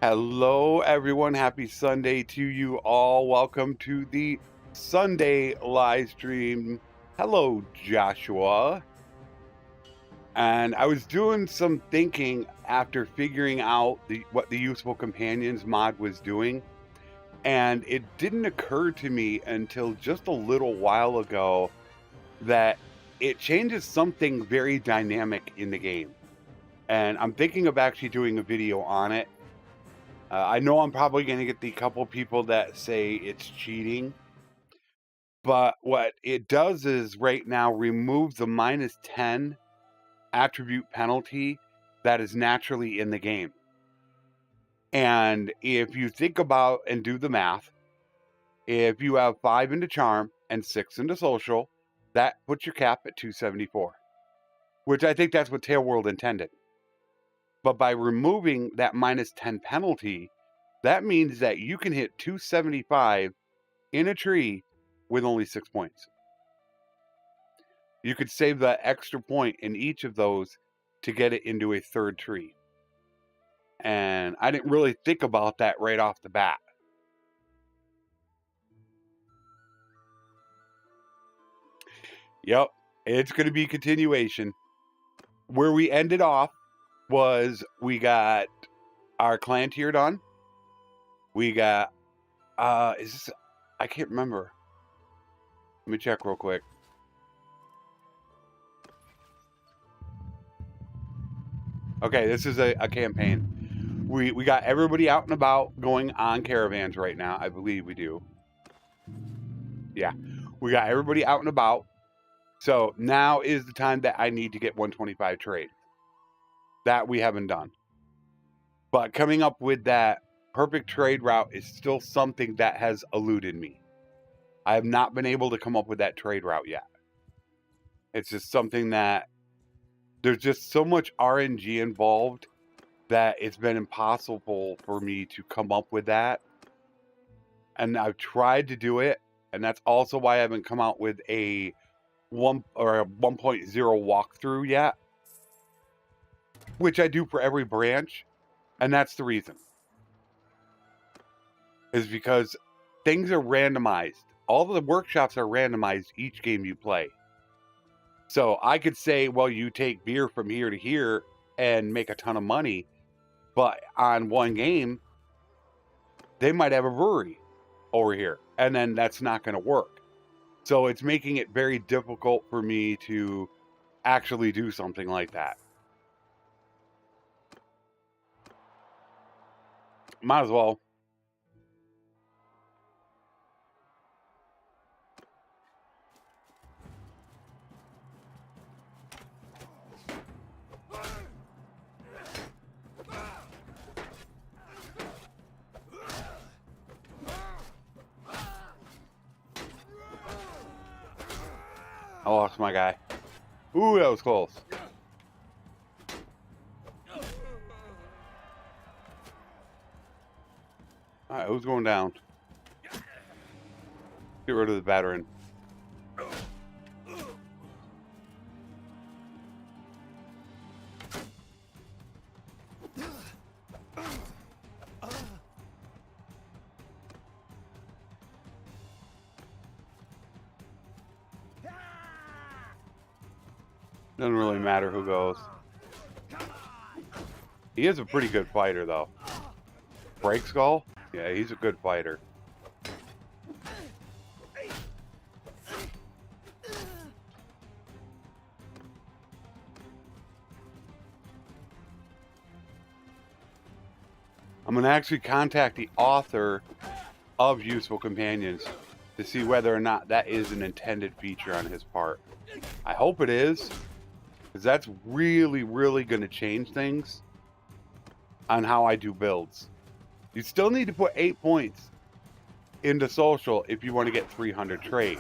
Hello, everyone. Happy Sunday to you all. Welcome to the Sunday live stream. Hello, Joshua. And I was doing some thinking after figuring out what the Useful Companions mod was doing. And it didn't occur to me until just a little while ago that it changes something very dynamic in the game. And I'm thinking of actually doing a video on it. I know I'm probably going to get the couple people that say it's cheating, but what it does is right now remove the -10 attribute penalty that is naturally in the game. And if you think about and do the math, if you have 5 into charm and 6 into social, that puts your cap at 274, which I think that's what Tailworld intended. But by removing that -10 penalty, that means that you can hit 275 in a tree with only 6 points. You could save that extra point in each of those to get it into a third tree. And I didn't really think about that right off the bat. Yep, it's going to be continuation. Where we ended off was we got our clan tier done. We got, is this, I can't remember. Let me check real quick. Okay, this is a campaign. We got everybody out and about going on caravans right now. I believe we do. Yeah, we got everybody out and about. So now is the time that I need to get 125 trade. That we haven't done. But coming up with that perfect trade route is still something that has eluded me. I have not been able to come up with that trade route yet. It's just something that there's just so much RNG involved that it's been impossible for me to come up with that. And I've tried to do it, and that's also why I haven't come out with a 1.0 walkthrough yet, which I do for every branch. And that's the reason, is because things are randomized. All the workshops are randomized each game you play. So I could say, well, you take beer from here to here and make a ton of money, but on one game, they might have a brewery over here, and then that's not going to work. So it's making it very difficult for me to actually do something like that. Might as well. I lost my guy. Ooh, that was close. All right, who's going down? Get rid of the veteran. Doesn't really matter who goes. He is a pretty good fighter, though. Break Skull? Yeah, he's a good fighter. I'm going to actually contact the author of Useful Companions to see whether or not that is an intended feature on his part. I hope it is, because that's really, really going to change things on how I do builds. You still need to put 8 points into social if you want to get 300 trade.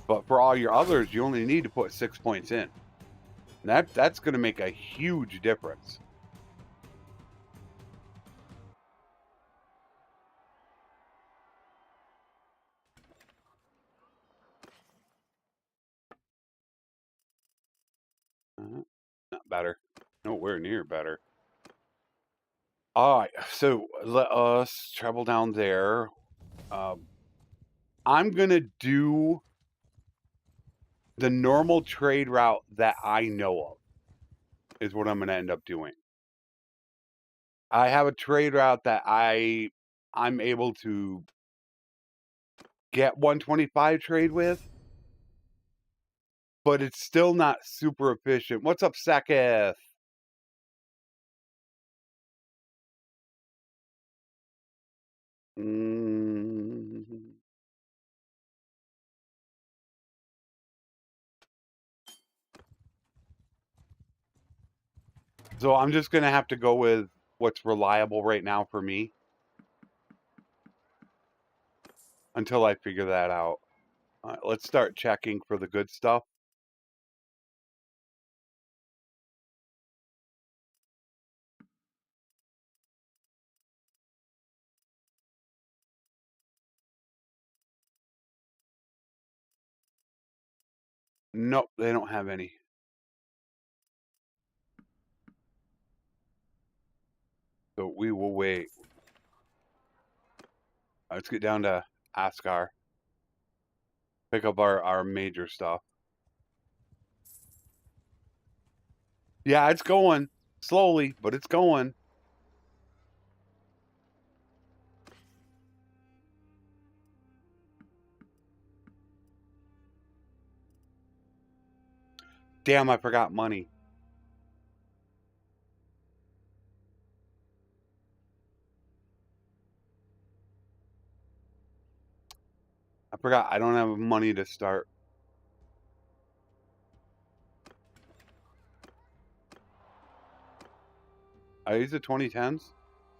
But for all your others, you only need to put 6 points in. And that's going to make a huge difference. Not better. Nowhere near better. All right, so let us travel down there. I'm gonna do the normal trade route that I know of. Is what I'm gonna end up doing. I have a trade route that I'm able to get 125 trade with, but it's still not super efficient. What's up, Seketh? So I'm just gonna have to go with what's reliable right now for me until I figure that out. All right, let's start checking for the good stuff. Nope, they don't have any. So we will wait. Let's get down to Ascar. Pick up our major stuff. Yeah, it's going. Slowly, but it's going. Damn, I forgot money. I forgot I don't have money to start. Are these the 2010s?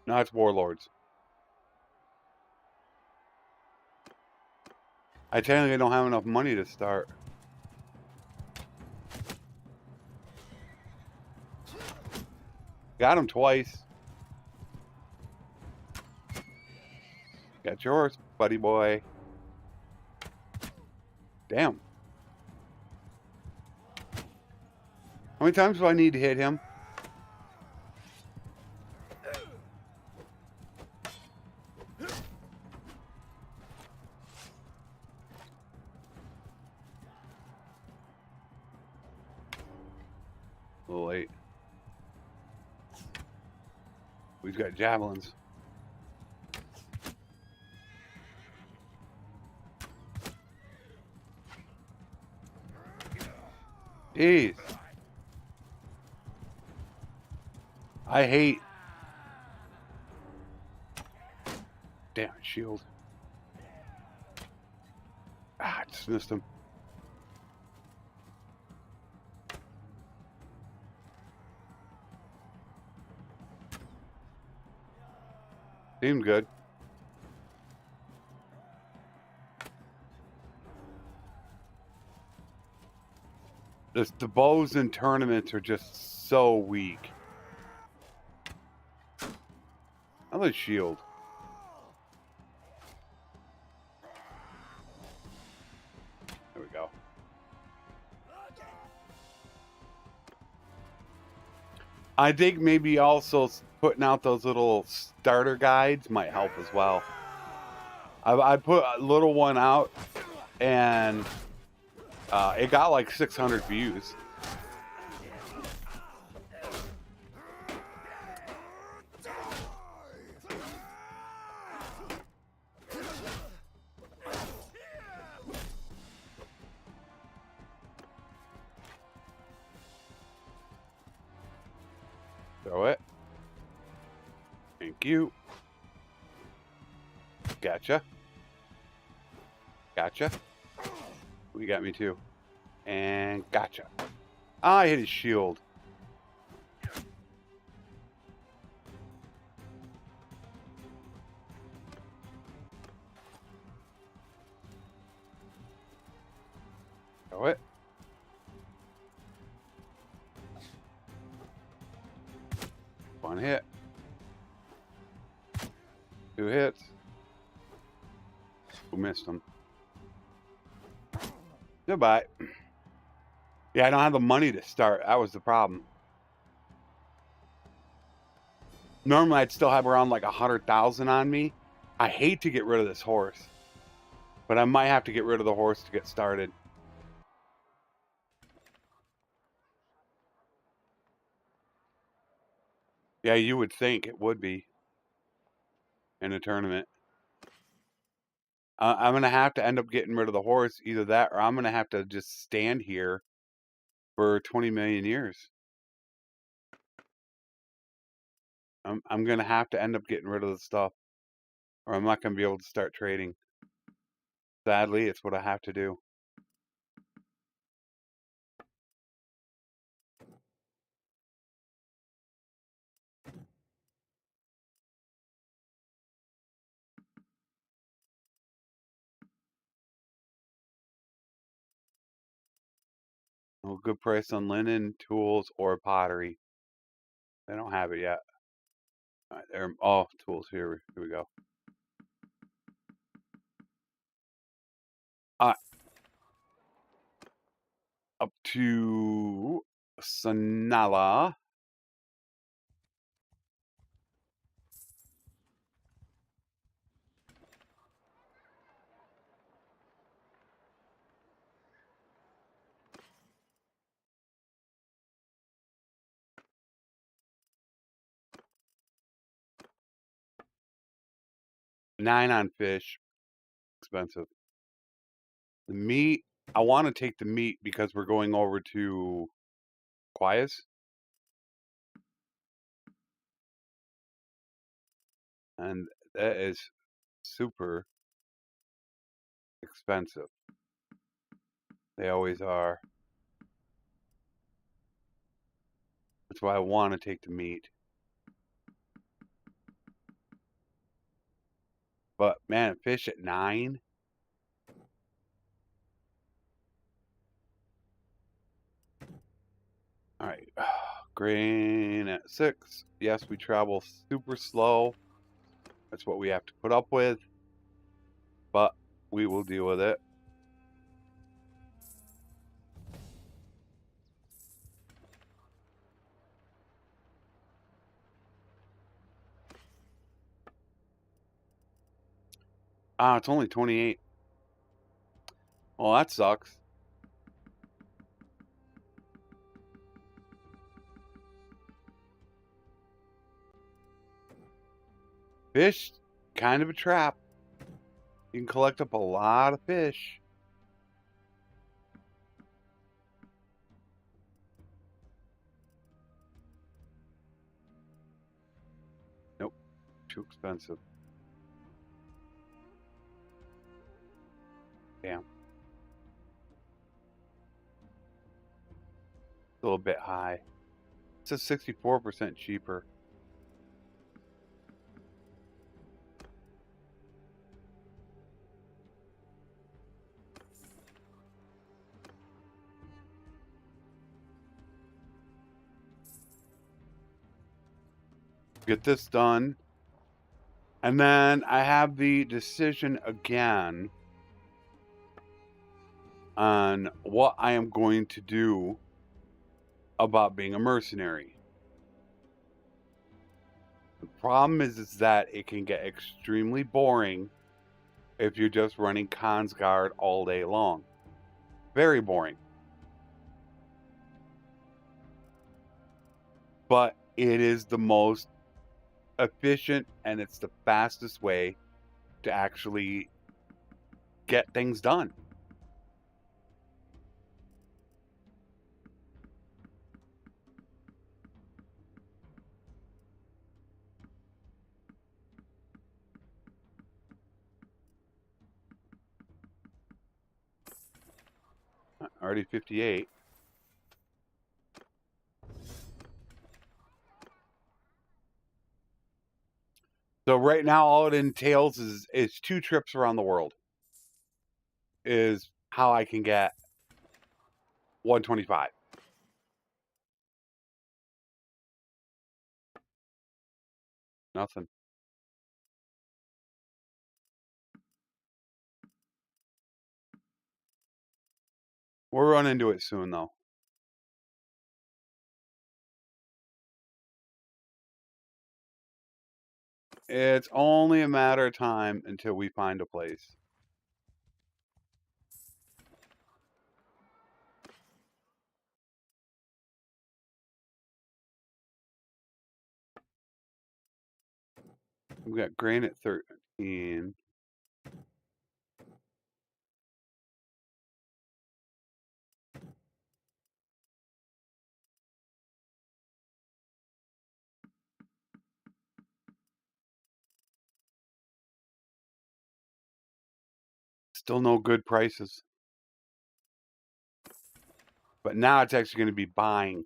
No, it's Warlords. I technically don't have enough money to start. Got him twice. Got yours, buddy boy. Damn. How many times do I need to hit him? A little late. We've got javelins. Jeez. I hate. Damn, shield. Ah, I just missed him. Seemed good. The bows in tournaments are just so weak. Another shield. There we go. I think maybe also putting out those little starter guides might help as well. I put a little one out, and it got like 600 views. Throw it. Thank you. Gotcha. Gotcha. We got me too. And gotcha. I hit his shield. Throw it. One hit. 2 hits. Who missed him? Goodbye. Yeah, I don't have the money to start. That was the problem. Normally, I'd still have around like 100,000 on me. I hate to get rid of this horse, but I might have to get rid of the horse to get started. Yeah, you would think it would be in a tournament. I'm going to have to end up getting rid of the horse, either that or I'm going to have to just stand here for 20 million years. I'm going to have to end up getting rid of the stuff, or I'm not going to be able to start trading. Sadly, it's what I have to do. No good price on linen, tools, or pottery. They don't have it yet. All right, oh, tools here. Here we go. Up to Sanala. $9 on fish. Expensive. The meat, I want to take the meat because we're going over to Kaoses. And that is super expensive. They always are. That's why I want to take the meat. But man, fish at 9. All right. Grain at 6. Yes, we travel super slow. That's what we have to put up with. But we will deal with it. Ah, it's only 28. Well, that sucks. Fish, kind of a trap. You can collect up a lot of fish. Nope, too expensive. Damn. A little bit high. It's a 64% cheaper. Get this done. And then I have the decision again on what I am going to do about being a mercenary. The problem is that it can get extremely boring if you're just running Cons Guard all day long. Very boring. But it is the most efficient and it's the fastest way to actually get things done. Already 58. So right now all it entails is 2 trips around the world. Is how I can get 125. Nothing. We'll run into it soon though. It's only a matter of time until we find a place. We got granite 13. Still no good prices. But now it's actually going to be buying.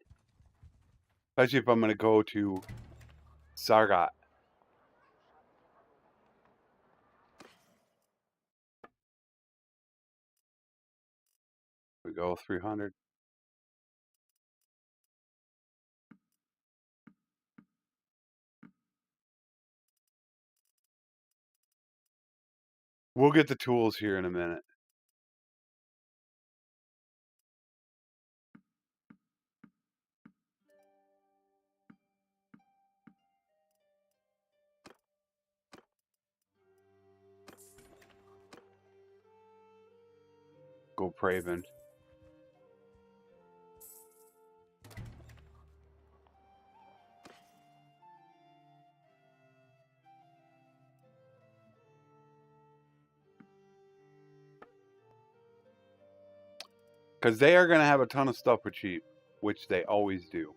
Especially if I'm going to go to Sargat. We go 300. We'll get the tools here in a minute. Go Praven. Because they are going to have a ton of stuff for cheap, which they always do.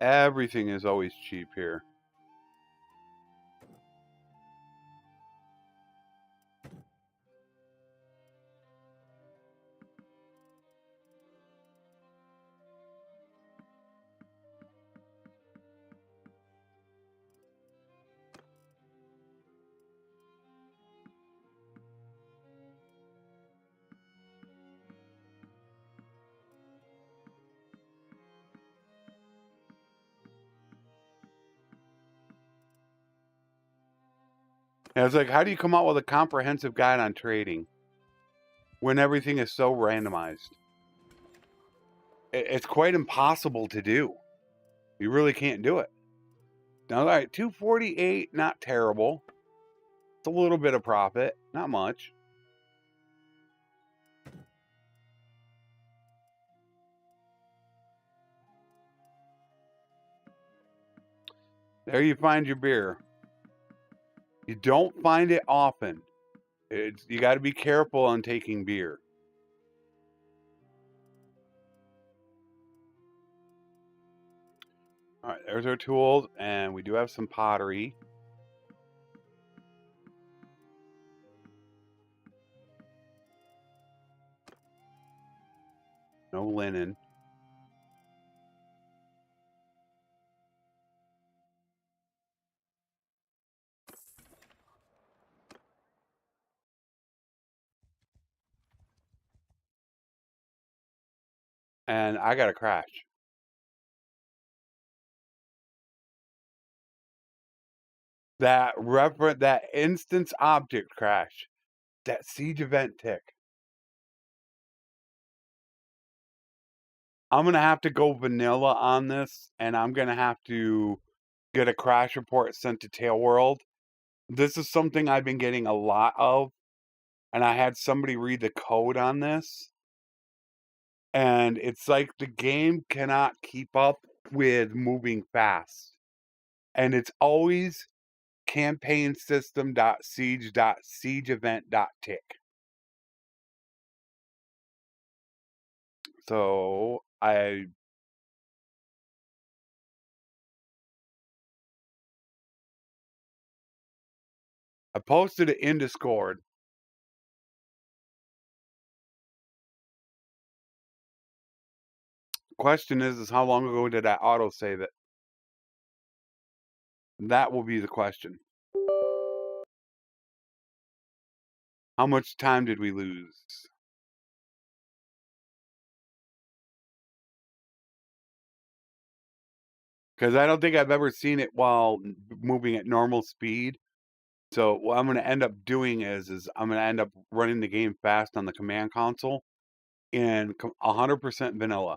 Everything is always cheap here. And it's like, how do you come out with a comprehensive guide on trading when everything is so randomized? It's quite impossible to do. You really can't do it. Now, all right, 248, not terrible. It's a little bit of profit, not much. There you find your beer. You don't find it often. You got to be careful on taking beer. All right, there's our tools, and we do have some pottery. No linen. And I got a crash. That instance object crash. That siege event tick. I'm going to have to go vanilla on this, and I'm going to have to get a crash report sent to Tail World. This is something I've been getting a lot of, and I had somebody read the code on this, and it's like the game cannot keep up with moving fast. And it's always campaign system.siege.siegeevent.tick. So I posted it in Discord. Question is how long ago did I auto save it? That will be the question. How much time did we lose? Because I don't think I've ever seen it while moving at normal speed. So what I'm going to end up doing is I'm going to end up running the game fast on the command console in 100% vanilla.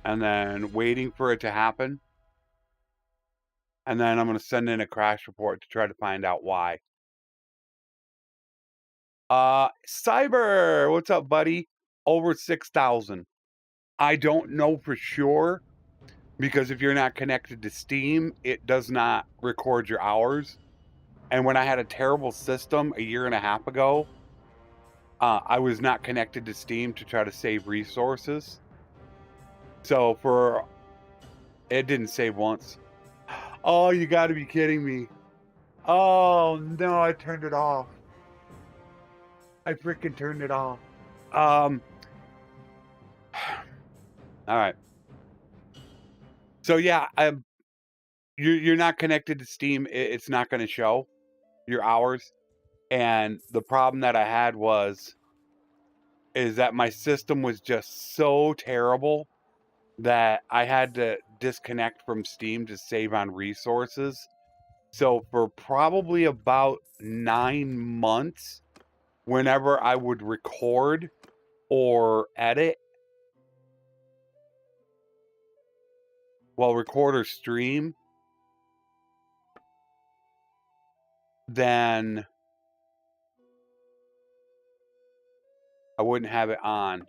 and then waiting for it to happen. And then I'm going to send in a crash report to try to find out why. Cyber, what's up, buddy? Over 6,000. I don't know for sure, because if you're not connected to Steam, it does not record your hours. And when I had a terrible system a year and a half ago, I was not connected to Steam to try to save resources. So it didn't save once. Oh, you got to be kidding me. Oh, no, I turned it off. I freaking turned it off. All right. So yeah, you're not connected to Steam. It's not going to show your hours. And the problem that I had is that my system was just so terrible that I had to disconnect from Steam to save on resources. So for probably about 9 months, whenever I would record or edit, well, record or stream, then I wouldn't have it on.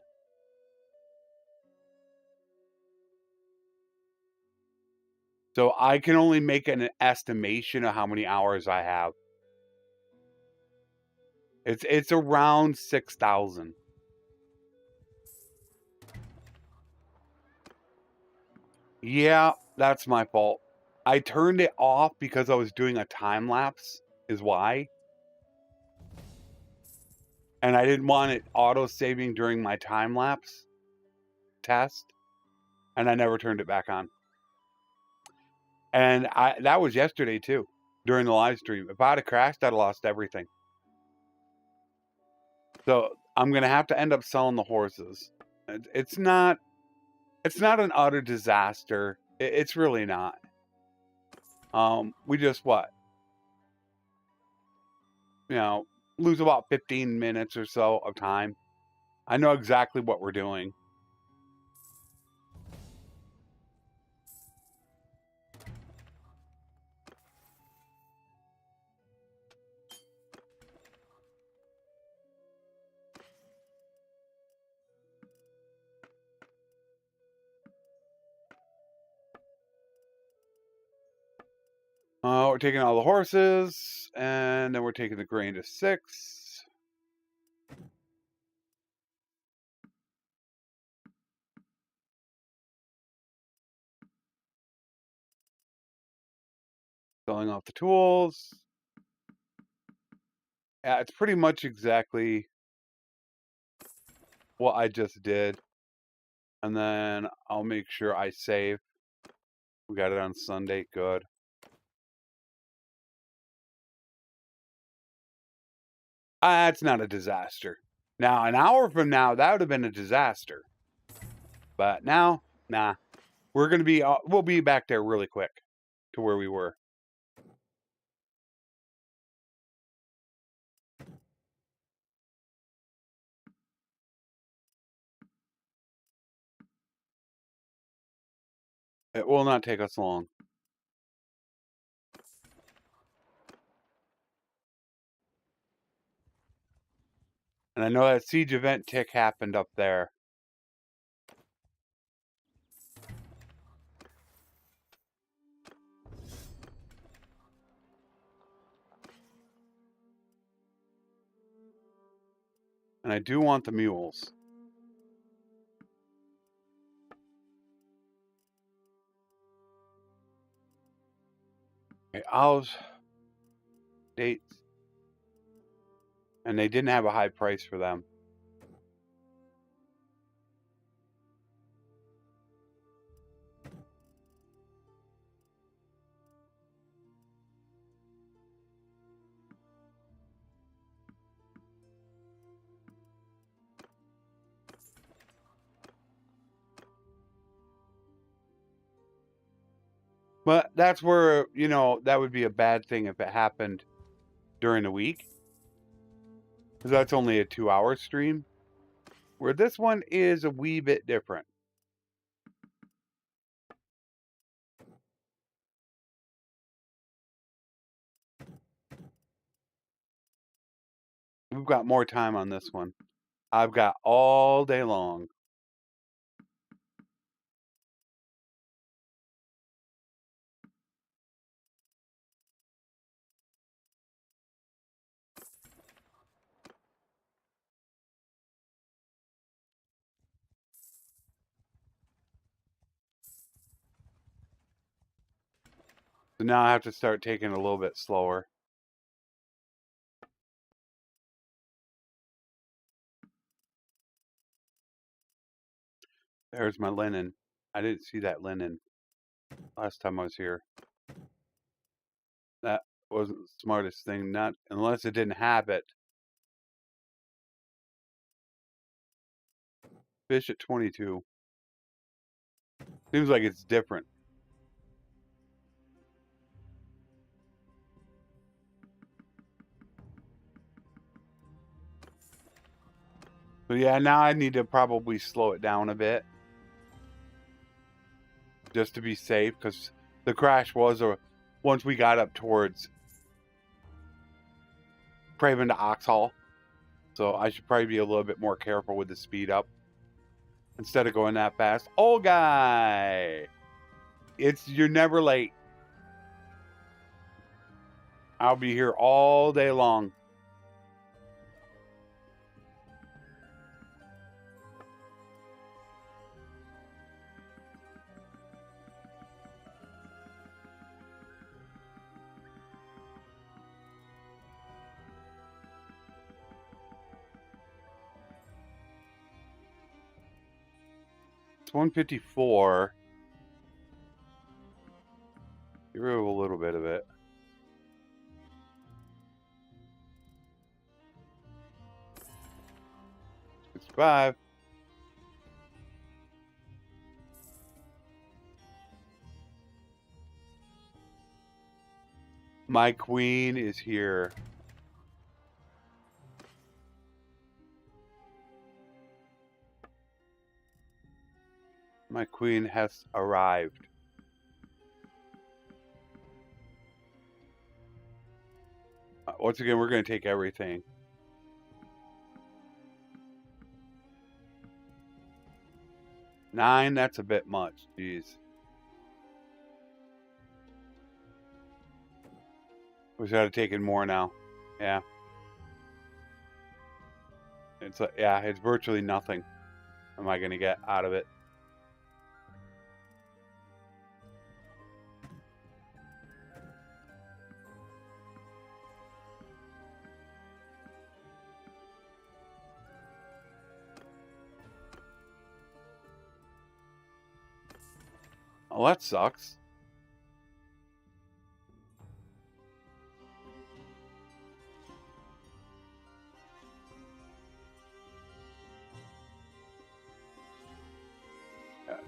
So I can only make an estimation of how many hours I have. It's around 6,000. Yeah, that's my fault. I turned it off because I was doing a time lapse, is why. And I didn't want it auto saving during my time lapse test, and I never turned it back on. And that was yesterday too, during the live stream. If I'd have crashed, I'd have lost everything. So I'm gonna have to end up selling the horses. It's not an utter disaster. It's really not. We just lose about 15 minutes or so of time. I know exactly what we're doing. We're taking all the horses, and then we're taking the grain to 6. Selling off the tools. Yeah, it's pretty much exactly what I just did. And then I'll make sure I save. We got it on Sunday. Good. It's not a disaster. Now, an hour from now, that would have been a disaster. But now, nah. We'll be back there really quick to where we were. It will not take us long. And I know that siege event tick happened up there. And I do want the mules. Okay, Owls. Dates. And they didn't have a high price for them. But that's where, that would be a bad thing if it happened during the week. Because that's only a 2-hour stream. Where this one is a wee bit different. we've got more time on this one. I've got all day long. So now I have to start taking it a little bit slower. There's my linen. I didn't see that linen last time I was here. That wasn't the smartest thing, not unless it didn't have it. Fish at 22. Seems like it's different. So yeah, now I need to probably slow it down a bit. Just to be safe, because the crash was once we got up towards Craven to Oxhall. So I should probably be a little bit more careful with the speed up instead of going that fast. Oh, guy, you're never late. I'll be here all day long. It's 154. Get rid of a little bit of it. It's 5. My queen is here. My queen has arrived. Once again, we're going to take everything. Nine, that's a bit much. Jeez. We should have taken more now. Yeah. It's virtually nothing am I going to get out of it. Oh, that sucks.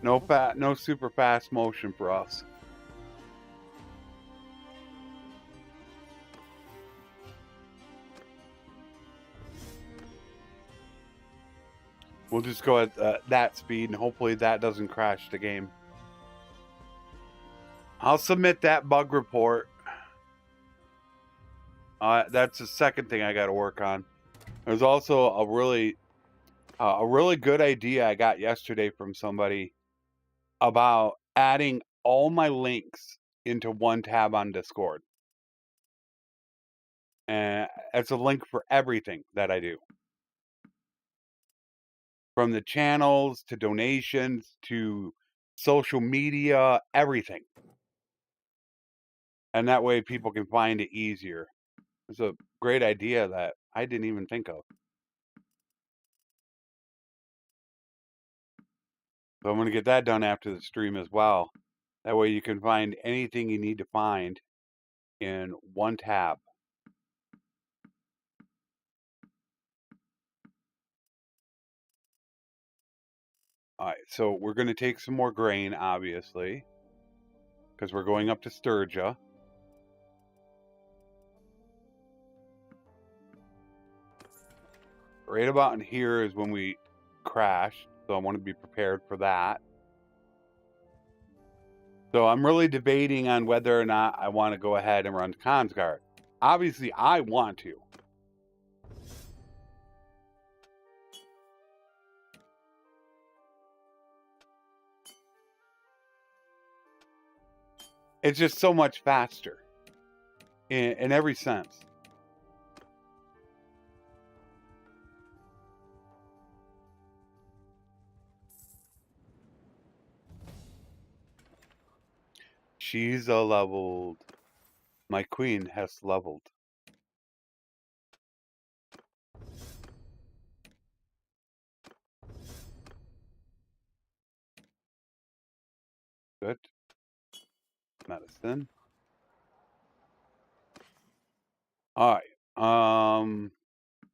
No super fast motion for us. We'll just go at that speed, and hopefully that doesn't crash the game. I'll submit that bug report. That's the second thing I got to work on. There's also a really good idea I got yesterday from somebody about adding all my links into one tab on Discord. And it's a link for everything that I do. From the channels to donations to social media, everything. And that way people can find it easier. It's a great idea that I didn't even think of. So I'm going to get that done after the stream as well. That way you can find anything you need to find in one tab. All right, so we're going to take some more grain, obviously, because we're going up to Sturgia. Right about in here is when we crash, so I want to be prepared for that. So I'm really debating on whether or not I want to go ahead and run Consguard. Obviously, I want to. It's just so much faster in every sense. She's a leveled. My queen has leveled. Good. Medicine. All right.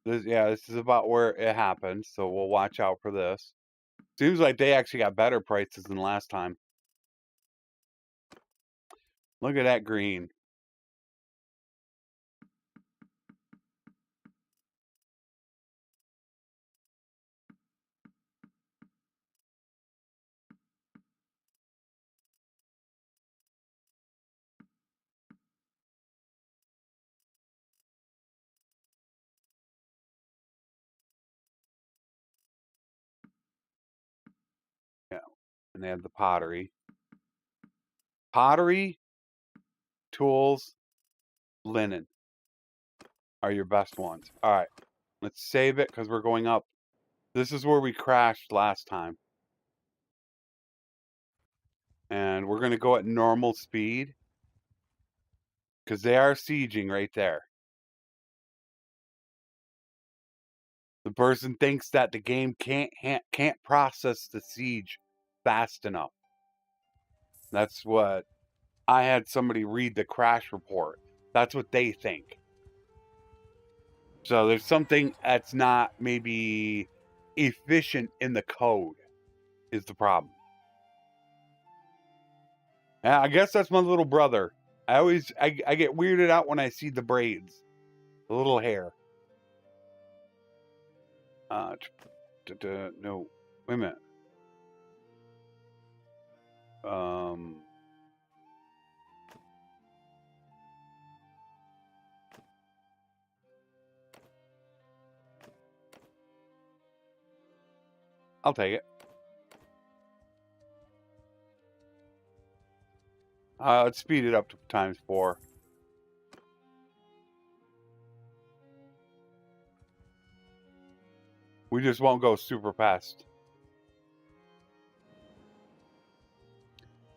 This is about where it happened, so we'll watch out for this. Seems like they actually got better prices than last time. Look at that green. Yeah. And they have the pottery. Pottery, tools, linen are your best ones. All right. Let's save it because we're going up. This is where we crashed last time. And we're going to go at normal speed because they are sieging right there. The person thinks that the game can't process the siege fast enough. That's what I had somebody read the crash report. That's what they think. So there's something that's not maybe efficient in the code is the problem. And I guess that's my little brother. I get weirded out when I see the braids, the little hair. No, wait a minute. I'll take it. Let's speed it up to ×4. We just won't go super fast.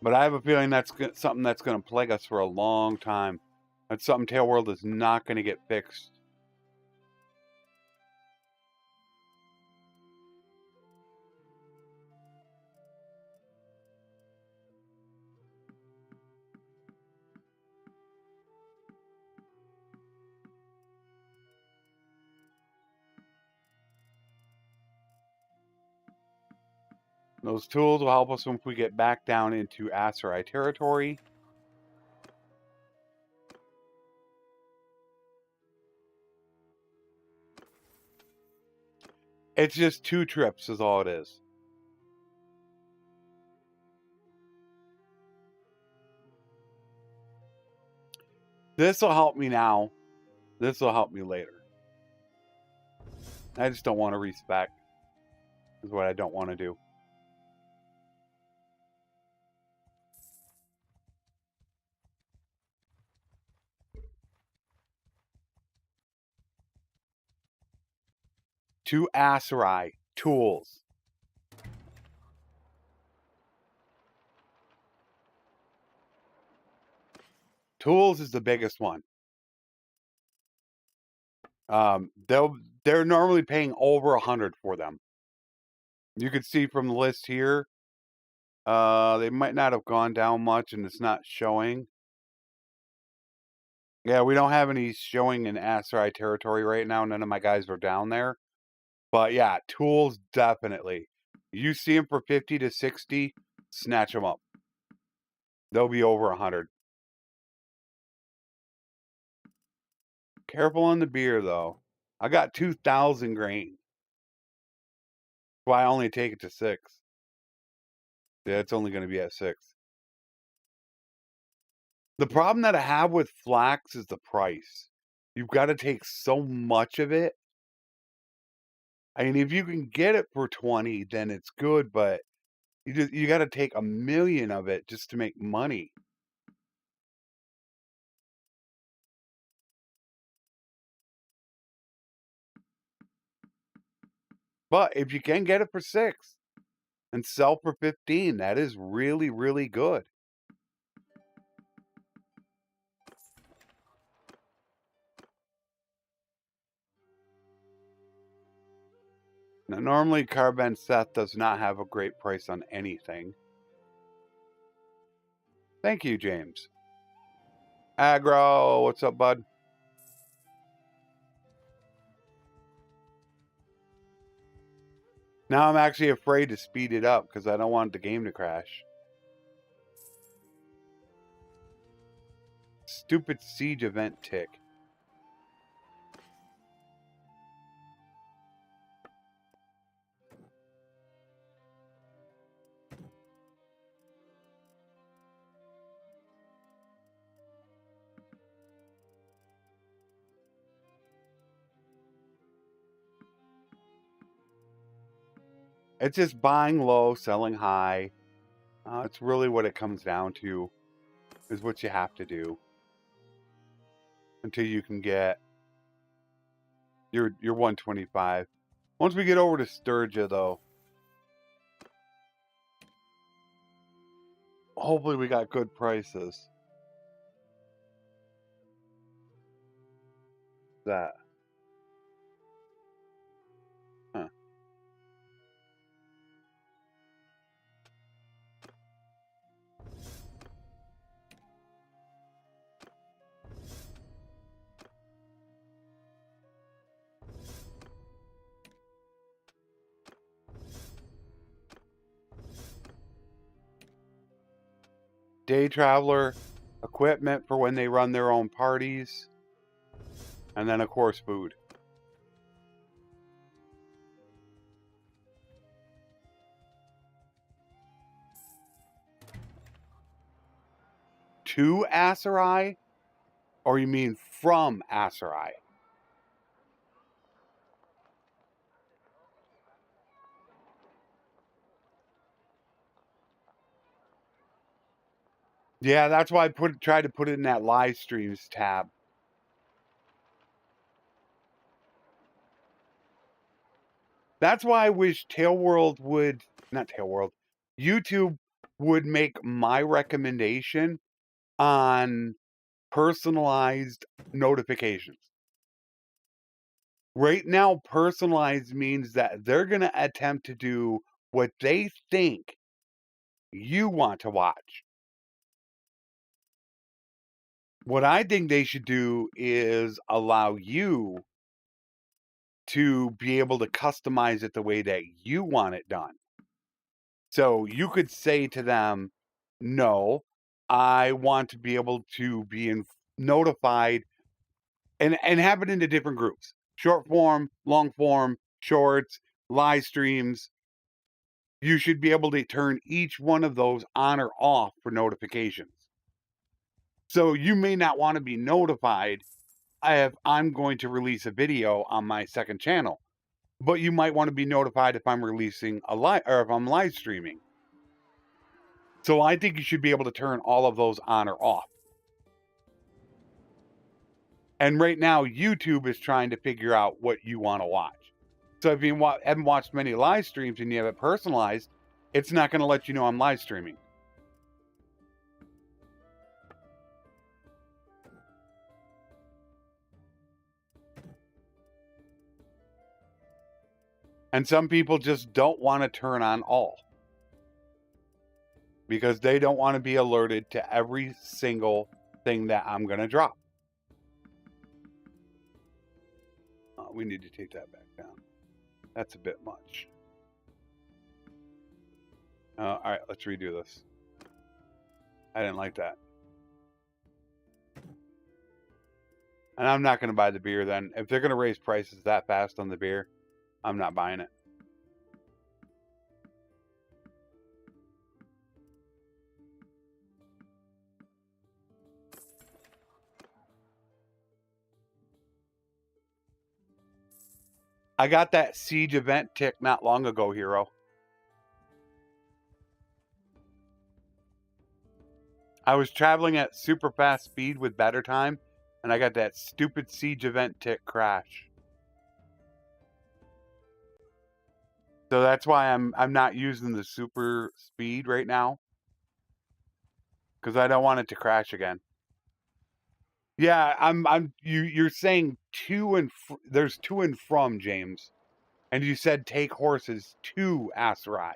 But I have a feeling that's something that's going to plague us for a long time. That's something Tail World is not going to get fixed. Those tools will help us if we get back down into Aserai territory. It's just 2 trips is all it is. This will help me now. This will help me later. I just don't want to respec. Is what I don't want to do. To Aserai tools. Tools is the biggest one. They're normally paying over 100 for them. You can see from the list here, they might not have gone down much, and it's not showing. Yeah, we don't have any showing in Aserai territory right now. None of my guys are down there. But yeah, tools definitely. You see them for 50 to 60, snatch them up. They'll be over 100. Careful on the beer, though. I got 2,000 grain. That's why I only take it to 6. Yeah, it's only going to be at 6. The problem that I have with flax is the price. You've got to take so much of it. I mean, if you can get it for 20, then it's good, but you got to take 1 million of it just to make money. But if you can get it for 6 and sell for 15, that is really, really good. Now, normally Carbon Seth does not have a great price on anything. Thank you, James. Aggro, what's up, bud? Now I'm actually afraid to speed it up because I don't want the game to crash. Stupid siege event tick. It's just buying low, selling high. It's really what it comes down to, is what you have to do until you can get your 125. Once we get over to Sturgia, though, hopefully we got good prices. That. Huh. Day traveler, equipment for when they run their own parties, and then of course food. To Aserai? Or you mean from Aserai? Yeah, that's why I tried to put it in that live streams tab. That's why I wish Tailworld would, not Tailworld, YouTube would make my recommendation on personalized notifications. Right now, personalized means that they're going to attempt to do what they think you want to watch. What I think they should do is allow you to be able to customize it the way that you want it done. So you could say to them, no, I want to be able to be notified and have it into different groups. Short form, long form, shorts, live streams. You should be able to turn each one of those on or off for notifications. So you may not want to be notified if I'm going to release a video on my second channel, but you might want to be notified if I'm releasing a live or if I'm live streaming. So I think you should be able to turn all of those on or off. And right now, YouTube is trying to figure out what you want to watch. So if you haven't watched many live streams and you have it personalized, it's not going to let you know I'm live streaming. And some people just don't want to turn on all because they don't want to be alerted to every single thing that I'm going to drop. We need to take that back down. That's a bit much. All right, let's redo this. I didn't like that. And I'm not going to buy the beer then. If they're going to raise prices that fast on the beer, I'm not buying it. I got that siege event tick not long ago, Hero. I was traveling at super fast speed with better time, and I got that stupid siege event tick crash. So that's why I'm not using the super speed right now, because I don't want it to crash again. Yeah, you're saying there's to and from, James. And you said take horses to Aserai.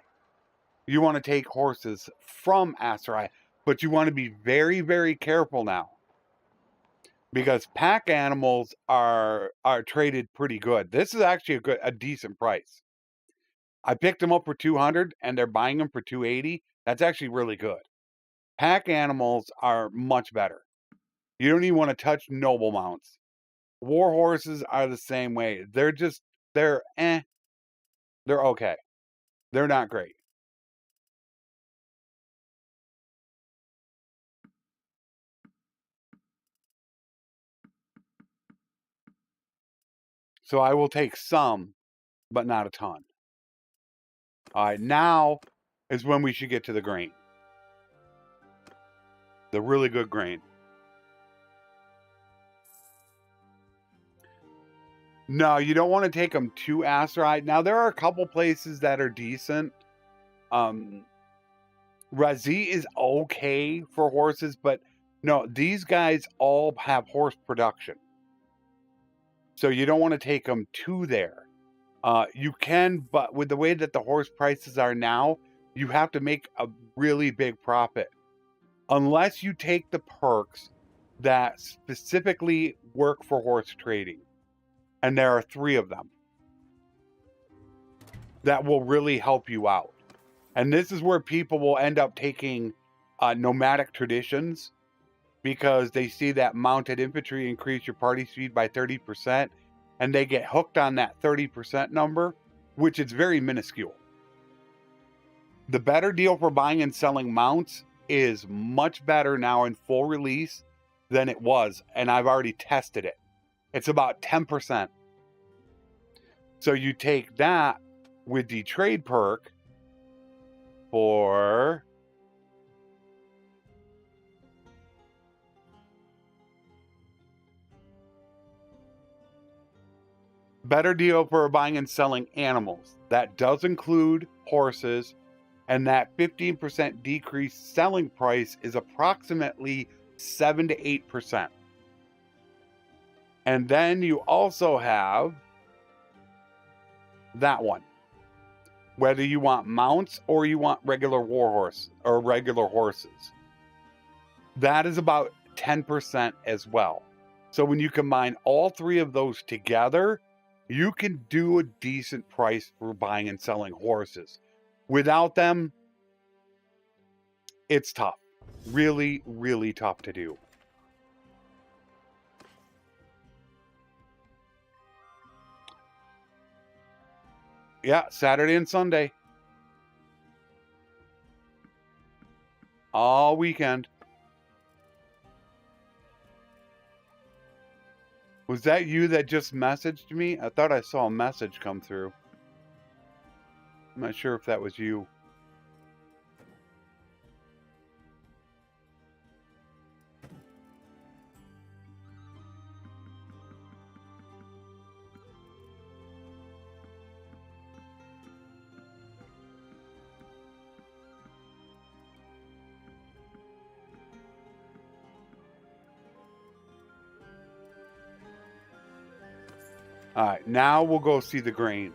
You want to take horses from Aserai, but you want to be very, very careful now. Because pack animals are traded pretty good. This is actually a decent price. I picked them up for 200 and they're buying them for 280. That's actually really good. Pack animals are much better. You don't even want to touch noble mounts. War horses are the same way. They're okay. They're not great. So I will take some, but not a ton. All right, now is when we should get to the grain. The really good grain. No, you don't want to take them to Aserai. Now, there are a couple places that are decent. Razi is okay for horses, but no, these guys all have horse production. So you don't want to take them to there. You can, but with the way that the horse prices are now, you have to make a really big profit. Unless you take the perks that specifically work for horse trading. And there are 3 of them that will really help you out. And this is where people will end up taking nomadic traditions, because they see that mounted infantry increase your party speed by 30%, and they get hooked on that 30% number, which is very minuscule. The better deal for buying and selling mounts is much better now in full release than it was, and I've already tested it. It's about 10%. So you take that with the trade perk for better deal for buying and selling animals. That does include horses, and that 15% decreased selling price is approximately 7 to 8%. And then you also have that one. Whether you want mounts or you want regular war horse or regular horses. That is about 10% as well. So when you combine all 3 of those together, you can do a decent price for buying and selling horses. Without them, it's tough. Really, really tough to do. Yeah, Saturday and Sunday. All weekend. Was that you that just messaged me? I thought I saw a message come through. I'm not sure if that was you. All right, now we'll go see the grain.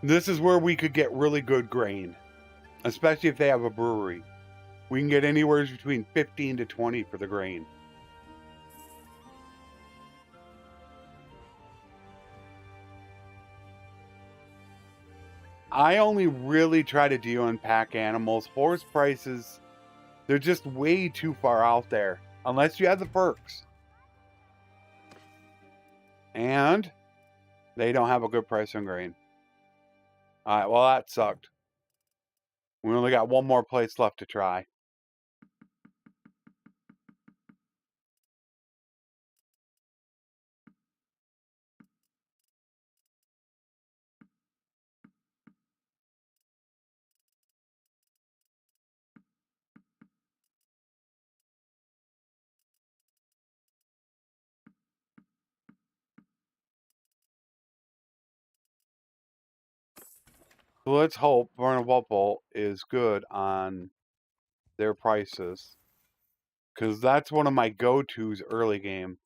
This is where we could get really good grain, especially if they have a brewery. We can get anywhere between 15 to 20 for the grain. I only really try to deal in pack animals. Horse prices, they're just way too far out there, unless you have the perks. And they don't have a good price on grain. All right, well, that sucked. We only got one more place left to try. So let's hope Butterlib is good on their prices, because that's one of my go-tos early game.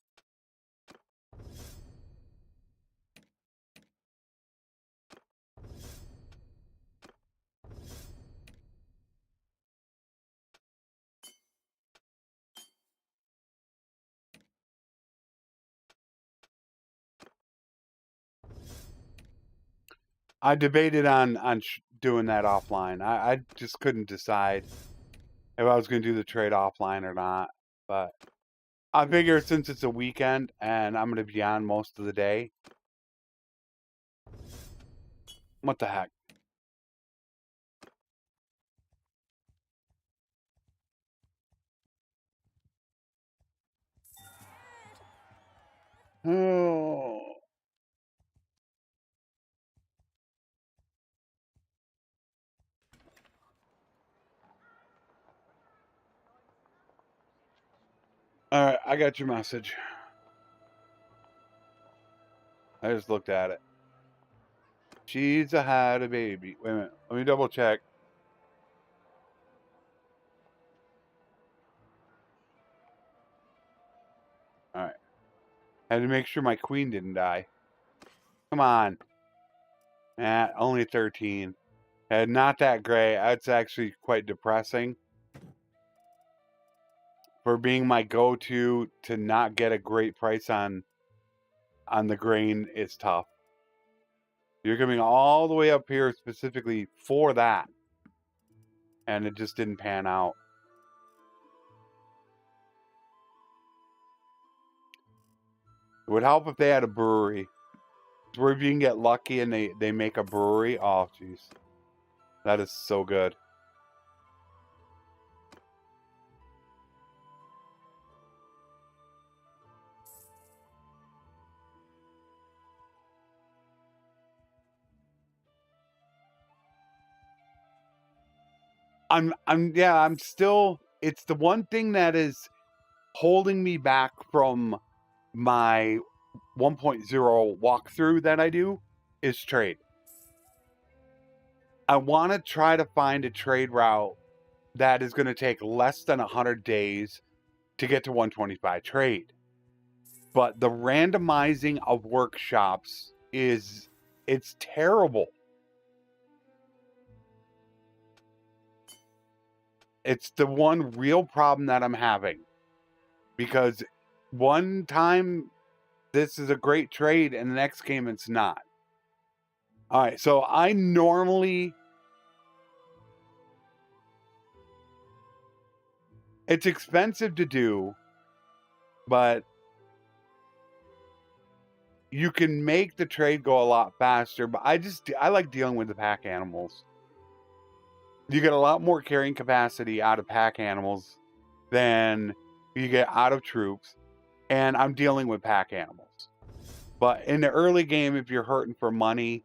I debated on doing that offline. I just couldn't decide if I was going to do the trade offline or not. But I figure since it's a weekend and I'm going to be on most of the day. What the heck? Oh. All right, I got your message. I just looked at it. She's had a baby. Wait a minute. Let me double check. All right. Had to make sure my queen didn't die. Come on. Only 13. Not that great. That's actually quite depressing. For being my go-to to not get a great price on the grain is tough. You're coming all the way up here specifically for that. And it just didn't pan out. It would help if they had a brewery. Where if you can get lucky and they make a brewery. Oh, jeez. That is so good. I'm still, it's the one thing that is holding me back from my 1.0 walkthrough that I do is trade. I want to try to find a trade route that is going to take less than 100 days to get to 125 trade. But the randomizing of workshops it's terrible. It's the one real problem that I'm having. Because one time this is a great trade and the next game it's not. All right, so I normally, it's expensive to do, but you can make the trade go a lot faster. But I like dealing with the pack animals. You get a lot more carrying capacity out of pack animals than you get out of troops. And I'm dealing with pack animals. But in the early game, if you're hurting for money,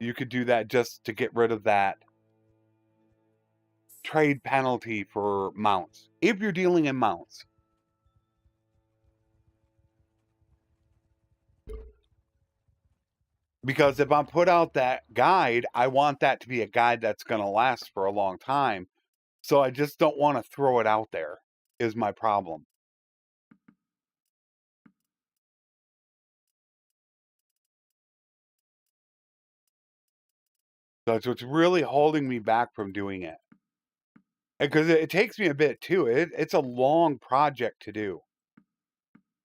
you could do that just to get rid of that trade penalty for mounts. If you're dealing in mounts. Because if I put out that guide, I want that to be a guide that's going to last for a long time. So I just don't want to throw it out there, is my problem. That's what's really holding me back from doing it. Because it takes me a bit too. It's a long project to do.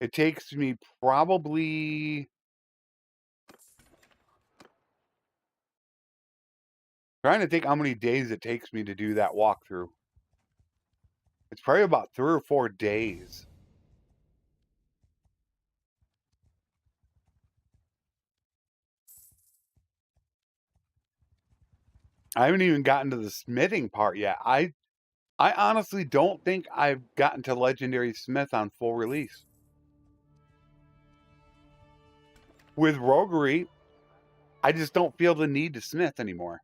It takes me probably, trying to think how many days it takes me to do that walkthrough. It's probably about 3 or 4 days. I haven't even gotten to the smithing part yet. I honestly don't think I've gotten to Legendary Smith on full release. With Roguery, I just don't feel the need to smith anymore,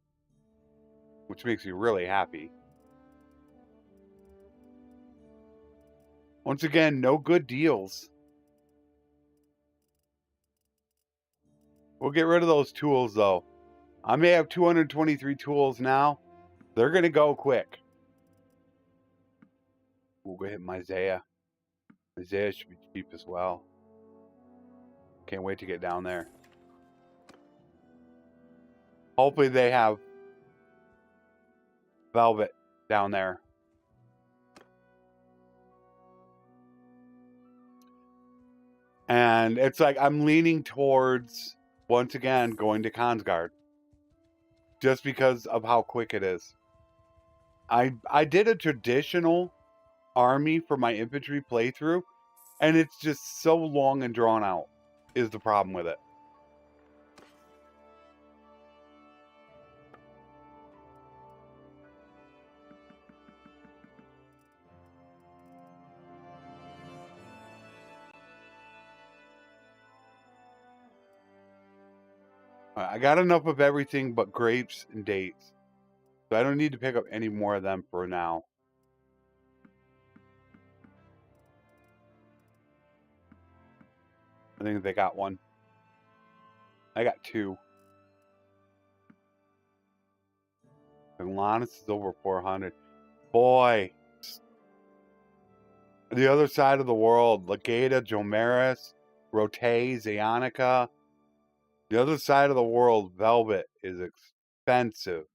which makes me really happy. Once again, no good deals. We'll get rid of those tools, though. I may have 223 tools now. They're going to go quick. We'll go hit Isaiah. Isaiah should be cheap as well. Can't wait to get down there. Hopefully they have Velvet down there. And it's like I'm leaning towards, once again, going to Consguard. Just because of how quick it is. I did a traditional army for my infantry playthrough, and it's just so long and drawn out is the problem with it. I got enough of everything but grapes and dates. So I don't need to pick up any more of them for now. I think they got one. I got two. And Lannis is over 400. Boy. The other side of the world. Legata, Jomeris, Rote, Zayonica. The other side of the world, Velvet, is expensive.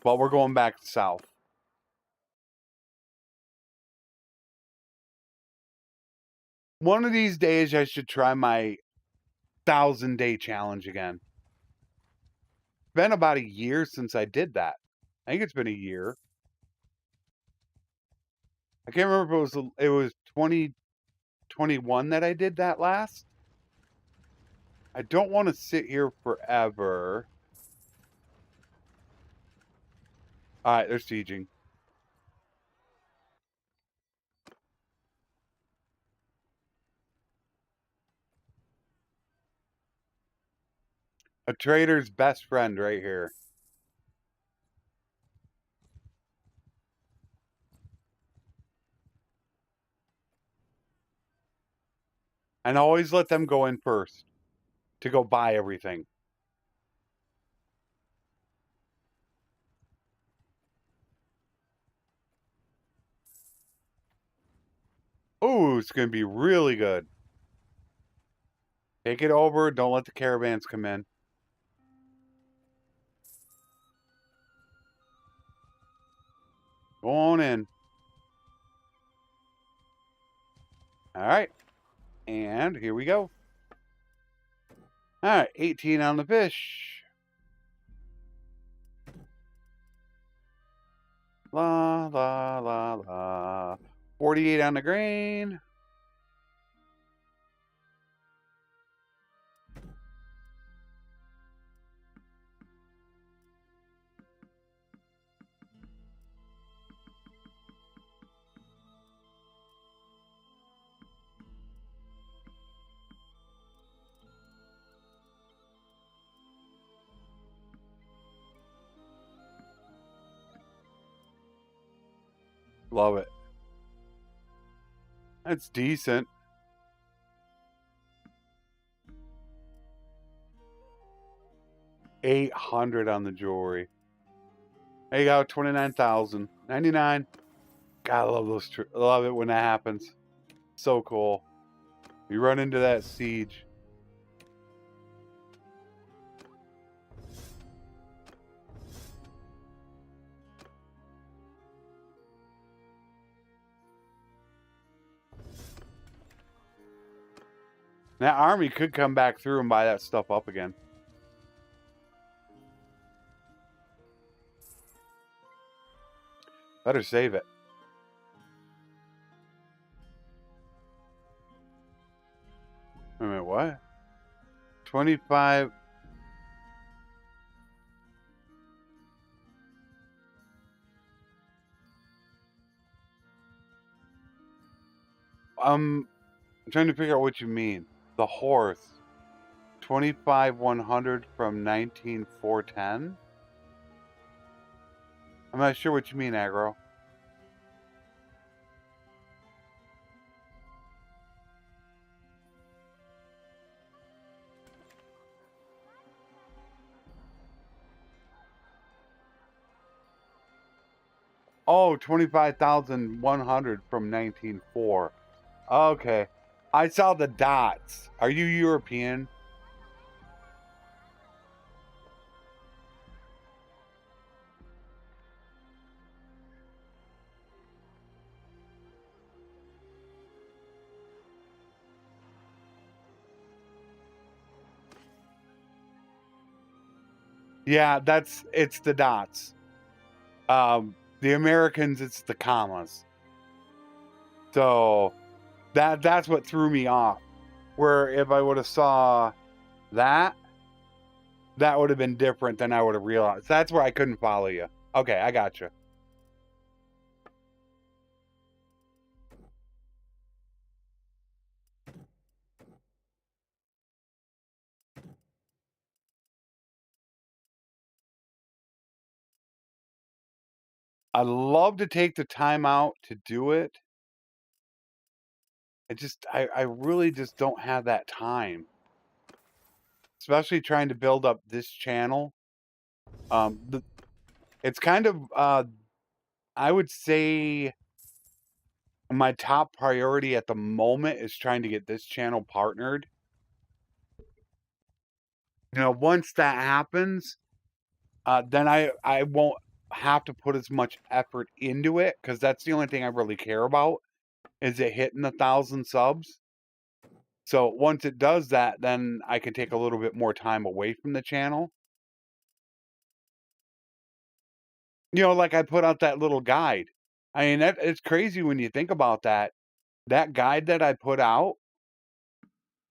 But we're going back south. One of these days, I should try my 1,000-day challenge again. It's been about a year since I did that. I think it's been a year. I can't remember if it was 2021 that I did that last. I don't want to sit here forever. All right, they're sieging. A trader's best friend right here. And always let them go in first to go buy everything. Oh, it's going to be really good. Take it over. Don't let the caravans come in. Go on in. All right. And here we go. All right, 18 on the fish. La, la, la, la. 48 on the grain. Love it. That's decent. $800 on the jewelry. There you go, 29,000. 99. God, I love those. I love it when that happens. So cool. You run into that siege. That army could come back through and buy that stuff up again. Better save it. Wait a minute, what? 25. I'm trying to figure out what you mean. The horse. 25,100 from 19,410? I'm not sure what you mean, aggro. Oh, 25,100 from 1904. Okay. I saw the dots. Are you European? Yeah, it's the dots. The Americans, it's the commas. So that's what threw me off. Where if I would have saw that would have been different than I would have realized. That's where I couldn't follow you. Okay, I got you. I love to take the time out to do it. I really just don't have that time. Especially trying to build up this channel. It's kind of, I would say my top priority at the moment is trying to get this channel partnered. You know, once that happens, then I won't have to put as much effort into it because that's the only thing I really care about is it hitting 1,000 subs. So once it does that, then I can take a little bit more time away from the channel. You know, like I put out that little guide. I mean, it's crazy when you think about that. That guide that I put out,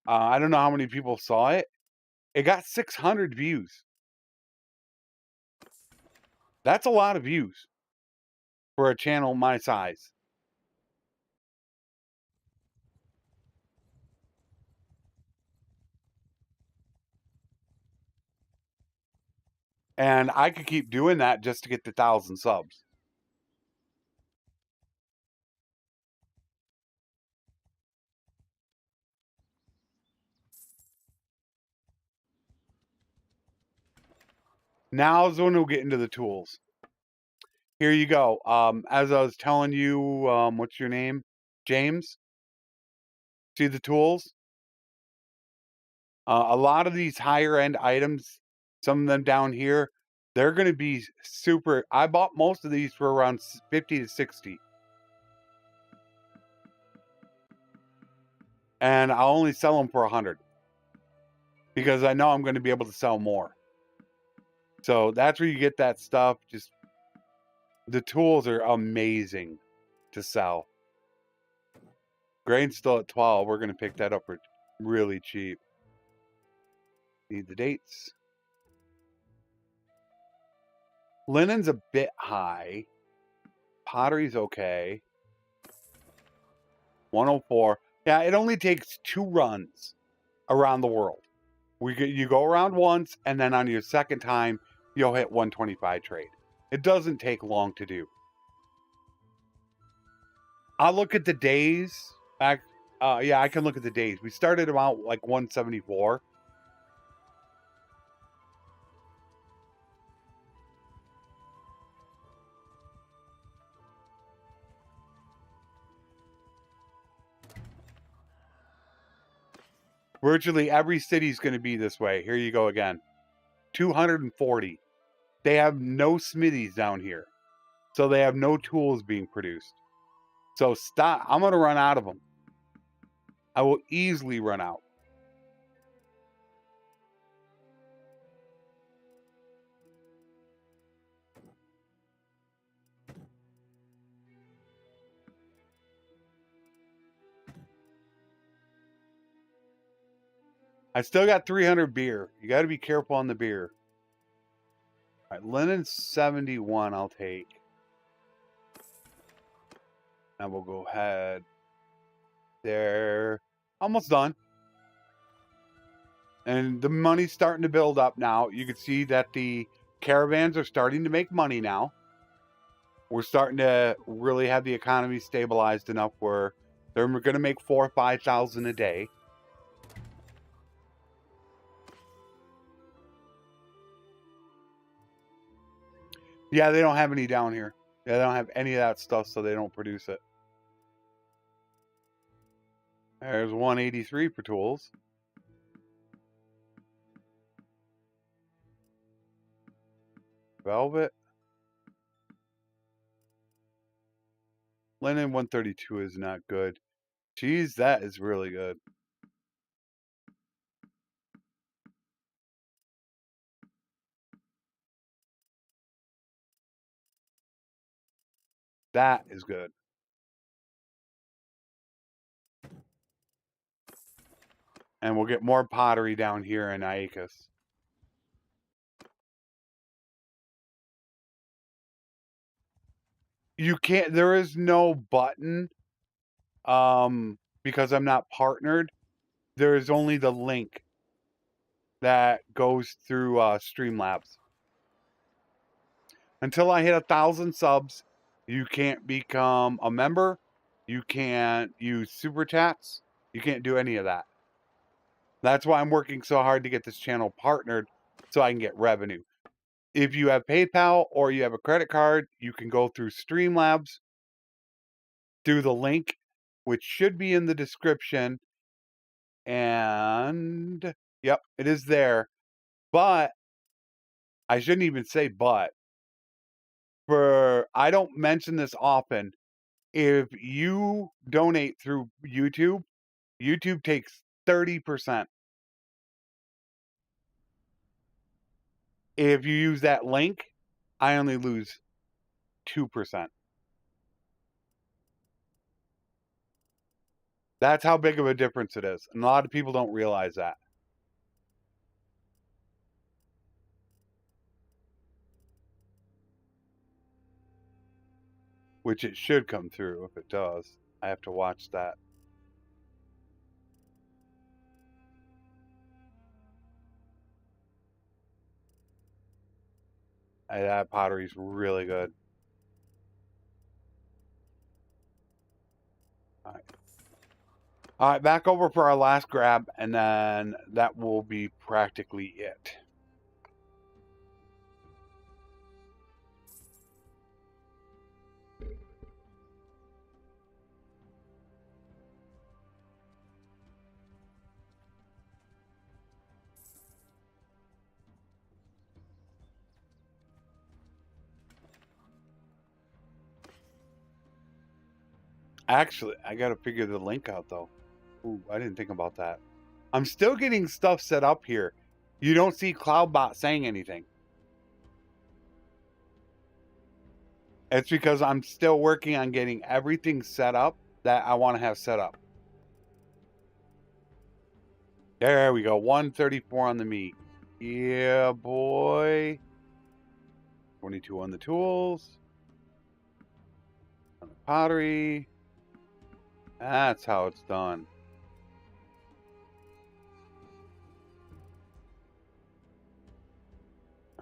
I don't know how many people saw it. It got 600 views. That's a lot of views for a channel my size. And I could keep doing that just to get to 1,000 subs. Now's when we'll get into the tools. Here you go. As I was telling you, what's your name? James? See the tools? A lot of these higher end items, some of them down here, they're going to be super. I bought most of these for around 50 to 60. And I'll only sell them for 100 because I know I'm going to be able to sell more. So that's where you get that stuff. Just the tools are amazing to sell. Grain's still at 12. We're going to pick that up for really cheap. Need the dates. Linen's a bit high. Pottery's okay. 104. Yeah, it only takes 2 runs around the world. You go around once, and then on your second time, you'll hit 125 trade. It doesn't take long to do. I'll look at the days. Yeah, I can look at the days. We started about like 174. Virtually every city is going to be this way. Here you go again. 240. They have no smithies down here. So they have no tools being produced. So stop. I'm going to run out of them. I will easily run out. I still got 300 beer. You got to be careful on the beer. All right, linen 71 I'll take. And we'll go ahead. There. Almost done. And the money's starting to build up now. You can see that the caravans are starting to make money now. We're starting to really have the economy stabilized enough where they're going to make 4,000 or 5,000 a day. Yeah, they don't have any down here. Yeah, they don't have any of that stuff, so they don't produce it. There's 183 for tools. Velvet. Linen 132 is not good. Geez, that is really good. That is good. And we'll get more pottery down here in Iacus. You can't, there is no button, because I'm not partnered. There is only the link that goes through Streamlabs. Until I hit 1,000 subs, you can't become a member. You can't use super chats. You can't do any of that. That's why I'm working so hard to get this channel partnered so I can get revenue. If you have PayPal or you have a credit card, you can go through Streamlabs through the link, which should be in the description. And yep, it is there. But I shouldn't even say but. I don't mention this often. If you donate through YouTube, YouTube takes 30%. If you use that link, I only lose 2%. That's how big of a difference it is. And a lot of people don't realize that. Which it should come through. If it does, I have to watch that. That pottery's really good. All right. All right, back over for our last grab, and then that will be practically it. Actually, I got to figure the link out, though. Ooh, I didn't think about that. I'm still getting stuff set up here. You don't see CloudBot saying anything. It's because I'm still working on getting everything set up that I want to have set up. There we go. 134 on the meat. Yeah, boy. 22 on the tools. On the pottery. That's how it's done.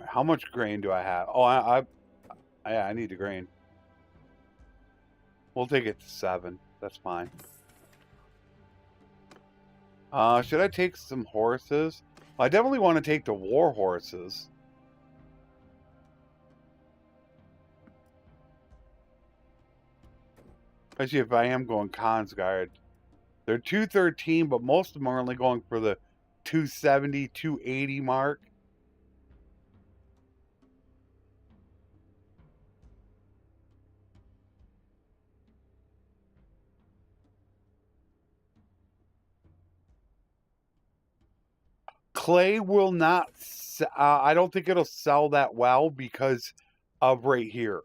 How much grain do I have? Oh, I need the grain. We'll take it to 7. That's fine. Should I take some horses? I definitely want to take the war horses. Especially if I am going Consguard. They're 213, but most of them are only going for the 270, 280 mark. Clay will not, I don't think it'll sell that well because of right here.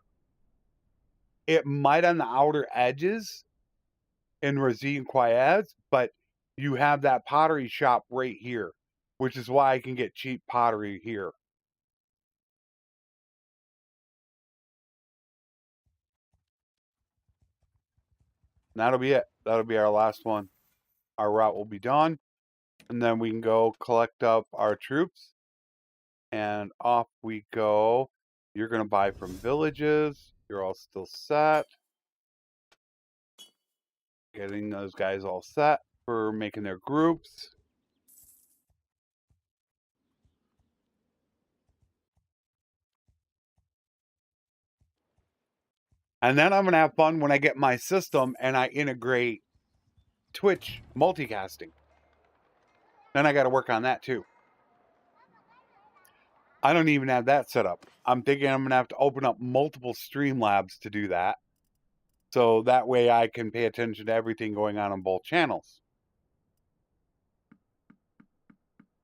It might on the outer edges in Razee and Kaoses, but you have that pottery shop right here, which is why I can get cheap pottery here. And that'll be it. That'll be our last one. Our route will be done. And then we can go collect up our troops. And off we go. You're going to buy from villages. You're all still set. Getting those guys all set for making their groups. And then I'm going to have fun when I get my system and I integrate Twitch multicasting. Then I got to work on that too. I don't even have that set up. I'm thinking I'm going to have to open up multiple Streamlabs to do that. So that way I can pay attention to everything going on both channels.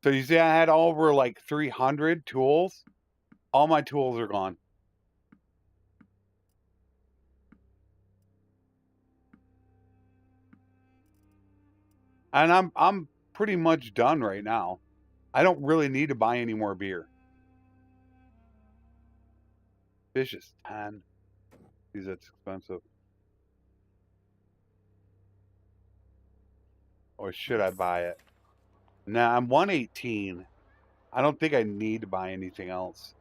So you see I had over like 300 tools. All my tools are gone. And I'm pretty much done right now. I don't really need to buy any more beer. Fish is 10. Geez, that's expensive. Or should I buy it? Nah, I'm 118. I don't think I need to buy anything else.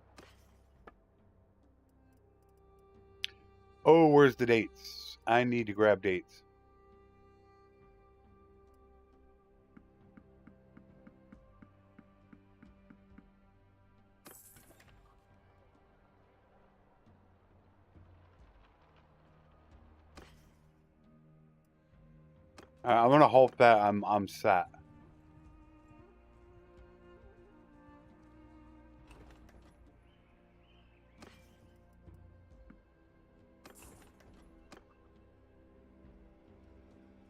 Oh, where's the dates? I need to grab dates. I'm gonna hope that I'm set.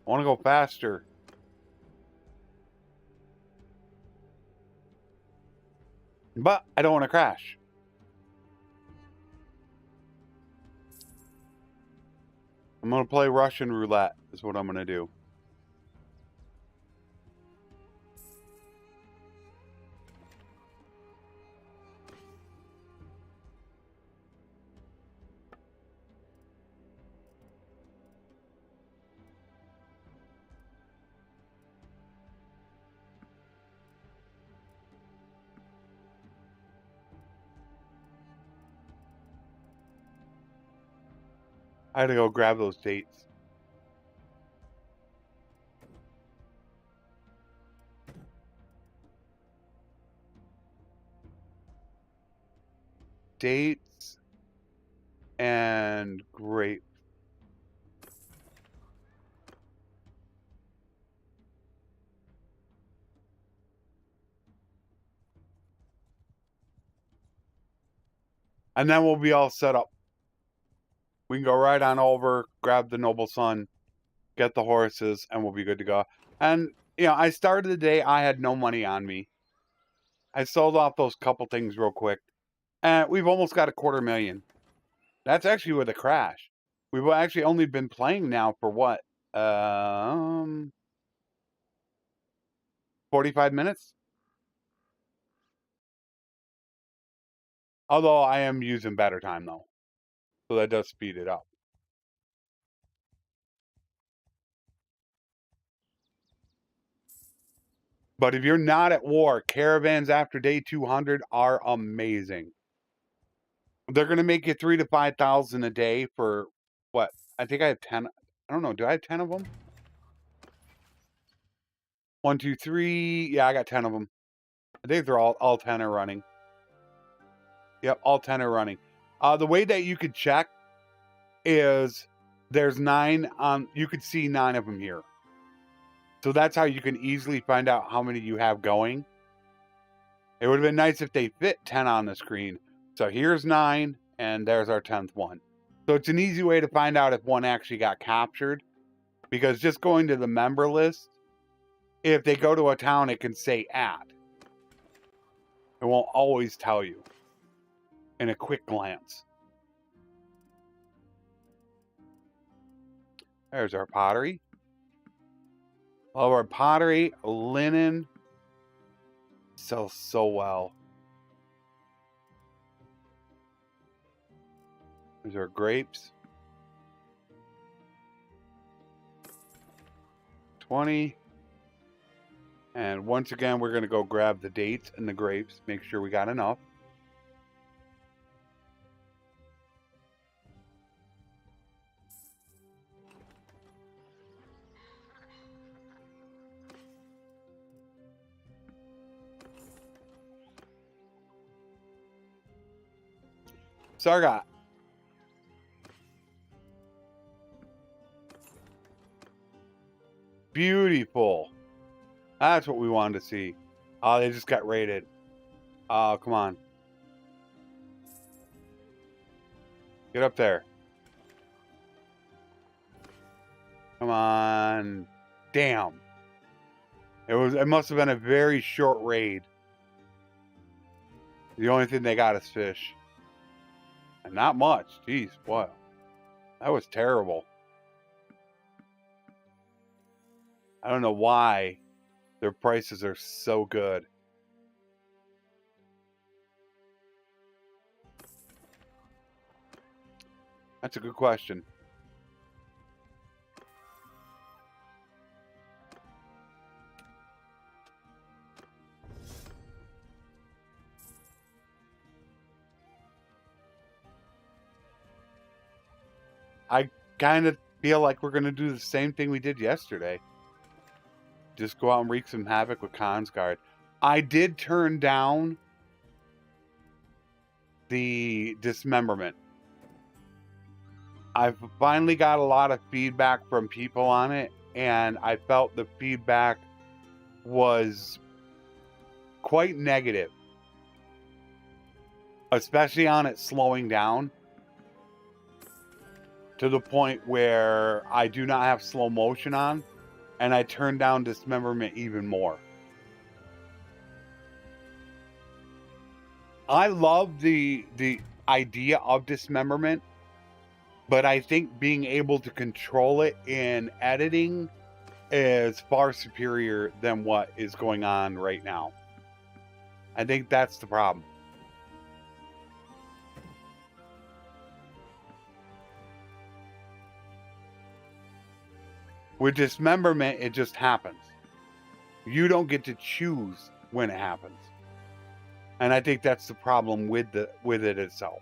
I want to go faster. But I don't want to crash. I'm going to play Russian roulette is what I'm going to do. I had to go grab those dates. Dates and grape. And then we'll be all set up. We can go right on over, grab the Noble Son, get the horses, and we'll be good to go. And, you know, I started the day, I had no money on me. I sold off those couple things real quick. And we've almost got $250,000. That's actually with a crash. We've actually only been playing now for what? 45 minutes? Although I am using better time, though. So that does speed it up. But if you're not at war, caravans after day 200 are amazing. They're going to make you 3,000 to 5,000 a day for what? I think I have 10. I don't know. Do I have 10 of them? 1, 2, 3. Yeah, I got 10 of them. I think they're all 10 are running. Yep, all 10 are running. The way that you could check is there's 9 on. You could see 9 of them here. So that's how you can easily find out how many you have going. It would have been nice if they fit 10 on the screen. So here's 9, and there's our 10th one. So it's an easy way to find out if one actually got captured. Because just going to the member list, if they go to a town, it can say at. It won't always tell you in a quick glance. There's our pottery. All our pottery, linen, sells so well. There's our grapes. 20. And once again, we're going to go grab the dates and the grapes. Make sure we got enough. Sargot. Beautiful. That's what we wanted to see. Oh, they just got raided. Oh, come on. Get up there. Come on. Damn. It must have been a very short raid. The only thing they got is fish. And not much. Jeez, what? That was terrible. I don't know why their prices are so good. That's a good question. I kind of feel like we're going to do the same thing we did yesterday. Just go out and wreak some havoc with Consguard. I did turn down the dismemberment. I've finally got a lot of feedback from people on it, and I felt the feedback was quite negative, especially on it slowing down to the point where I do not have slow motion on, and I turned down dismemberment even more. I love the idea of dismemberment, but I think being able to control it in editing is far superior than what is going on right now. I think that's the problem. With dismemberment, it just happens. You don't get to choose when it happens. And I think that's the problem with it itself.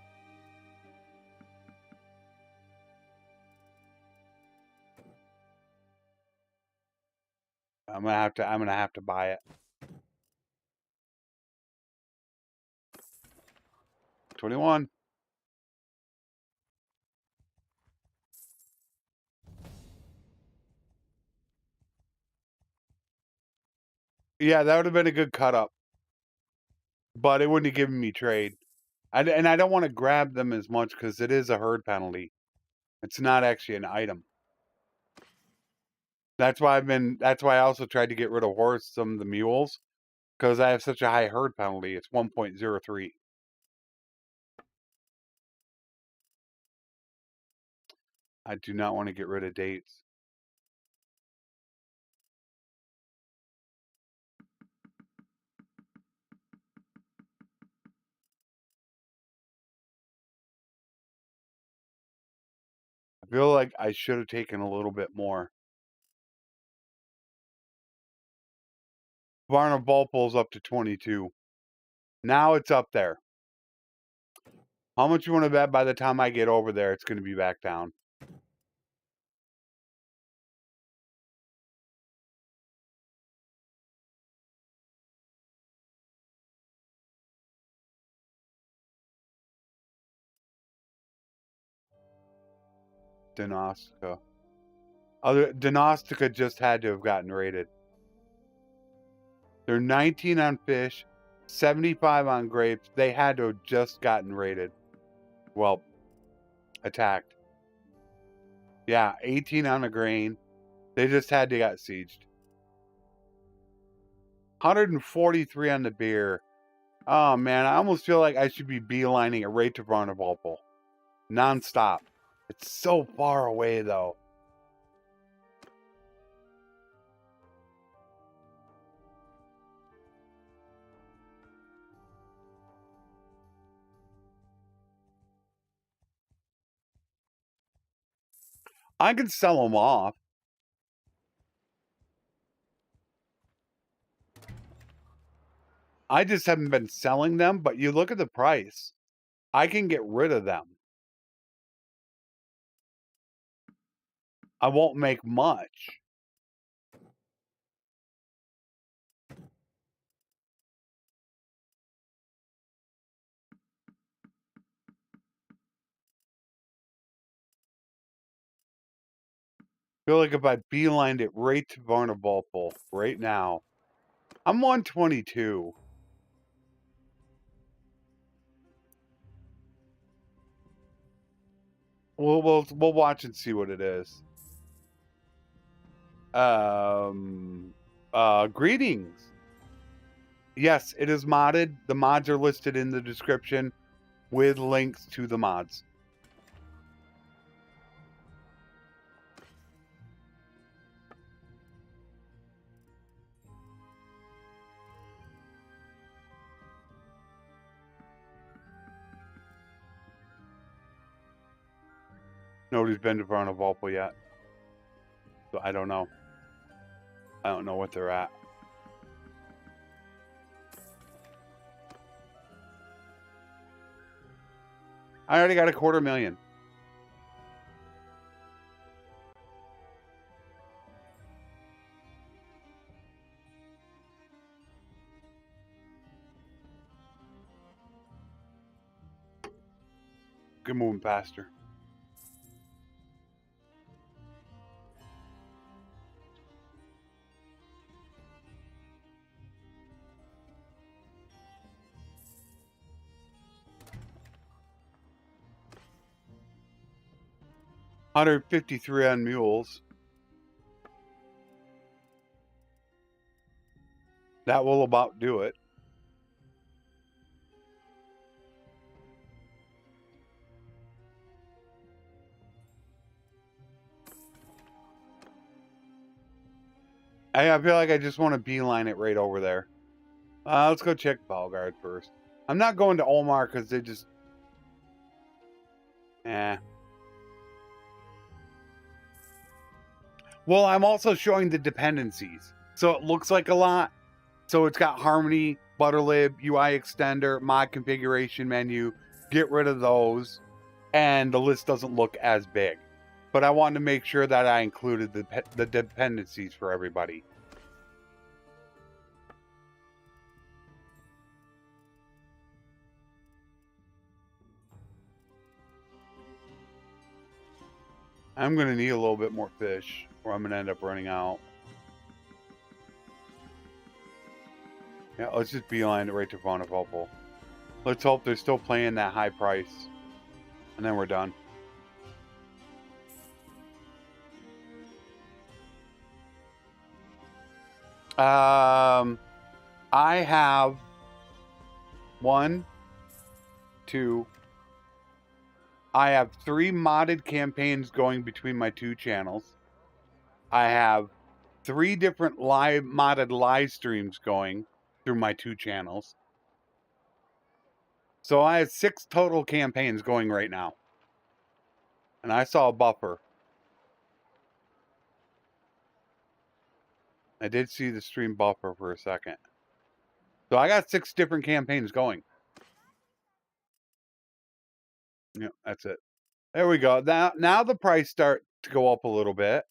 I'm gonna have to buy it. 21. Yeah, that would have been a good cut up. But it wouldn't have given me trade. And I don't want to grab them as much because it is a herd penalty. It's not actually an item. That's why I also tried to get rid of some of the mules, because I have such a high herd penalty. It's 1.03. I do not want to get rid of dates. I feel like I should have taken a little bit more. Vulple's up to 22. Now it's up there. How much you want to bet by the time I get over there, it's going to be back down? Dinostica. Dinostica just had to have gotten rated. They're 19 on fish, 75 on grapes. They had to have just gotten rated. Well, attacked. Yeah, 18 on a grain. They just had to got sieged. 143 on the beer. Oh man, I almost feel like I should be beelining it right to Vulnerable. Non-stop. It's so far away though. I can sell them off. I just haven't been selling them, but you look at the price. I can get rid of them. I won't make much. Feel like if I beelined it right to Vulnerable right now. I'm 122. We'll watch and see what it is. Greetings. Yes, it is modded. The mods are listed in the description with links to the mods. Nobody's been to Vulnerable yet. So I don't know. I don't know what they're at. I already got $250,000. Good moving faster. $153 on mules. That will about do it. I feel like I just want to beeline it right over there. Let's go check Balgard first. I'm not going to Omar because they just... Well, I'm also showing the dependencies. So it looks like a lot. So it's got Harmony, Butterlib, UI Extender, mod configuration menu. Get rid of those. And the list doesn't look as big. But I wanted to make sure that I included the dependencies for everybody. I'm going to need a little bit more fish, or I'm going to end up running out. Yeah, let's just beeline it right to Vulnerable. Let's hope they're still playing that high price. And then we're done. I have 1, 2. I have 3 modded campaigns going between my 2 channels. I have 3 different modded live streams going through my 2 channels. So I have 6 total campaigns going right now. And I saw a buffer. I did see the stream buffer for a second. So I got 6 different campaigns going. Yeah, that's it. There we go. Now the price start to go up a little bit.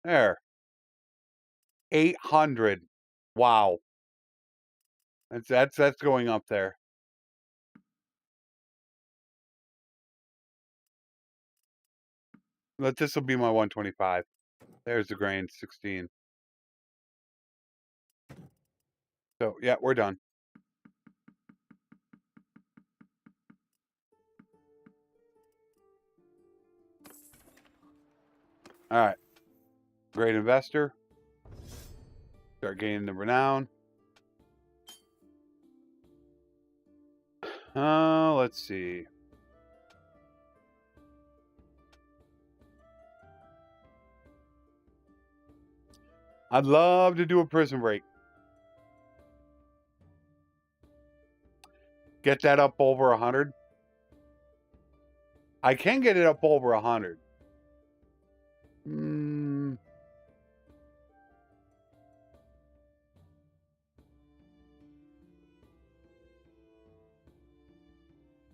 There. 800. Wow. That's going up there. But this will be my 125. There's the grain, 16. So yeah, we're done. All right. Great investor. Start gaining the renown. Let's see. I'd love to do a prison break. Get that up over 100. I can get it up over 100.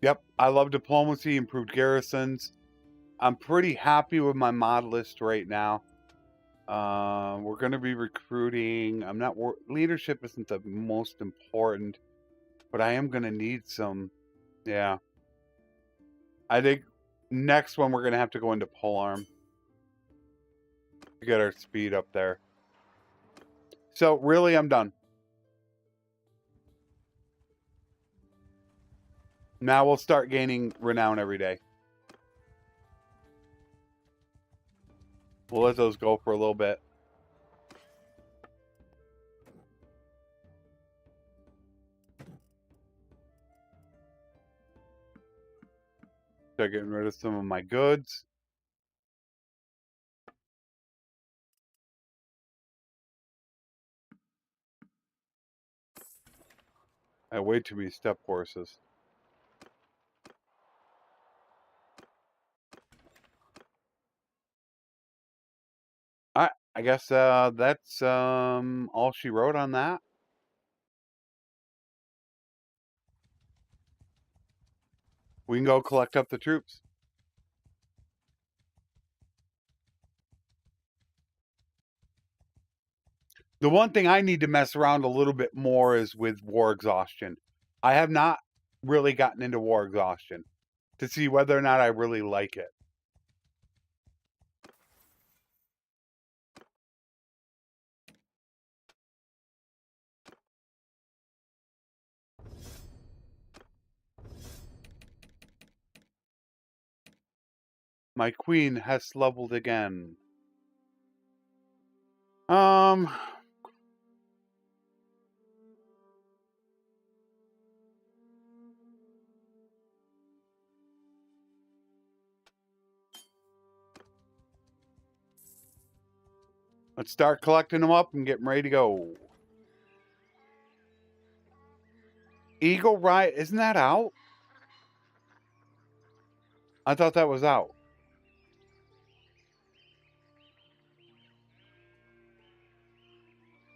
Yep, I love diplomacy, improved garrisons. I'm pretty happy with my mod list right now. We're going to be recruiting. Leadership isn't the most important, but I am going to need some. Yeah. I think next one we're going to have to go into polearm. to get our speed up there. So really, I'm done. Now we'll start gaining renown every day. We'll let those go for a little bit. Start getting rid of some of my goods. I have way too many step horses. I guess that's all she wrote on that. We can go collect up the troops. The one thing I need to mess around a little bit more is with war exhaustion. I have not really gotten into war exhaustion to see whether or not I really like it. My queen has leveled again. Let's start collecting them up and getting ready to go. Eagle Riot, isn't that out? I thought that was out.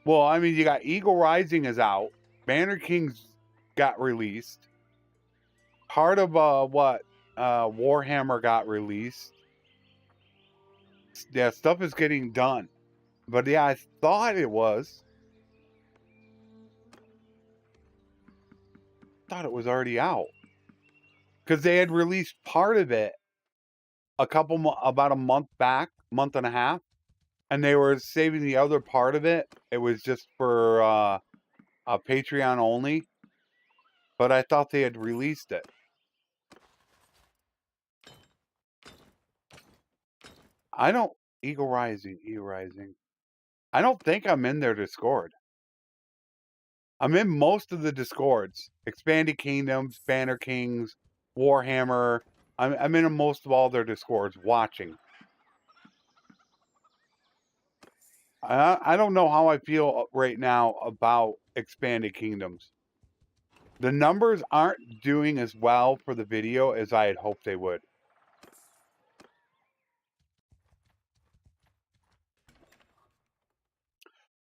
Well, I mean, you got Eagle Rising is out. Banner Kings got released. Part of Warhammer got released. Yeah, stuff is getting done. But yeah, I thought it was. Thought it was already out. Because they had released part of it about a month and a half. And they were saving the other part of it. It was just for a Patreon only. But I thought they had released it. I don't... Eagle Rising. I don't think I'm in their Discord. I'm in most of the Discords. Expanded Kingdoms, Banner Kings, Warhammer. I'm in most of all their Discords watching. I don't know how I feel right now about Expanded Kingdoms. The numbers aren't doing as well for the video as I had hoped they would.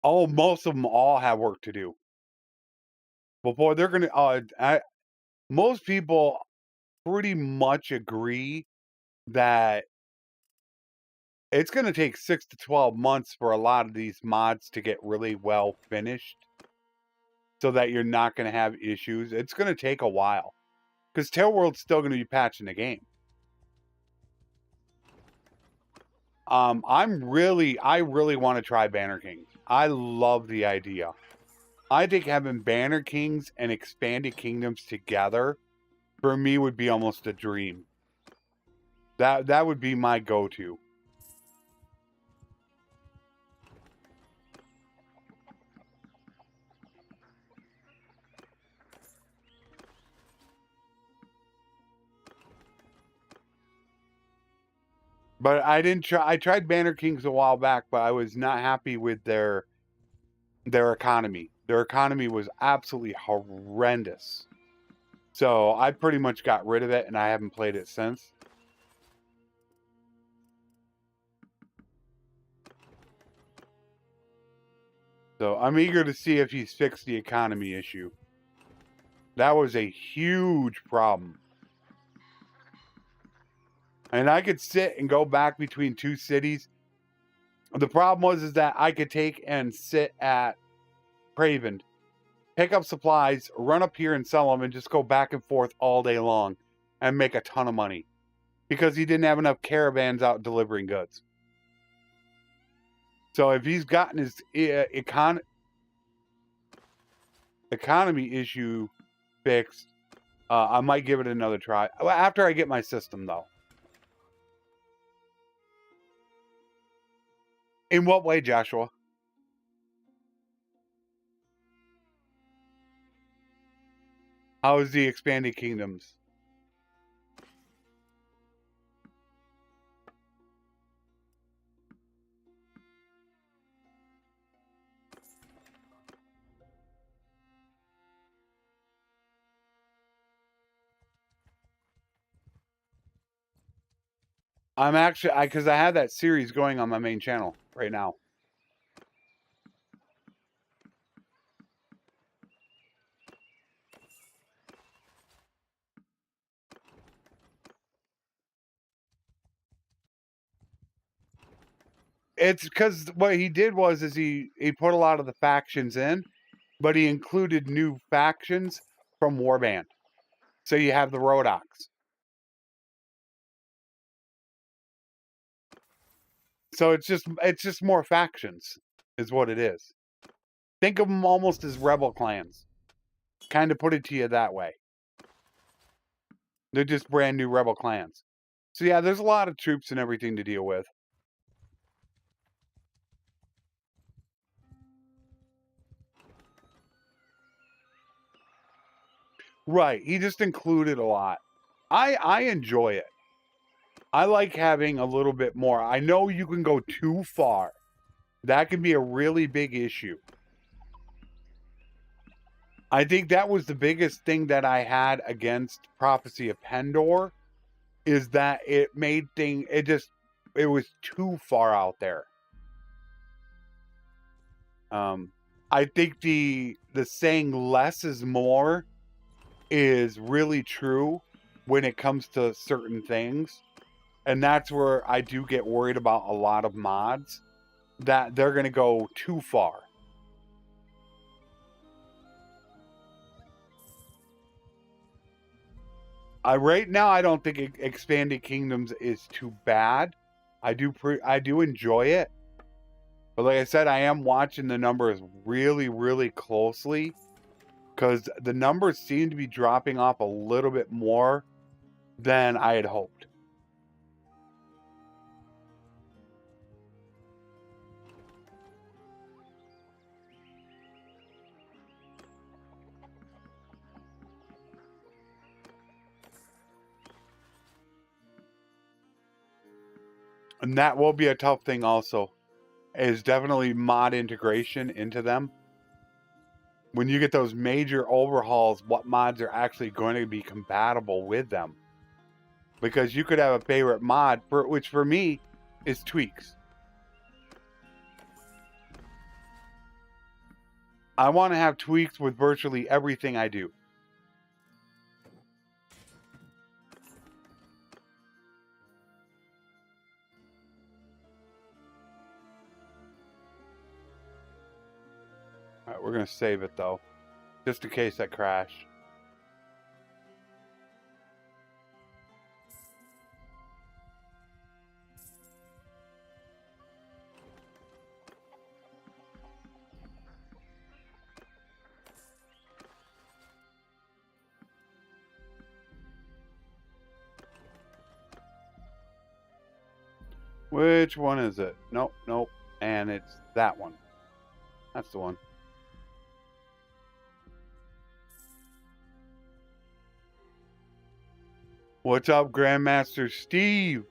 Oh, most of them all have work to do. Before they're going to... most people pretty much agree that it's going to take 6 to 12 months for a lot of these mods to get really well finished so that you're not going to have issues. It's going to take a while because Tailworld's still going to be patching the game. I really want to try Banner Kings. I love the idea. I think having Banner Kings and Expanded Kingdoms together for me would be almost a dream. That would be my go-to. But I didn't try. I tried Banner Kings a while back, but I was not happy with their economy. Their economy was absolutely horrendous. So I pretty much got rid of it, and I haven't played it since. So I'm eager to see if he's fixed the economy issue. That was a huge problem. And I could sit and go back between two cities. The problem was that I could take and sit at Craven, pick up supplies, run up here and sell them, and just go back and forth all day long and make a ton of money because he didn't have enough caravans out delivering goods. So if he's gotten his economy issue fixed, I might give it another try. After I get my system, though. In what way, Joshua? How is the expanded kingdoms? I'm actually, because I have that series going on my main channel right now. It's because what he did was he put a lot of the factions in, but he included new factions from Warband. So you have the Rodox. So it's just more factions, is what it is. Think of them almost as rebel clans. Kind of put it to you that way. They're just brand new rebel clans. So yeah, there's a lot of troops and everything to deal with. Right. He just included a lot. I enjoy it. I like having a little bit more. I know you can go too far. That can be a really big issue. I think that was the biggest thing that I had against Prophecy of Pendor, is that it made it was too far out there. I think the saying less is more is really true when it comes to certain things. And that's where I do get worried about a lot of mods, that they're going to go too far. Right now, I don't think Expanded Kingdoms is too bad. I do enjoy it. But like I said, I am watching the numbers really, really closely, because the numbers seem to be dropping off a little bit more than I had hoped. And that will be a tough thing also, is definitely mod integration into them. When you get those major overhauls, what mods are actually going to be compatible with them. Because you could have a favorite mod, which for me is tweaks. I want to have tweaks with virtually everything I do. All right, we're going to save it though, just in case that crashed. Which one is it? Nope, nope. And it's that one. That's the one. What's up, Grandmaster Steve?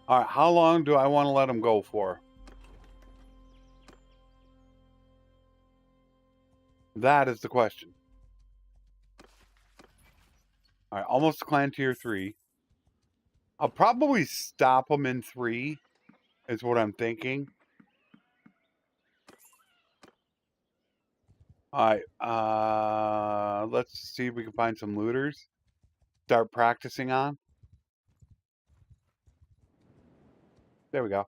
All right, how long do I want to let him go for? That is the question. All right, almost clan tier 3. I'll probably stop him in 3, is what I'm thinking. All right, let's see if we can find some looters. Start practicing on. There we go.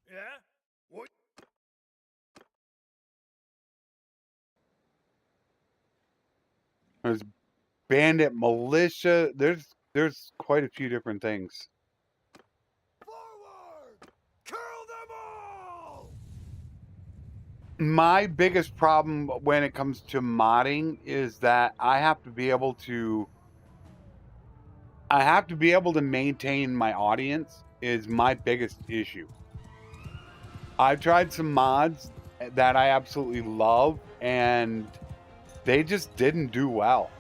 Yeah? What? There's bandit militia. There's quite a few different things. Forward! Kill them all! My biggest problem when it comes to modding is that I have to be able to maintain my audience is my biggest issue. I've tried some mods that I absolutely love and they just didn't do well.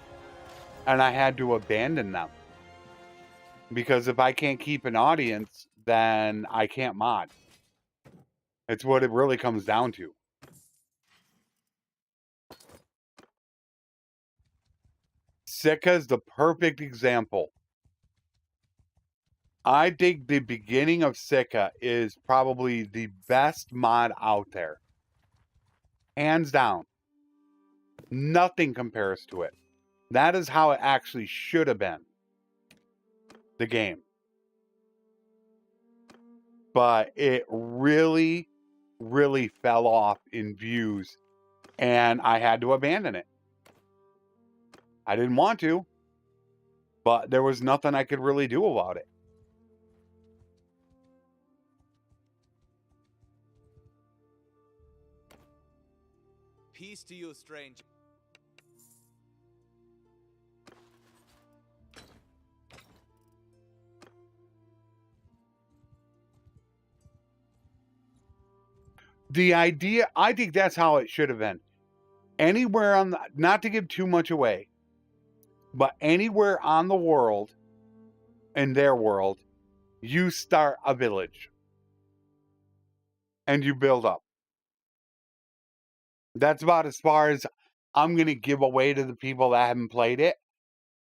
And I had to abandon them. Because if I can't keep an audience, then I can't mod. It's what it really comes down to. Sika is the perfect example. I think the beginning of Sika is probably the best mod out there. Hands down. Nothing compares to it. That is how it actually should have been. The game. But it really, really fell off in views. And I had to abandon it. I didn't want to. But there was nothing I could really do about it. Peace to you, stranger. The idea, I think that's how it should have been. Anywhere on the, not to give too much away, but anywhere on the world, in their world, you start a village. And you build up. That's about as far as I'm going to give away to the people that haven't played it.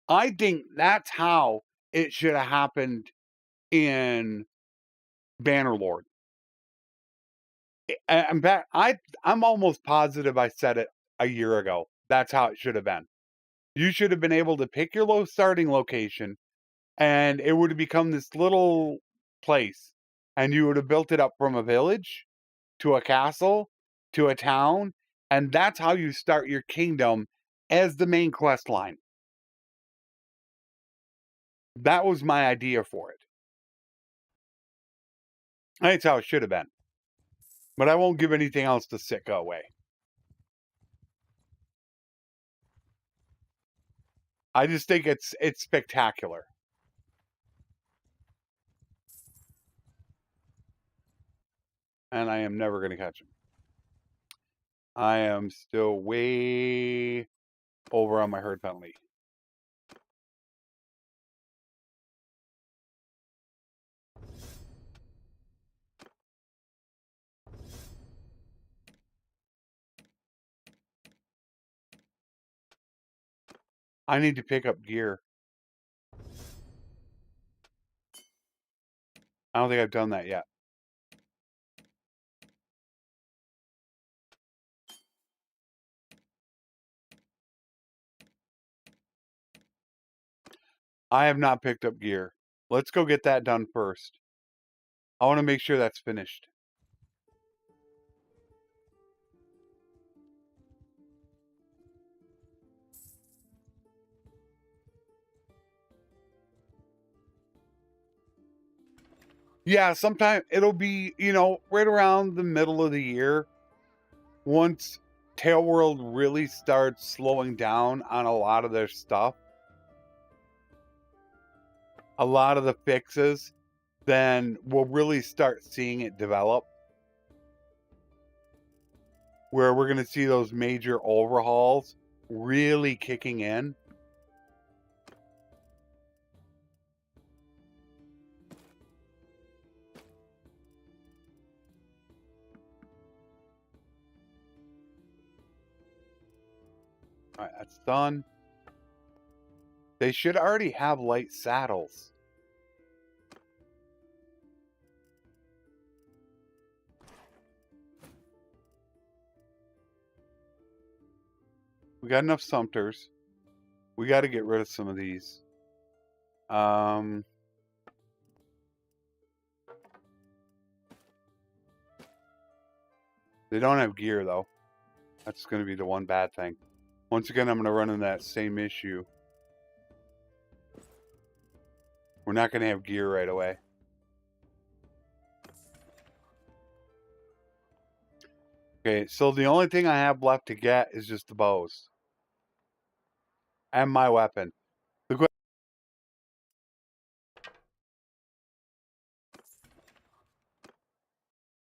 I think that's how it should have happened in Bannerlord. In fact, I'm almost positive I said it a year ago. That's how it should have been. You should have been able to pick your low starting location, and it would have become this little place. And you would have built it up from a village to a castle to a town. And that's how you start your kingdom as the main quest line. That was my idea for it. That's how it should have been. But I won't give anything else to Sitka away. I just think it's spectacular. And I am never going to catch him. I am still way over on my herd penalty. I need to pick up gear. I don't think I've done that yet. I have not picked up gear. Let's go get that done first. I want to make sure that's finished. Yeah, sometime it'll be, right around the middle of the year. Once Tail World really starts slowing down on a lot of their stuff, a lot of the fixes, then we'll really start seeing it develop. Where we're going to see those major overhauls really kicking in. All right, that's done. They should already have light saddles. We got enough Sumters. We got to get rid of some of these. They don't have gear, though. That's going to be the one bad thing. Once again, I'm going to run into that same issue. We're not going to have gear right away. Okay, so the only thing I have left to get is just the bows. And my weapon.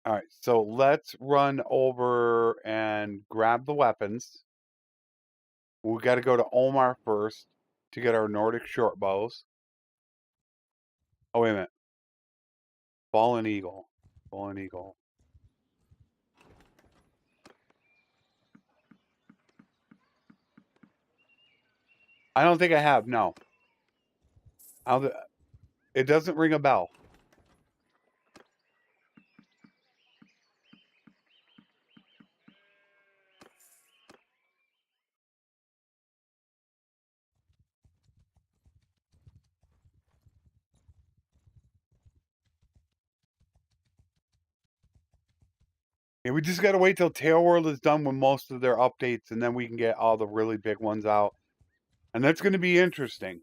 Alright, so let's run over and grab the weapons. We got to go to Omar first to get our Nordic short bows. Oh, wait a minute. Fallen Eagle. Fallen Eagle. I don't think I have, no. It doesn't ring a bell. Yeah, we just got to wait till Tail World is done with most of their updates, and then we can get all the really big ones out. And that's going to be interesting.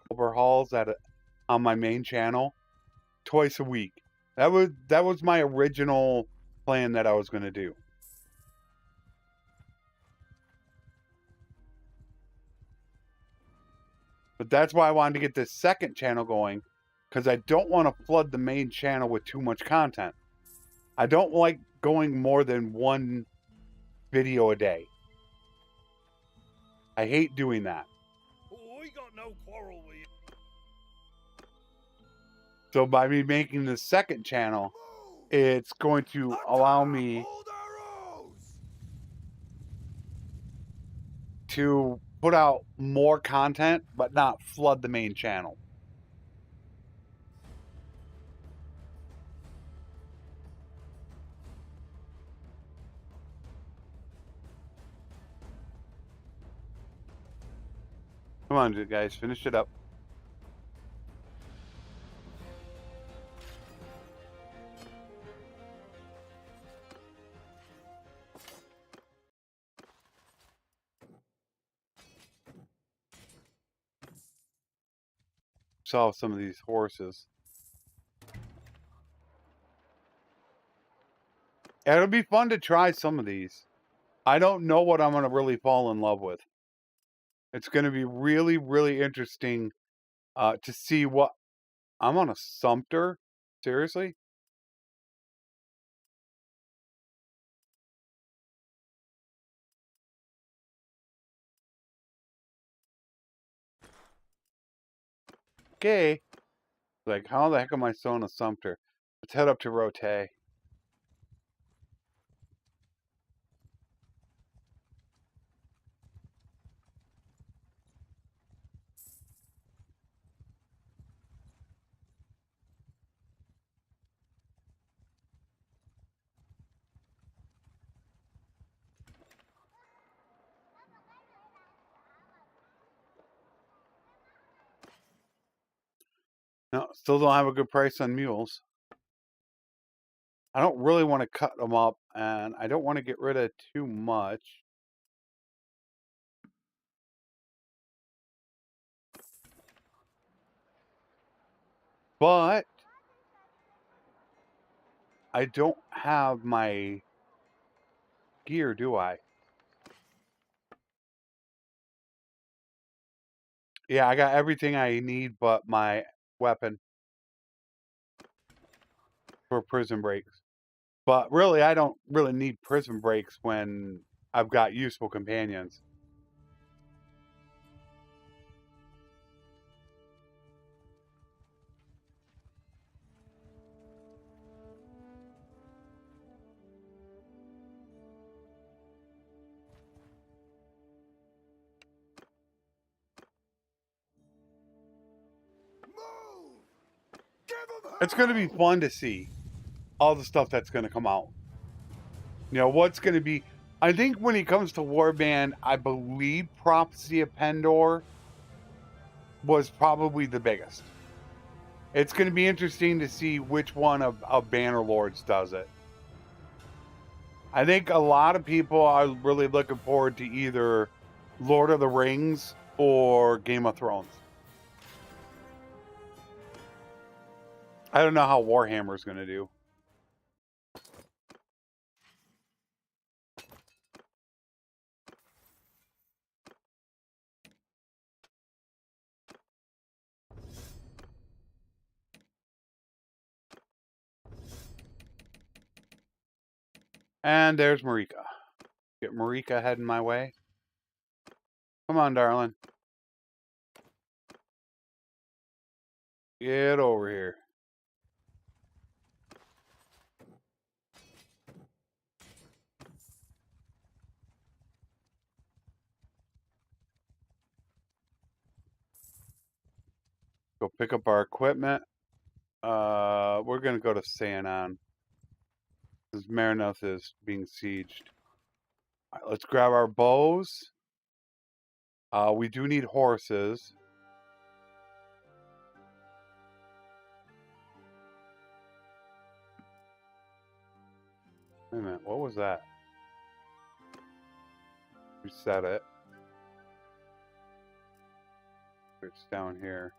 Overhauls on my main channel twice a week. That was my original plan that I was going to do. But that's why I wanted to get this second channel going, because I don't want to flood the main channel with too much content. I don't like going more than one video a day. I hate doing that. We got no quarrel with you. So by me making the second channel, it's going to allow me to put out more content, but not flood the main channel. Come on, guys, finish it up. Saw some of these horses. It'll be fun to try some of these. I don't know what I'm going to really fall in love with. It's going to be really, really interesting to see what... I'm on a Sumpter? Seriously? Okay. Like, how the heck am I still on a Sumpter? Let's head up to Rote. No, still don't have a good price on mules. I don't really want to cut them up, and I don't want to get rid of too much. But I don't have my gear, do I? Yeah, I got everything I need but my weapon for prison breaks. But really, I don't really need prison breaks when I've got useful companions. It's going to be fun to see all the stuff that's going to come out. You know, what's going to be... I think when it comes to Warband, I believe Prophecy of Pendor was probably the biggest. It's going to be interesting to see which one of Bannerlords does it. I think a lot of people are really looking forward to either Lord of the Rings or Game of Thrones. I don't know how Warhammer's going to do. And there's Marika. Get Marika heading my way. Come on, darling. Get over here. Go pick up our equipment. We're going to go to Sanon. Because Marinoth is being sieged. All right, let's grab our bows. We do need horses. Wait a minute, what was that? Reset it. It's down here.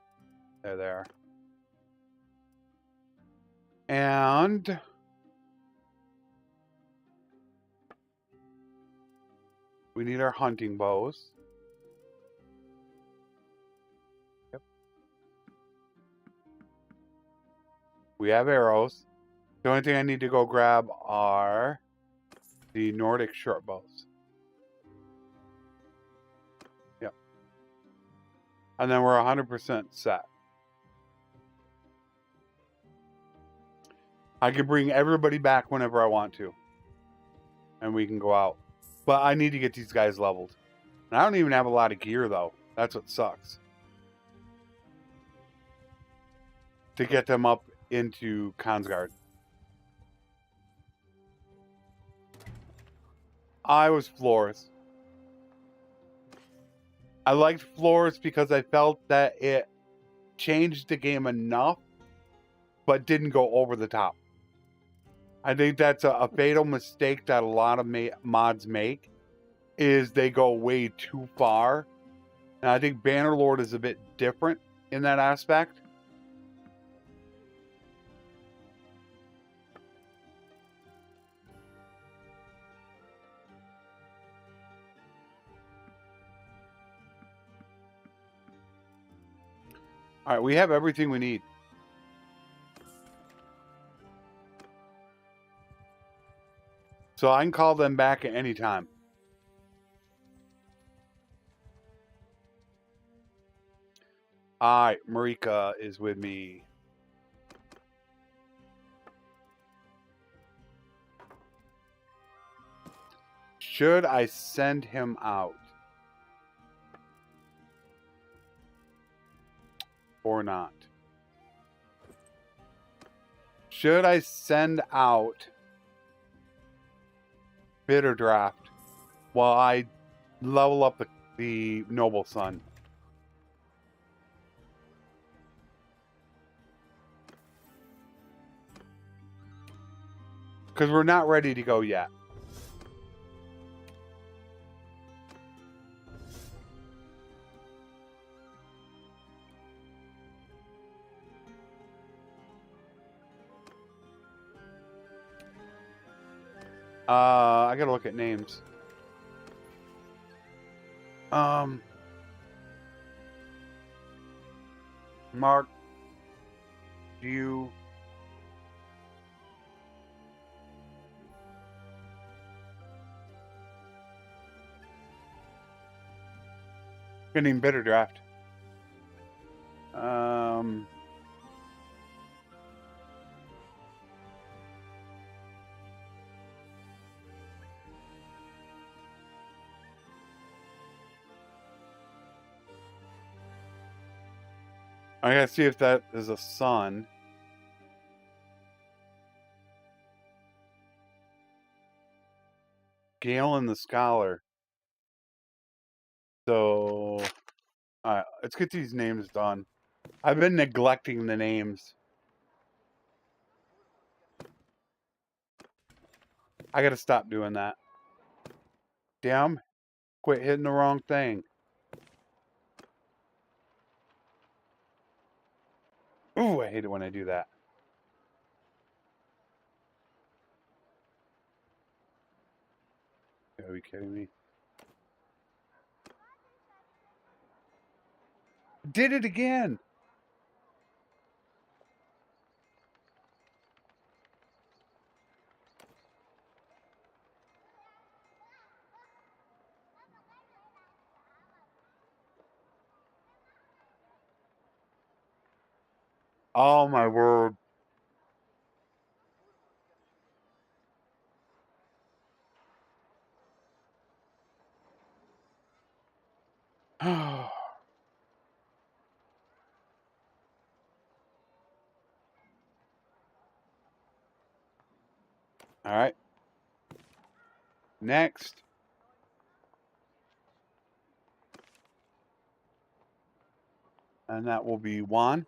There they are. And we need our hunting bows. Yep. We have arrows. The only thing I need to go grab are the Nordic short bows. Yep. And then we're 100% set. I can bring everybody back whenever I want to. And we can go out. But I need to get these guys leveled. And I don't even have a lot of gear, though. That's what sucks. To get them up into Consgard. I was Floors. I liked Floors because I felt that it changed the game enough, but didn't go over the top. I think that's a fatal mistake that a lot of mods make, is they go way too far. And I think Bannerlord is a bit different in that aspect. All right, we have everything we need. So I can call them back at any time. All right, Marika is with me. Should I send him out? Or not? Should I send out Bitter Draft while I level up the Noble Son? Because we're not ready to go yet. I gotta look at names. Mark, do you... Getting Bitter Draft. I gotta see if that is a son. Galen the Scholar. So, alright, let's get these names done. I've been neglecting the names. I gotta stop doing that. Damn. Quit hitting the wrong thing. Ooh, I hate it when I do that. Are you kidding me? Did it again. Oh my word. All right. Next. And that will be Juan.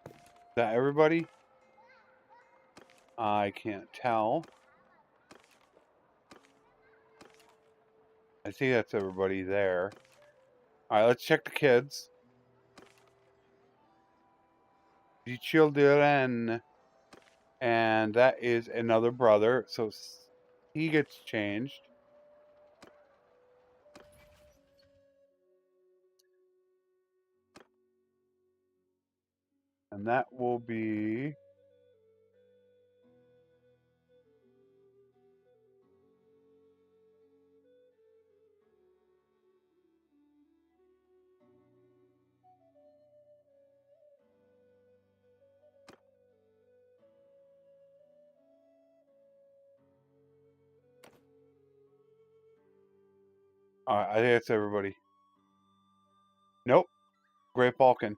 Is that everybody? I can't tell. I see that's everybody there. All right, let's check the kids. The children. And that is another brother. So he gets changed. And that will be... I think that's everybody. Nope. Gray Falcon.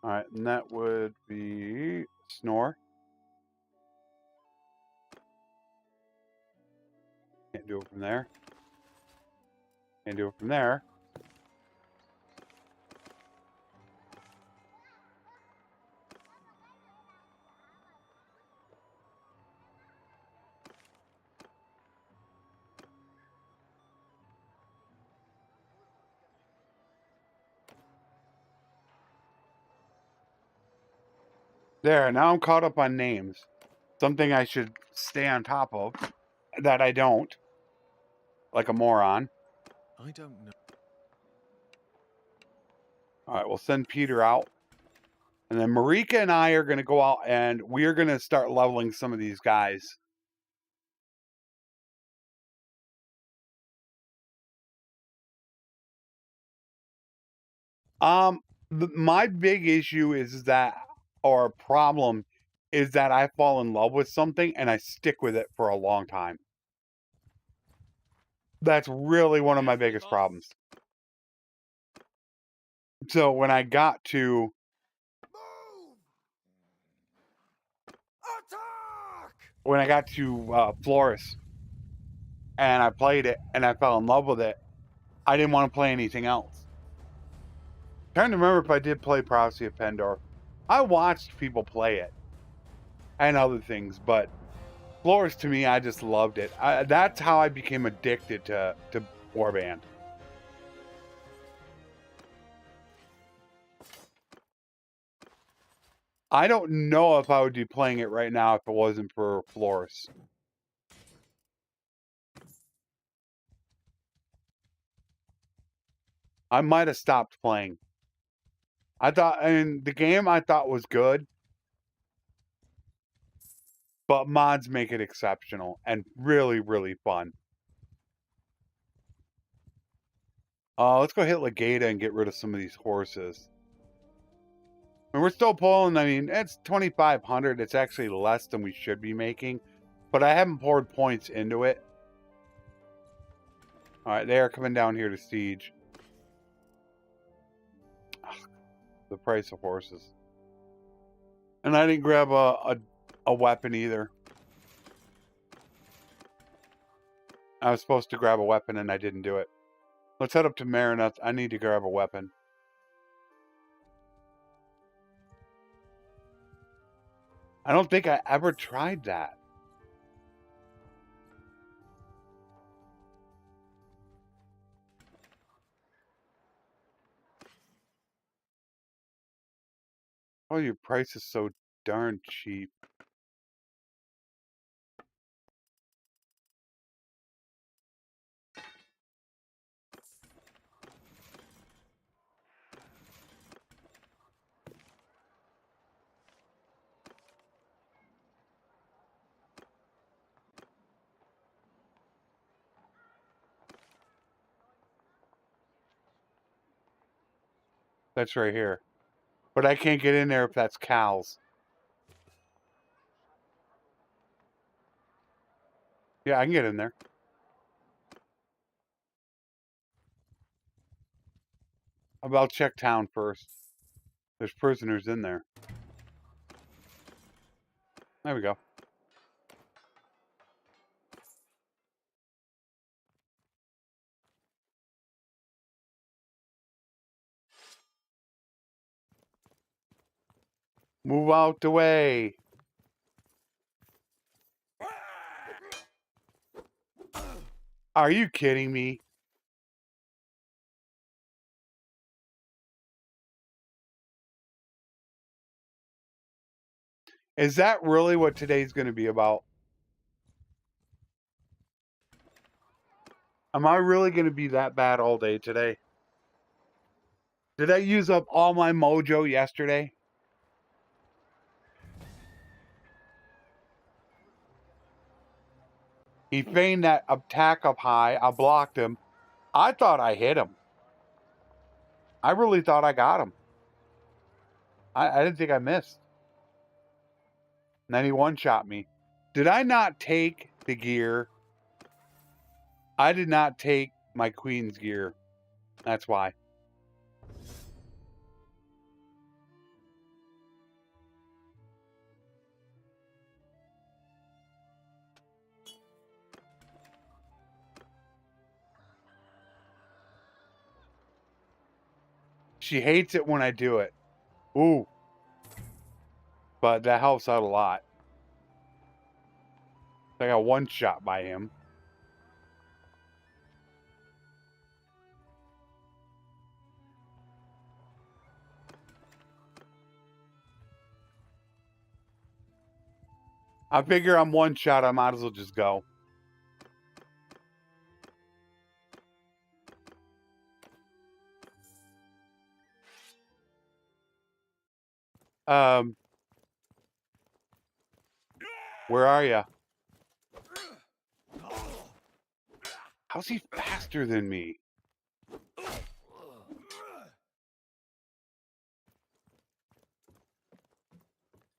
Alright, and that would be Snore. Can't do it from there. Can't do it from there. There, now I'm caught up on names. Something I should stay on top of that I don't. Like a moron. I don't know. Alright, we'll send Peter out. And then Marika and I are going to go out and we're going to start leveling some of these guys. My big issue is that, or problem, is that I fall in love with something and I stick with it for a long time. That's really one of my biggest problems. So when I got to... Move! Attack! When I got to Flores and I played it and I fell in love with it, I didn't want to play anything else. I'm trying to remember if I did play Prophecy of Pendor. I watched people play it and other things, but Flores, to me, I just loved it. That's how I became addicted to Warband. I don't know if I would be playing it right now if it wasn't for Flores. I might have stopped playing. The game I thought was good, but mods make it exceptional and really, really fun. Let's go hit Legata and get rid of some of these horses. And we're still pulling, I mean, it's 2,500. It's actually less than we should be making, but I haven't poured points into it. All right, they are coming down here to siege. the price of horses. And I didn't grab a weapon either. I was supposed to grab a weapon and I didn't do it. Let's head up to Marineth. I need to grab a weapon. I don't think I ever tried that. Oh, your price is so darn cheap. That's right here. But I can't get in there if that's cows. Yeah, I can get in there. I'll check town first. There's prisoners in there. There we go. Move out the way. Are you kidding me? Is that really what today's going to be about? Am I really going to be that bad all day today? Did I use up all my mojo yesterday? He feigned that attack up high. I blocked him. I thought I hit him. I really thought I got him. I didn't think I missed. And then he one-shot me. Did I not take the gear? I did not take my queen's gear. That's why. She hates it when I do it. Ooh. But that helps out a lot. I got one shot by him. I figure I'm one shot. I might as well just go. Where are you? How's he faster than me?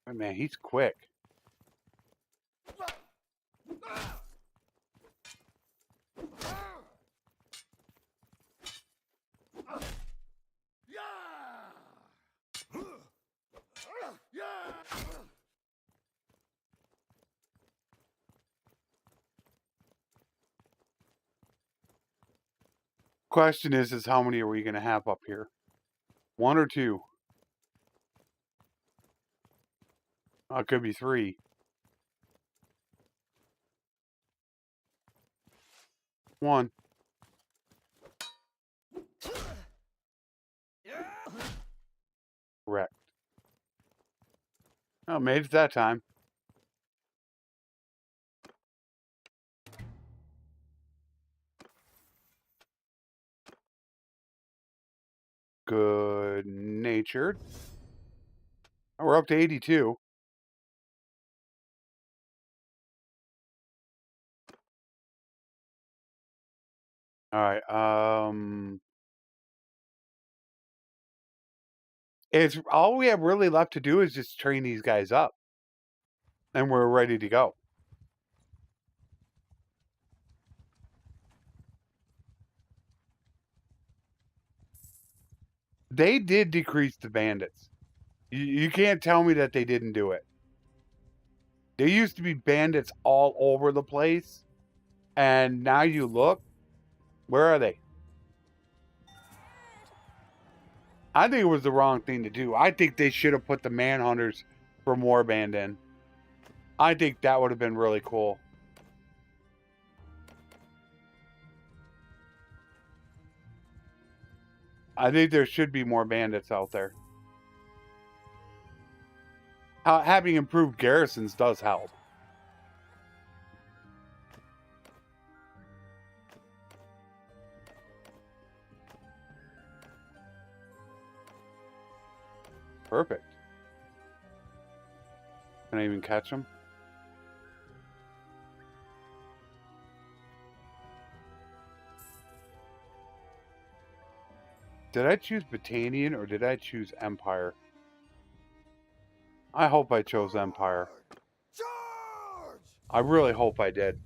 Oh, man, he's quick. Question is how many are we going to have up here? One or two? Oh, it could be three. One. Correct. Oh, made it that time. Good natured. Oh, we're up to 82. All right. It's all we have really left to do is just train these guys up, and we're ready to go. They did decrease the bandits. You can't tell me that they didn't do it. There used to be bandits all over the place, and now you look, where are they? I think it was the wrong thing to do. I think they should have put the manhunters from Warband in. I think that would have been really cool. I think there should be more bandits out there. Having improved garrisons does help. Perfect. Can I even catch them? Did I choose Battanian or did I choose Empire? I hope I chose Empire. Charge! I really hope I did.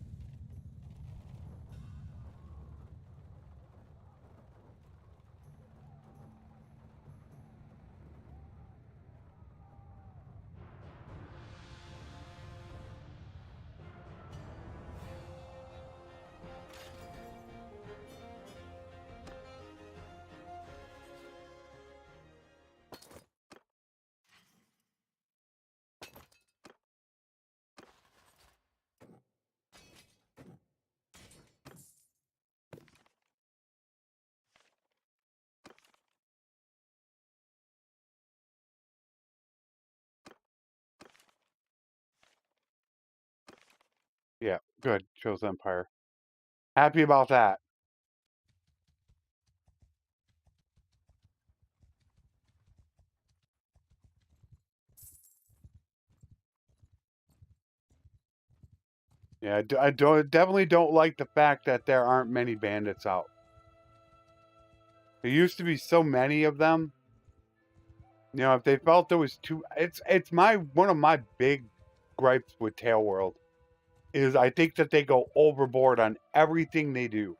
Yeah, good. Chose Empire. Happy about that. Yeah, I definitely don't like the fact that there aren't many bandits out. There used to be so many of them. You know, if they felt there was too, it's one of my big gripes with Tail World is I think that they go overboard on everything they do.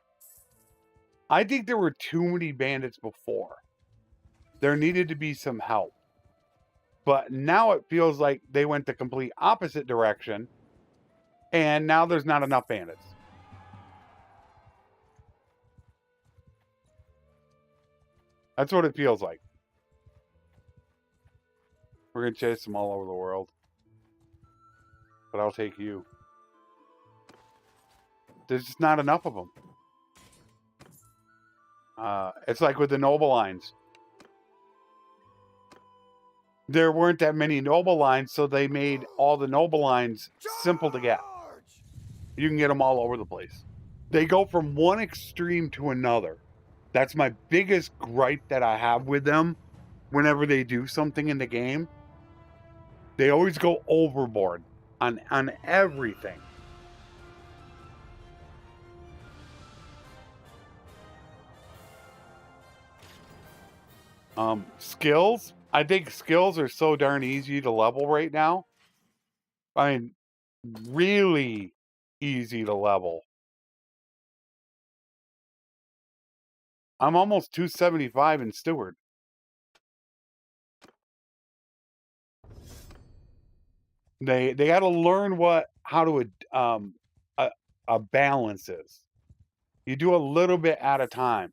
I think there were too many bandits before. There needed to be some help. But now it feels like they went the complete opposite direction, and now there's not enough bandits. That's what it feels like. We're going to chase them all over the world. But I'll take you. There's just not enough of them. It's like with the Noble Lines. There weren't that many Noble Lines, so they made all the Noble Lines simple to get. You can get them all over the place. They go from one extreme to another. That's my biggest gripe that I have with them whenever they do something in the game. They always go overboard on everything. Skills. I think skills are so darn easy to level right now. I mean, really easy to level. I'm almost 275 in Steward. They got to learn how to a balance is. You do a little bit at a time.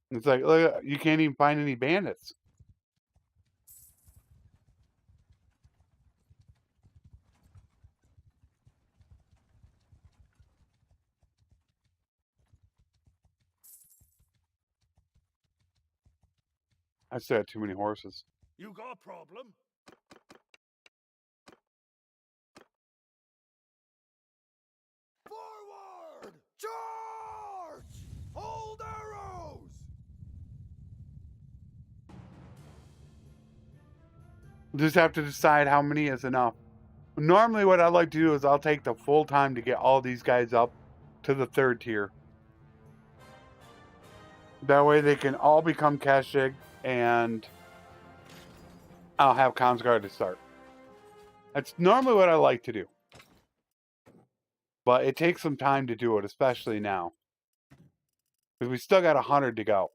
It's like, look, you can't even find any bandits. I still had too many horses. You got a problem? Forward! Charge! Hold arrows! Just have to decide how many is enough. Normally what I like to do is I'll take the full time to get all these guys up to the 3rd tier. That way they can all become Kashig, and I'll have Comms Guard to start. That's normally what I like to do. But it takes some time to do it, especially now. Because we still got 100 to go.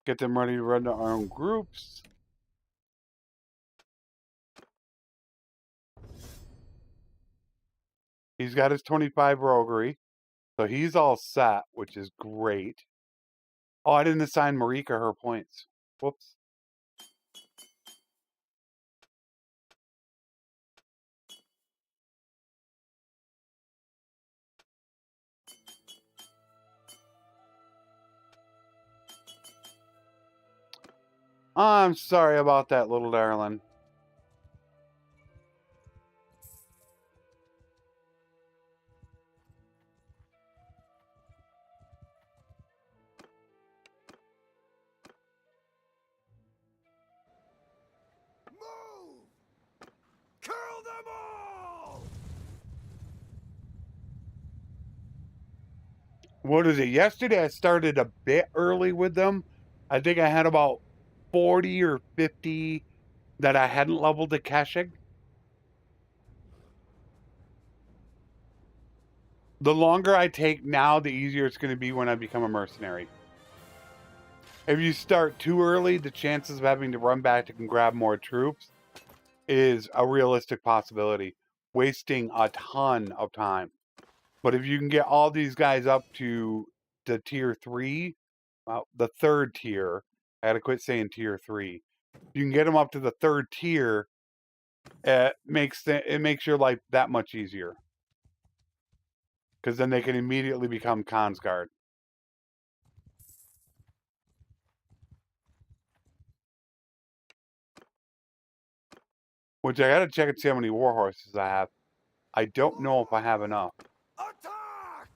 Get them ready to run our own groups. He's got his 25 roguery. So he's all set, which is great. Oh, I didn't assign Marika her points. Whoops. I'm sorry about that, little darling. Move! Kill them all! What is it? Yesterday I started a bit early with them. I think I had about 40 or 50 that I hadn't leveled to caching. The longer I take now, the easier it's going to be when I become a mercenary. If you start too early, the chances of having to run back and grab more troops is a realistic possibility, wasting a ton of time. But if you can get all these guys up to the tier 3, well, the third tier, I gotta quit saying tier 3. You can get them up to the third tier, it makes your life that much easier. Because then they can immediately become Consguard. Which I gotta check and see how many war horses I have. I don't know if I have enough. Attack!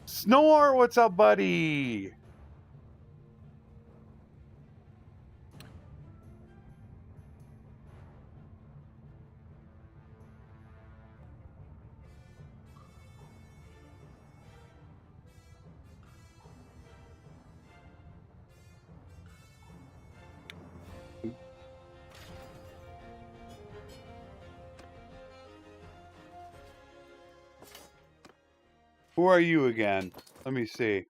Snore, what's up, buddy? Who are you again? Let me see.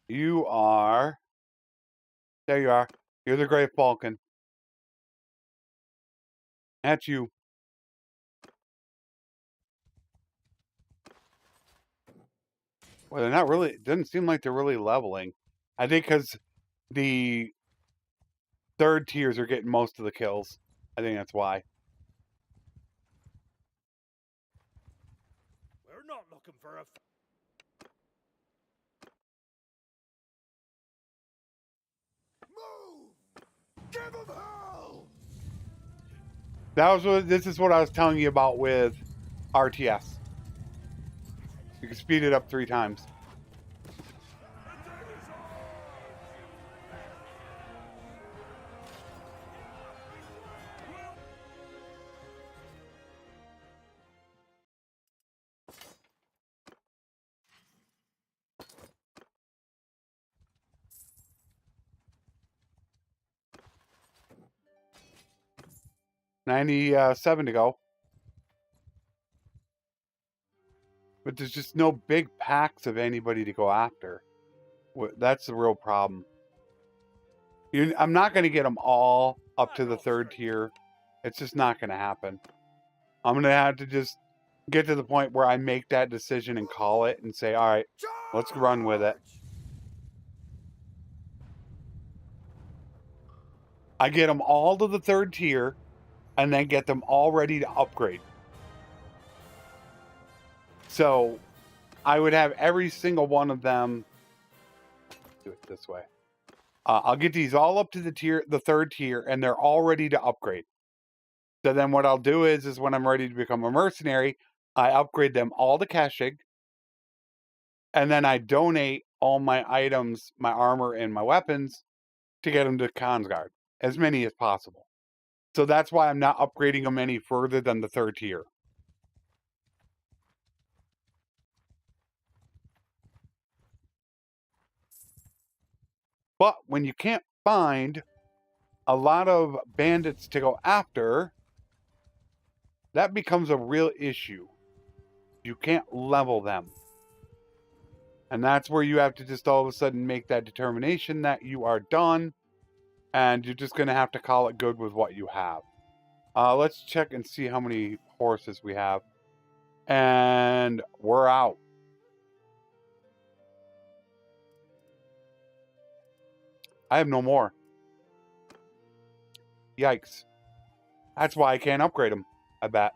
You are... There you are. You're the Great Falcon. That's you. Well, they're not really... It doesn't seem like they're really leveling. I think because the third tiers are getting most of the kills. I think that's why. We're not looking for a... Move! Give them hell! This is what I was telling you about with RTS. You can speed it up 3 times. $97 to go. But there's just no big packs of anybody to go after. That's the real problem. I'm not going to get them all up to the third tier. It's just not going to happen. I'm going to have to just get to the point where I make that decision and call it and say, all right, let's run with it. I get them all to the third tier and then get them all ready to upgrade. So I would have every single one of them. Do it this way. I'll get these all up to the third tier, and they're all ready to upgrade. So then what I'll do is when I'm ready to become a mercenary, I upgrade them all to caching, And then I donate all my items, my armor, and my weapons to get them to Consguard, as many as possible. So that's why I'm not upgrading them any further than the 3rd tier. But when you can't find a lot of bandits to go after, that becomes a real issue. You can't level them. And that's where you have to just all of a sudden make that determination that you are done, and you're just going to have to call it good with what you have. Let's check and see how many horses we have. And we're out. I have no more. Yikes. That's why I can't upgrade them, I bet.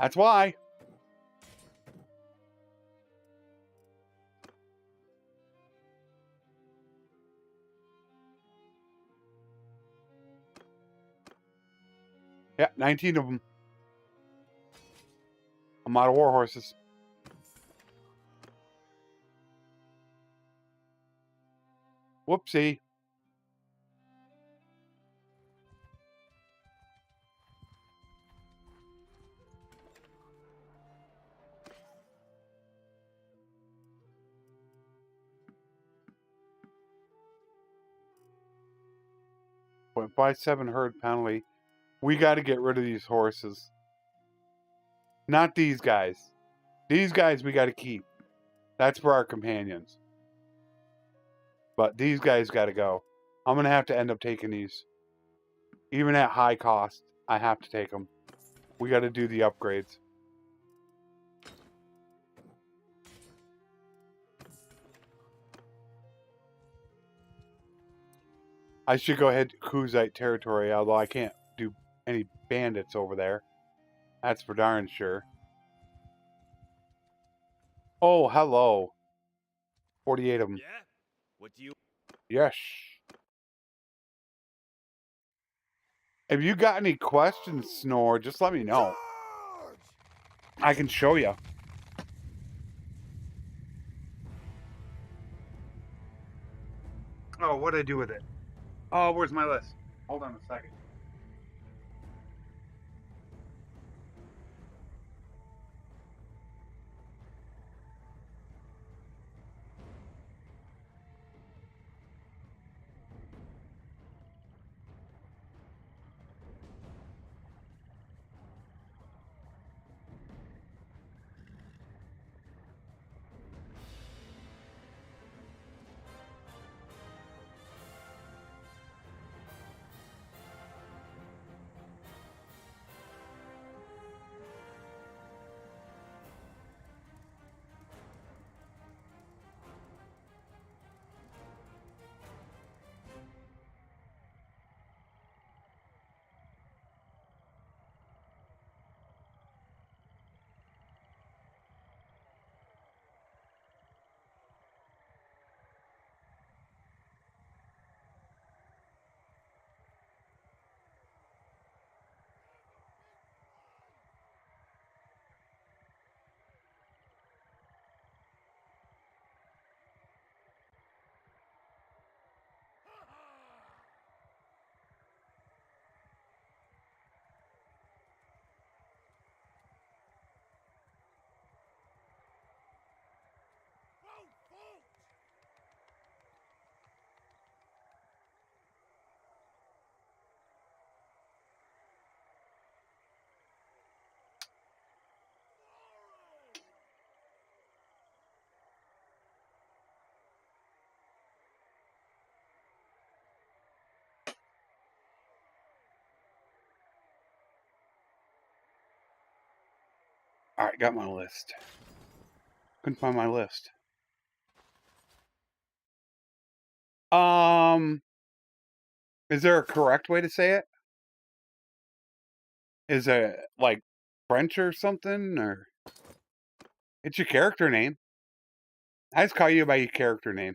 That's why. Yeah, 19 of them. I'm out of war horses. Whoopsie. .57 herd penalty. We got to get rid of these horses. Not these guys. These guys we got to keep. That's for our companions. But these guys got to go. I'm going to have to end up taking these. Even at high cost, I have to take them. We got to do the upgrades. I should go ahead to Kaoses territory, although I can't do any bandits over there. That's for darn sure. Oh, hello. 48 of them. Yeah? What do you... Yes. If you got any questions, Snore, just let me know. Charge! I can show you. Oh, what'd I do with it? Oh, where's my list? Hold on a second. All right, got my list. Couldn't find my list. Is there a correct way to say it? Is it like French or something, or it's your character name? I just call you by your character name.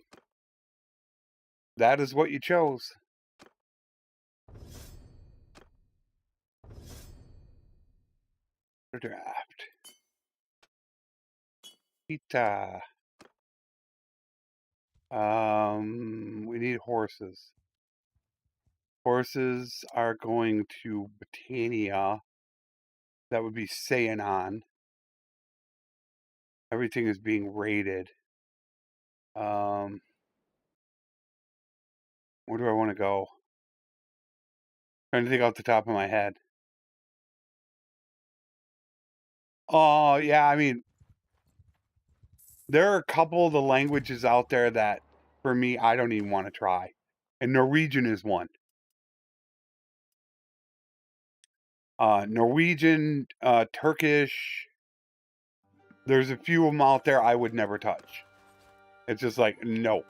That is what you chose. Overdraft. Pita. We need horses. Horses are going to Britannia. That would be Sayanon. Everything is being raided. Where do I want to go? Trying to think off the top of my head. Oh, yeah, I mean, there are a couple of the languages out there that, for me, I don't even want to try. And Norwegian is one. Norwegian, Turkish. There's a few of them out there I would never touch. It's just like, no.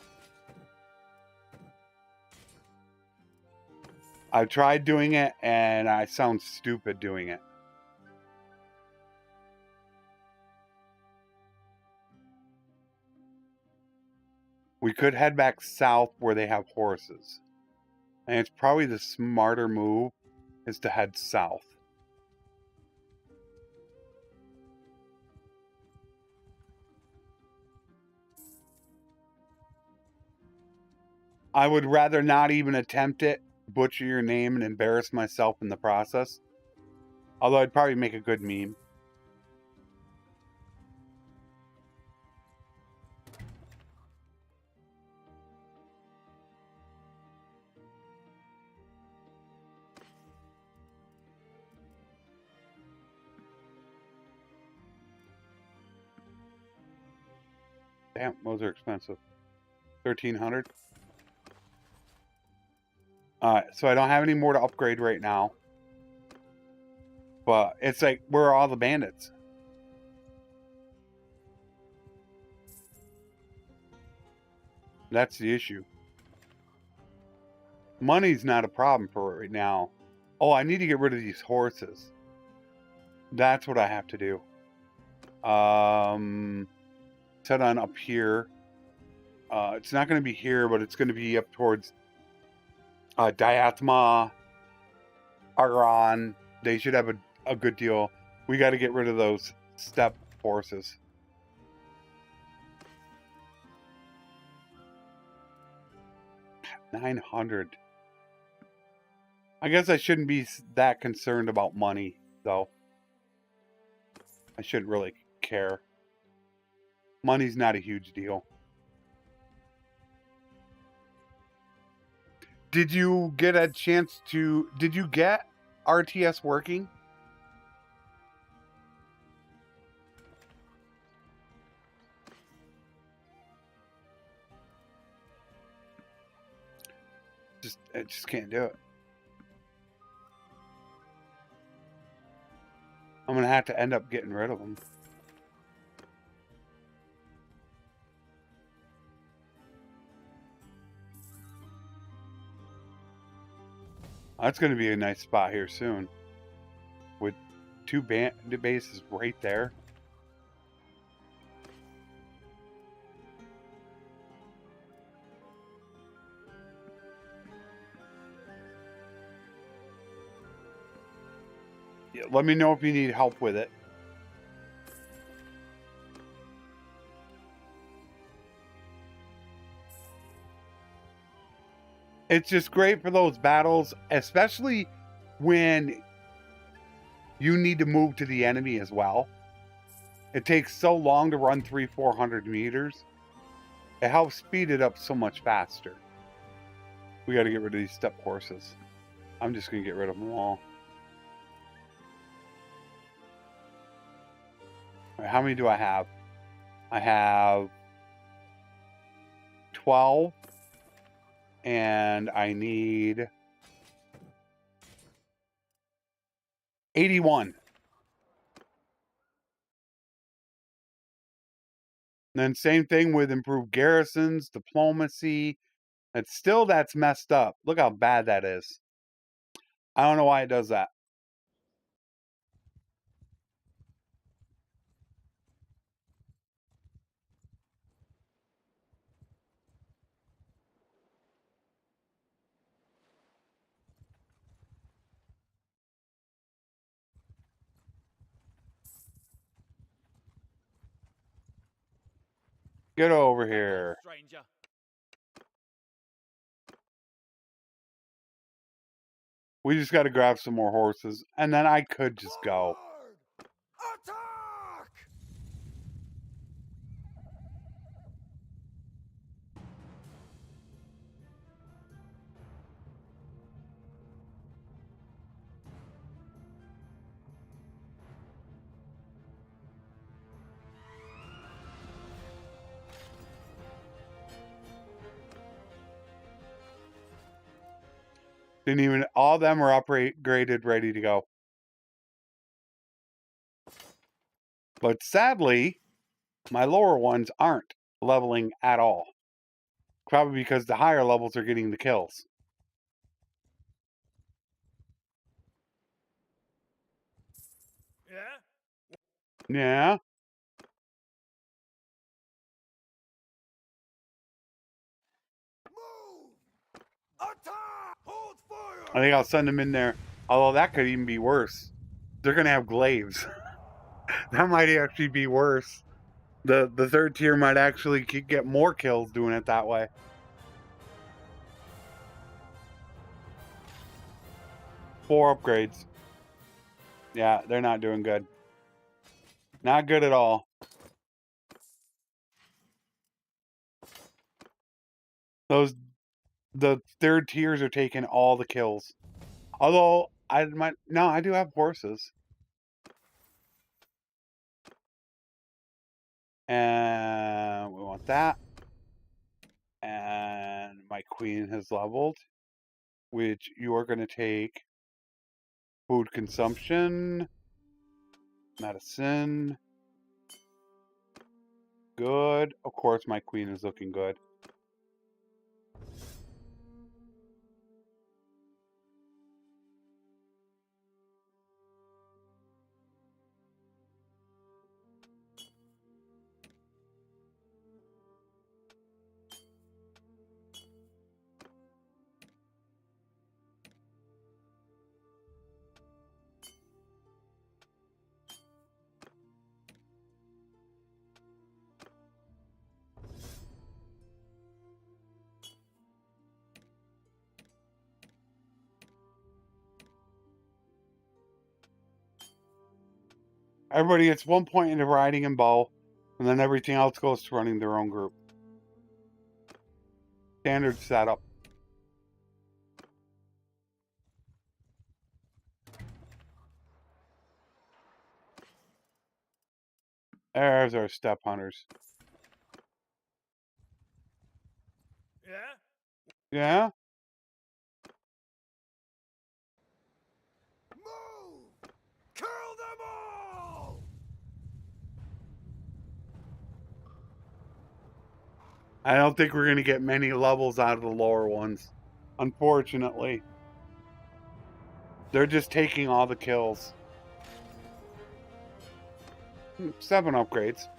I've tried doing it, and I sound stupid doing it. We could head back south where they have horses. And it's probably the smarter move is to head south. I would rather not even attempt it, butcher your name, and embarrass myself in the process. Although I'd probably make a good meme. Damn, those are expensive. 1,300. Alright, so I don't have any more to upgrade right now. But it's like, where are all the bandits? That's the issue. Money's not a problem for right now. Oh, I need to get rid of these horses. That's what I have to do. Set on up here. It's not going to be here, but it's going to be up towards Diathma, Argon. They should have a good deal. We got to get rid of those steppe horses. $900. I guess I shouldn't be that concerned about money, though. I shouldn't really care. Money's not a huge deal. Did you get a chance to... Did you get RTS working? I just can't do it. I'm going to have to end up getting rid of them. That's going to be a nice spot here soon. With two bases right there. Yeah, let me know if you need help with it. It's just great for those battles, especially when you need to move to the enemy as well. It takes so long to run 300-400 meters. It helps speed it up so much faster. We got to get rid of these steppe horses. I'm just going to get rid of them all. All right, how many do I have? I have 12. And I need 81. Then same thing with improved garrisons, diplomacy. That's messed up. Look how bad that is. I don't know why it does that. Get over here. Stranger. We just got to grab some more horses, and then I could just go. Forward! Attack! Didn't even, all of them are upgraded, ready to go. But sadly, my lower ones aren't leveling at all. Probably because the higher levels are getting the kills. Yeah? Yeah. Move! Attack! Hold fire! I think I'll send them in there. Although that could even be worse. They're going to have glaives. That might actually be worse. The third tier might actually get more kills doing it that way. Four upgrades. Yeah, they're not doing good. Not good at all. The third tiers are taking all the kills. Although I do have horses. And we want that. And my queen has leveled, which you are going to take food consumption, medicine. Good. Of course, my queen is looking good. Everybody gets 1 point into riding and bow, and then everything else goes to running their own group. Standard setup. There's our step hunters. Yeah? Yeah? Move! Kill them all! I don't think we're going to get many levels out of the lower ones. Unfortunately. They're just taking all the kills. 7 upgrades.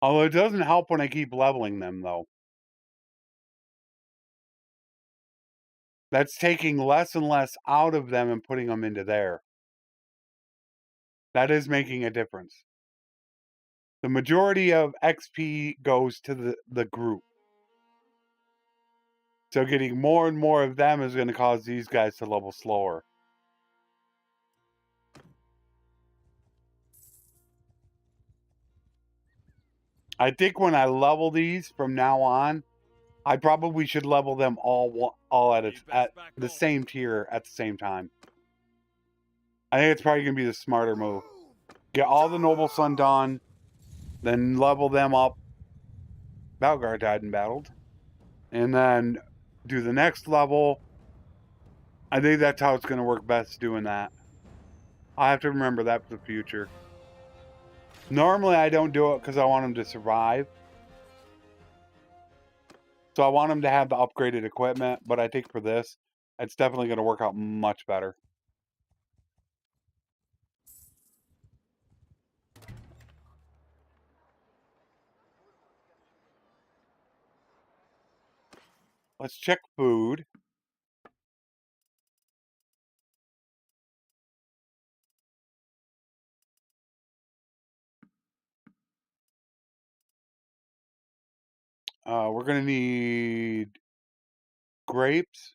Although it doesn't help when I keep leveling them, though. That's taking less and less out of them and putting them into there. That is making a difference. The majority of XP goes to the group. So getting more and more of them is going to cause these guys to level slower. I think when I level these from now on, I probably should level them all at the same tier at the same time. I think it's probably going to be the smarter move. Get all the Noble Son done, then level them up. Valgar died and battled. And then do the next level. I think that's how it's going to work best doing that. I have to remember that for the future. Normally, I don't do it because I want them to survive. So I want them to have the upgraded equipment, but I think for this, it's definitely going to work out much better. Let's check food. We're going to need grapes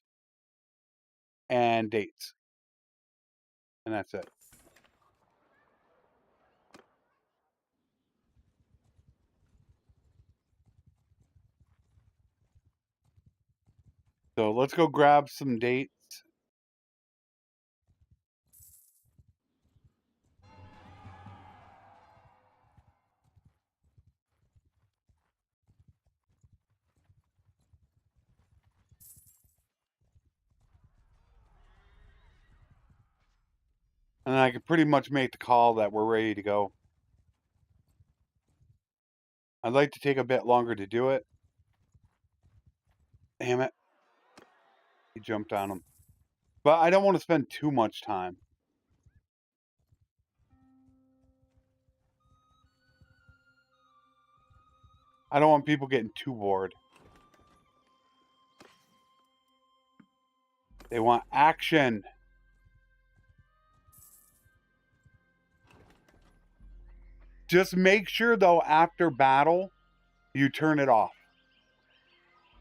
and dates. And that's it. So let's go grab some dates. And I can pretty much make the call that we're ready to go. I'd like to take a bit longer to do it. Damn it. He jumped on him. But I don't want to spend too much time. I don't want people getting too bored. They want action. Just make sure, though, after battle, you turn it off.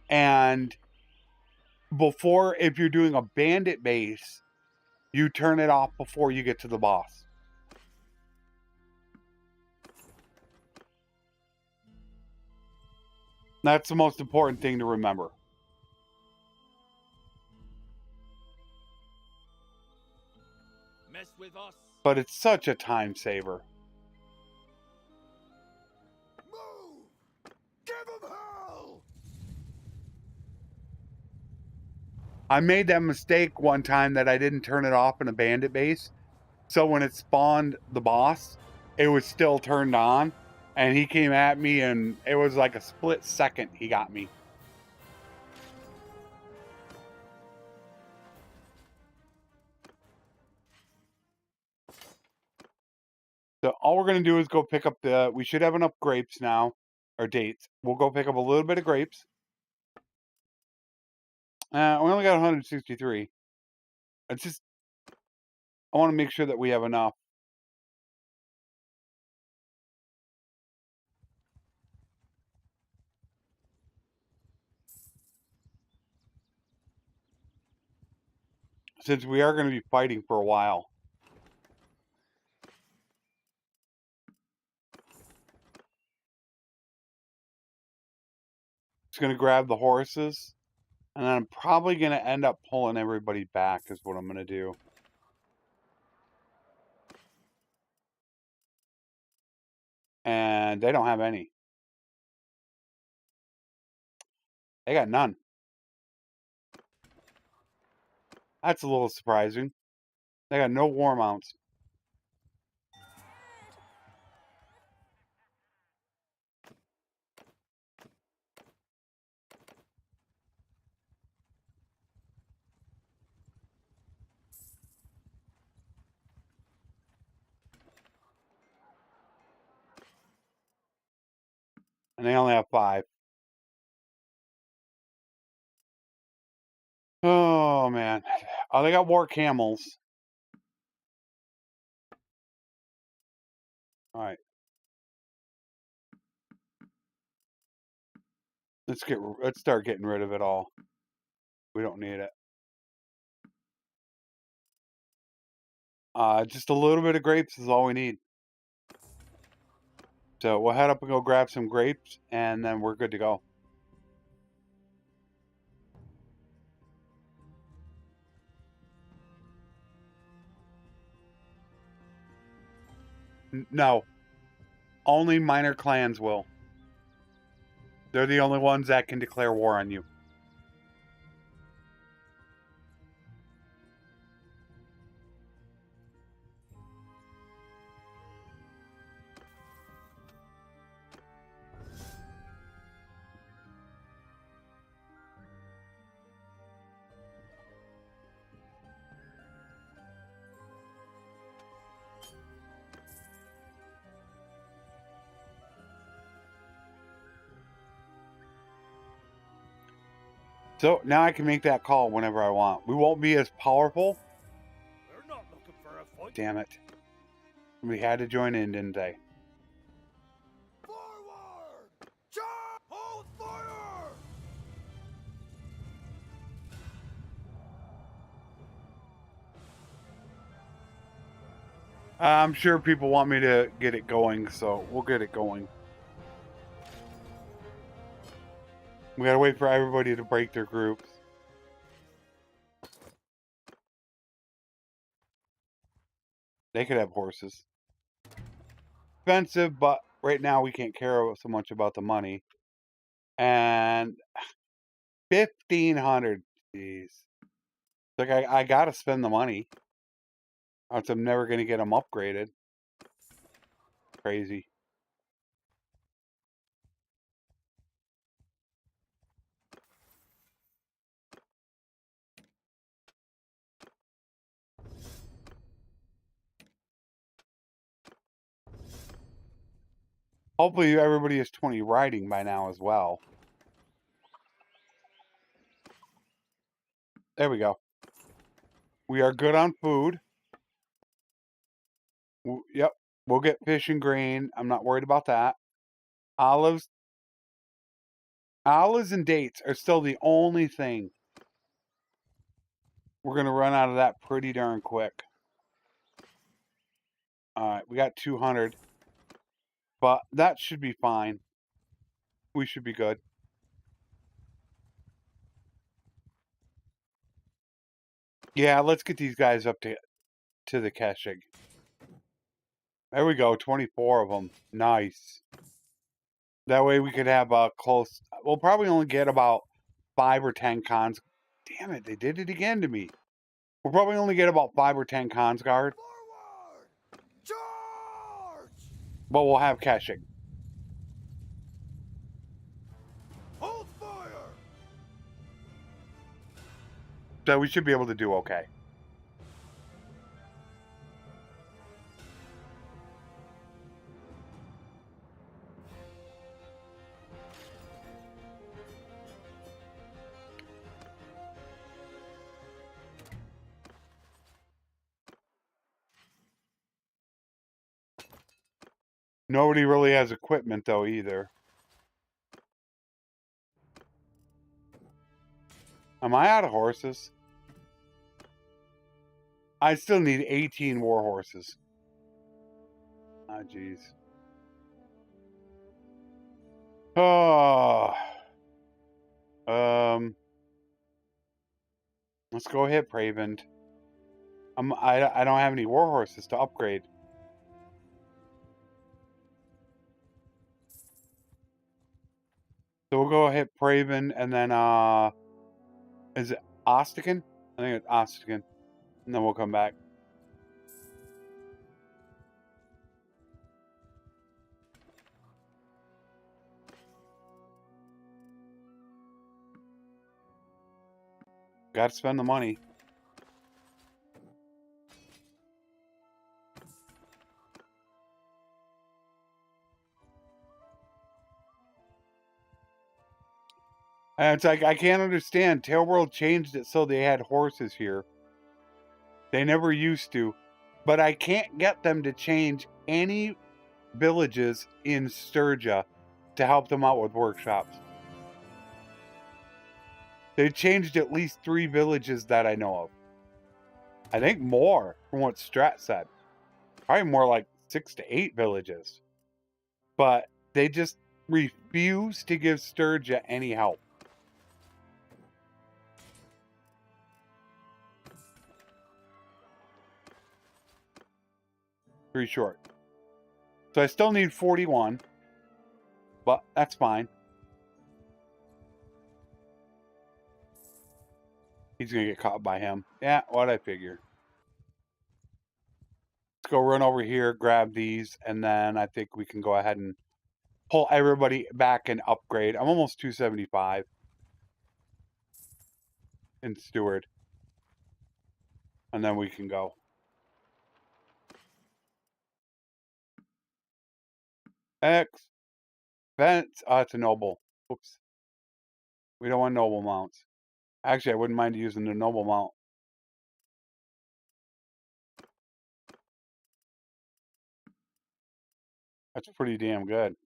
And before, if you're doing a bandit base, you turn it off before you get to the boss. That's the most important thing to remember. Mess with us. But it's such a time saver. Move! Give them hell! I made that mistake one time that I didn't turn it off in a bandit base. So when it spawned the boss, it was still turned on. And he came at me and it was like a split second he got me. So all we're going to do is go pick up we should have enough grapes now, or dates. We'll go pick up a little bit of grapes. We only got 163. I want to make sure that we have enough. Since we are going to be fighting for a while. Just going to grab the horses. And then I'm probably going to end up pulling everybody back is what I'm going to do. And they don't have any. They got none. That's a little surprising. They got no war mounts. And they only have 5. Oh, man. Oh, they got war camels. All right. Let's start getting rid of it all. We don't need it. Just a little bit of grapes is all we need. So we'll head up and go grab some grapes, and then we're good to go. No. Only minor clans will. They're the only ones that can declare war on you. So now I can make that call whenever I want. We won't be as powerful. They're not looking for a fight. Damn it. We had to join in, didn't they? Forward! Charge! Hold fire! I'm sure people want me to get it going, so we'll get it going. We gotta wait for everybody to break their groups. They could have horses. Expensive, but right now we can't care so much about the money. And 1,500. Jeez. Like I gotta spend the money. Or else I'm never gonna get them upgraded. Crazy. Hopefully everybody has 20 riding by now as well. There we go. We are good on food. Yep. We'll get fish and grain. I'm not worried about that. Olives and dates are still the only thing. We're going to run out of that pretty darn quick. All right. We got 200. But that should be fine. We should be good. Yeah, let's get these guys up to the caching. There we go, 24 of them. Nice. That way we could have a close... We'll probably only get about 5 or 10 cons... Damn it, they did it again to me. We'll probably only get about 5 or 10 cons guard. Forward! Charge! But we'll have caching. Hold fire! So we should be able to do okay. Nobody really has equipment, though, either. Am I out of horses? I still need 18 war horses. Ah, jeez. Oh. Let's go hit Pravend. I don't have any war horses to upgrade. So we'll go hit Praven and then is it Ostigan? I think it's Ostigan. And then we'll come back. Gotta spend the money. And it's like I can't understand. Tail World changed it so they had horses here. They never used to. But I can't get them to change any villages in Sturgia to help them out with workshops. They changed at least 3 villages that I know of. I think more from what Strat said. Probably more like 6 to 8 villages. But they just refuse to give Sturgia any help. Pretty short. So I still need 41. But that's fine. He's going to get caught by him. Yeah, what I figure. Let's go run over here, grab these, and then I think we can go ahead and pull everybody back and upgrade. I'm almost 275 in Steward. And then we can go. Fence. Oh, it's a noble. Oops. We don't want noble mounts. Actually, I wouldn't mind using the noble mount. That's pretty damn good.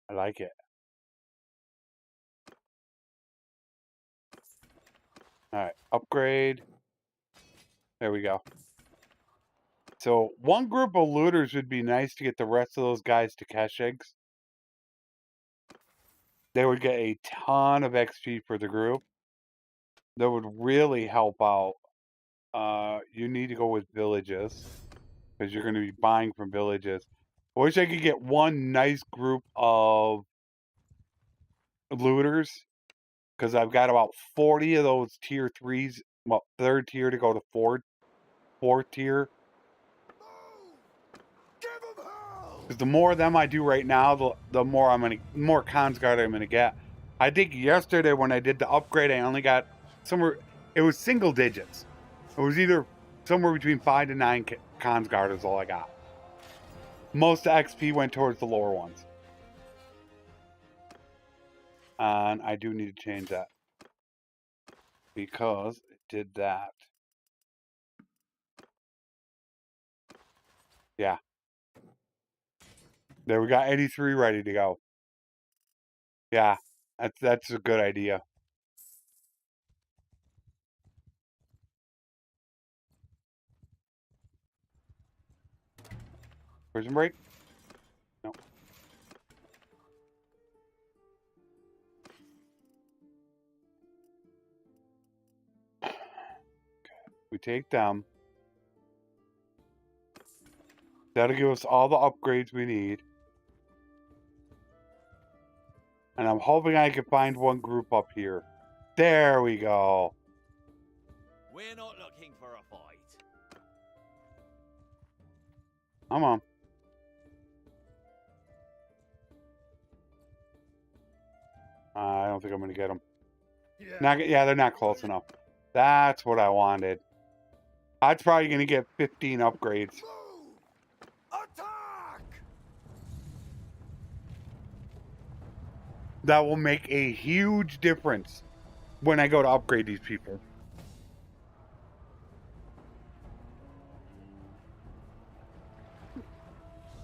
I like it. All right, upgrade. There we go. So one group of looters would be nice to get the rest of those guys to cache eggs. They would get a ton of XP for the group. That would really help out. You need to go with villages because you're going to be buying from villages. I wish I could get one nice group of looters because I've got about 40 of those tier 3s, well, 3rd tier to go to 4th tier. Give 'em hell! Because the more of them I do right now, the more more Consguard I'm gonna get. I think yesterday when I did the upgrade, I only got somewhere. It was single digits. It was either somewhere between 5 to 9 Consguard is all I got. Most XP went towards the lower ones, and I do need to change that because it did that. Yeah. There, we got 83 ready to go. Yeah, that's a good idea. Prison break? No. We take them. That'll give us all the upgrades we need. And I'm hoping I can find one group up here. There we go. We're not looking for a fight. Come on. I don't think I'm going to get them. Yeah, they're not close enough. That's what I wanted. That's probably going to get 15 upgrades. Move! Attack! That will make a huge difference when I go to upgrade these people.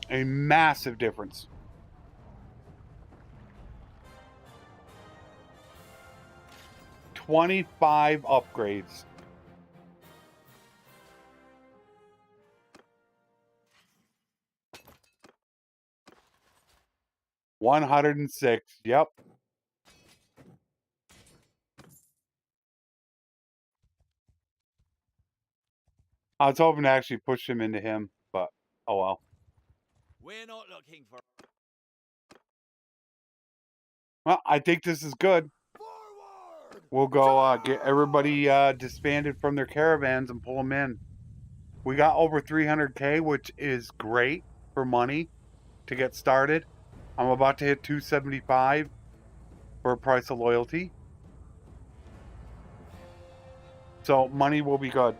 A massive difference. $25 upgrades. $106. Yep. I was hoping to actually push him into him, but oh well. We're not looking for. Well, I think this is good. Forward! We'll go get everybody disbanded from their caravans and pull them in. We got over 300K, which is great for money to get started. I'm about to hit 275 for a price of loyalty. So money will be good.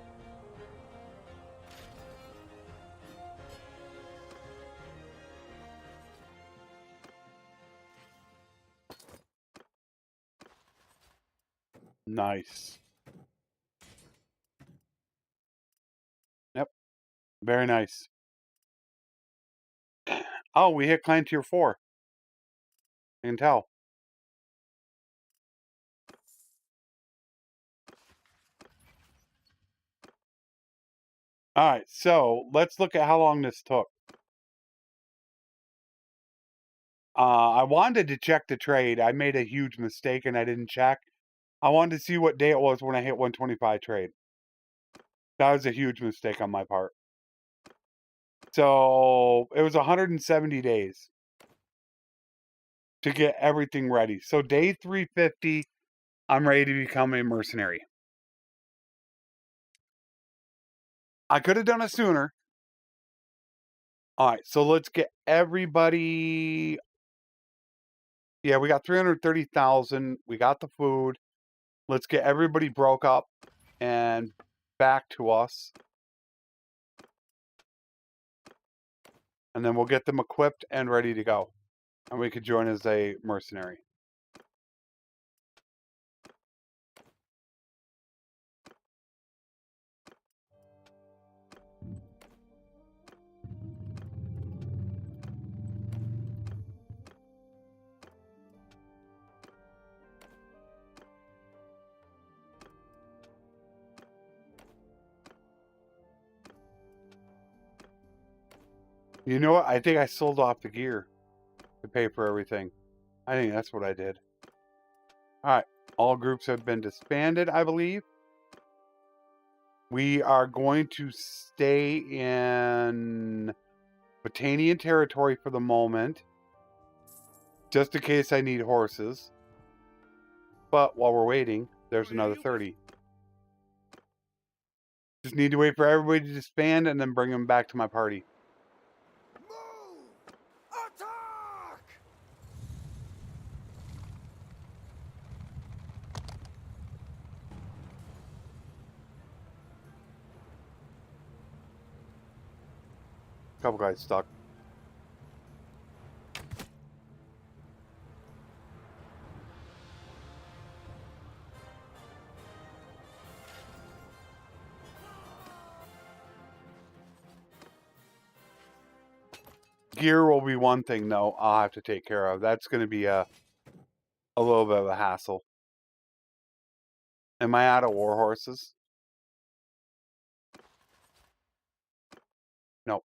Nice. Yep. Very nice. Oh, we hit clan tier 4. You can tell. All right, so let's look at how long this took. I wanted to check the trade. I made a huge mistake and I didn't check. I wanted to see what day it was when I hit 125 trade. That was a huge mistake on my part. So it was 170 days to get everything ready. So day 350, I'm ready to become a mercenary. I could have done it sooner. All right, so let's get everybody. Yeah, we got 330,000. We got the food. Let's get everybody broke up and back to us. And then we'll get them equipped and ready to go. And we could join as a mercenary. You know what? I think I sold off the gear to pay for everything. I think that's what I did. Alright. All groups have been disbanded, I believe. We are going to stay in Botanian territory for the moment. Just in case I need horses. But while we're waiting, there's another 30. Just need to wait for everybody to disband and then bring them back to my party. Move! Attack! Couple guys stuck. Gear will be one thing, though, I'll have to take care of. That's going to be a little bit of a hassle. Am I out of war horses? No.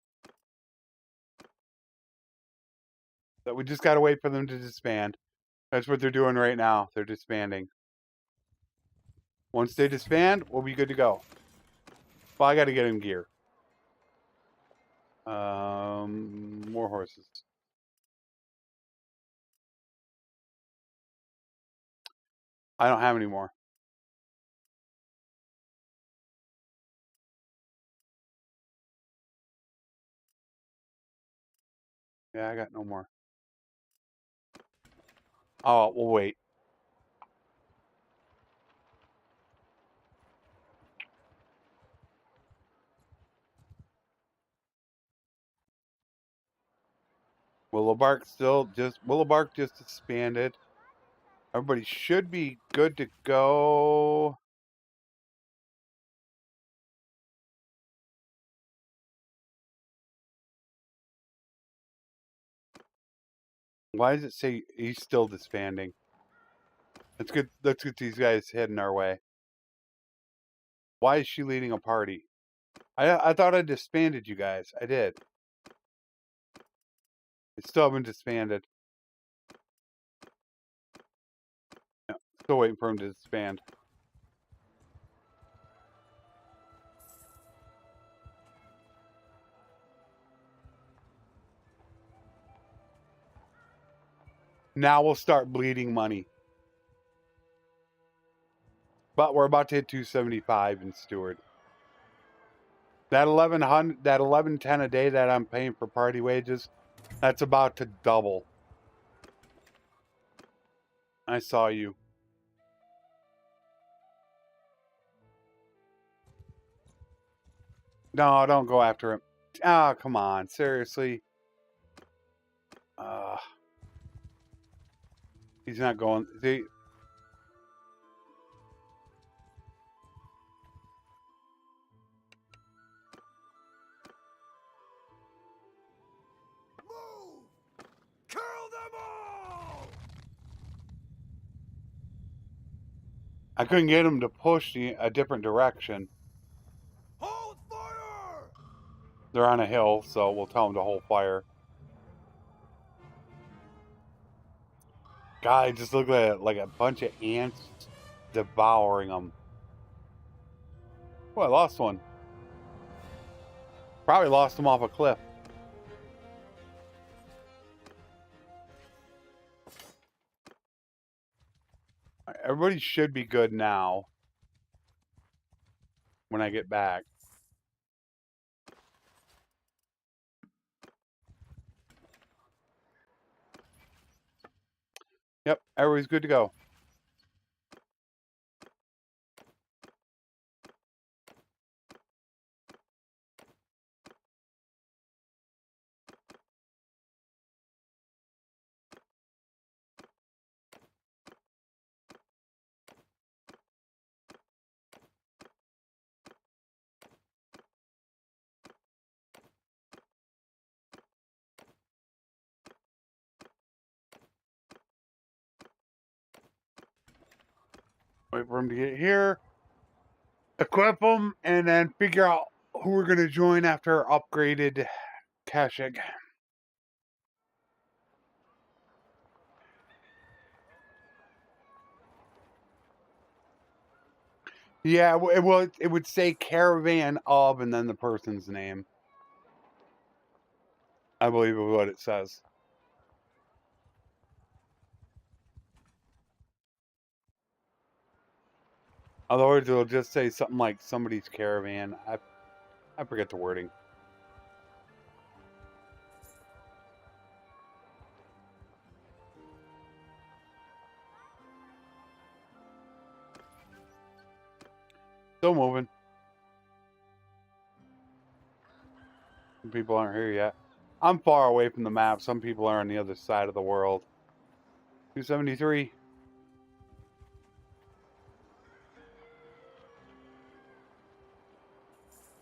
So we just got to wait for them to disband. That's what they're doing right now. They're disbanding. Once they disband, we'll be good to go. Well, I got to get him gear. More horses. I don't have any more. Yeah, I got no more. Oh, we'll wait. Willowbark just disbanded. Everybody should be good to go. Why does it say he's still disbanding? That's good. Let's get these guys heading our way. Why is she leading a party? I thought I disbanded you guys. I did. It's still haven't disbanded. No, still waiting for him to disband. Now we'll start bleeding money. But we're about to hit 275 in Stewart. That 1110 a day that I'm paying for party wages, that's about to double. I saw you. No, don't go after him. Ah, come on, seriously. He's not going. See, Move! Kill them all! I couldn't get him to push a different direction. Hold fire! They're on a hill, so we'll tell them to hold fire. God, just look at it like a bunch of ants devouring them. Oh, I lost one. Probably lost him off a cliff. Everybody should be good now when I get back. Yep, everybody's good to go. Wait for him to get here. Equip them, and then figure out who we're going to join after upgraded cash egg. Yeah, it would say caravan of and then the person's name. I believe is what it says. Otherwise, it'll just say something like somebody's caravan. I forget the wording. Still moving. Some people aren't here yet. I'm far away from the map. Some people are on the other side of the world. 273.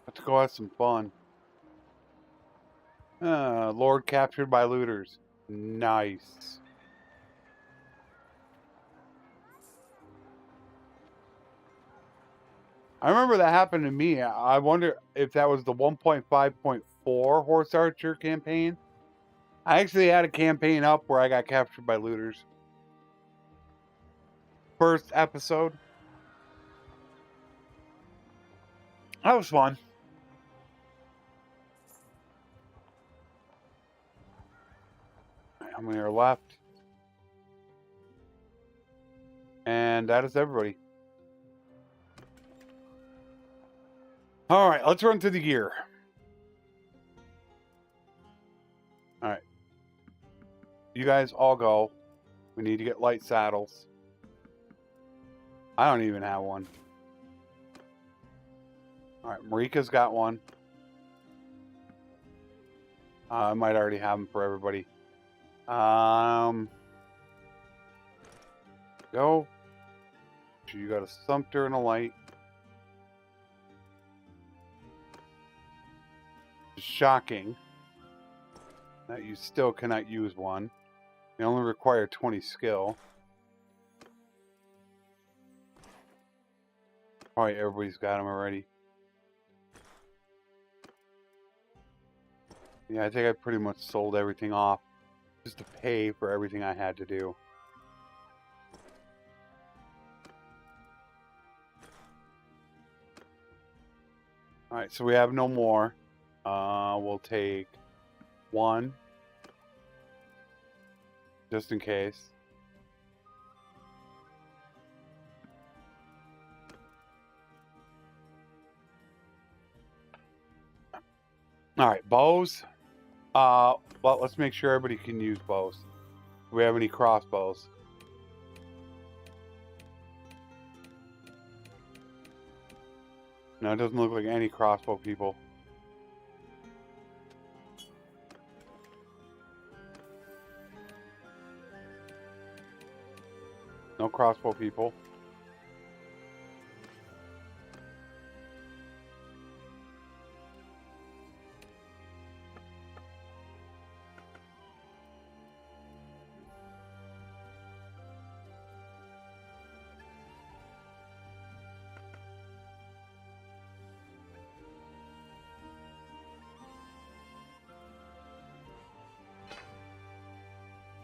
Let's go have some fun. Lord captured by looters. Nice. I remember that happened to me. I wonder if that was the 1.5.4 Horse Archer campaign. I actually had a campaign up where I got captured by looters. First episode. That was fun. How many are left? And that is everybody. All right, let's run through the gear. All right. You guys all go. We need to get light saddles. I don't even have one. All right, Marika's got one. I might already have them for everybody. Go. You got a Sumter and a light. Shocking that you still cannot use one. You only require 20 skill. Probably everybody's got them already. Yeah, I think I pretty much sold everything off just to pay for everything I had to do. Alright, so we have no more. We'll take one. Just in case. Alright, bows. Well, let's make sure everybody can use bows. Do we have any crossbows? No, it doesn't look like any crossbow people. No crossbow people.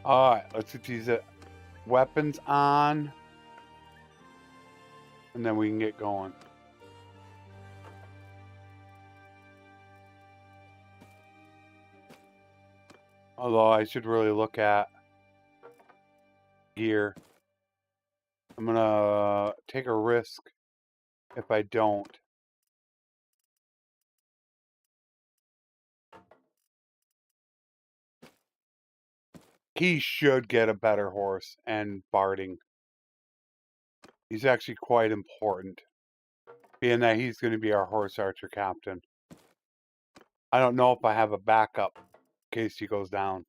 Alright, let's get these weapons on. And then we can get going. Although I should really look at gear. I'm gonna take a risk if I don't. He should get a better horse and barding. He's actually quite important, being that he's going to be our horse archer captain. I don't know if I have a backup in case he goes down.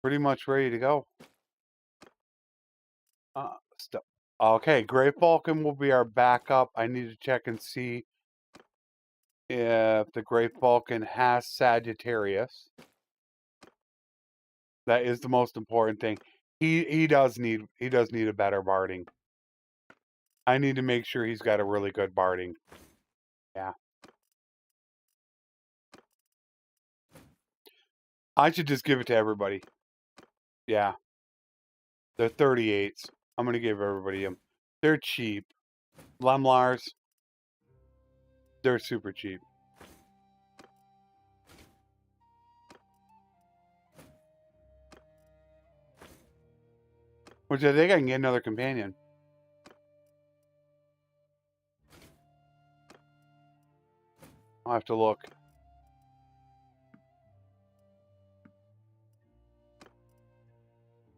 Pretty much ready to go. Okay, Gray Falcon will be our backup. I need to check and see if the Great Falcon has Sagittarius. That is the most important thing. He does need a better barding. I need to make sure he's got a really good barding. Yeah. I should just give it to everybody. Yeah. They're 38s. I'm going to give everybody them. They're cheap. Lemlars, they're super cheap. Which I think I can get another companion. I'll have to look.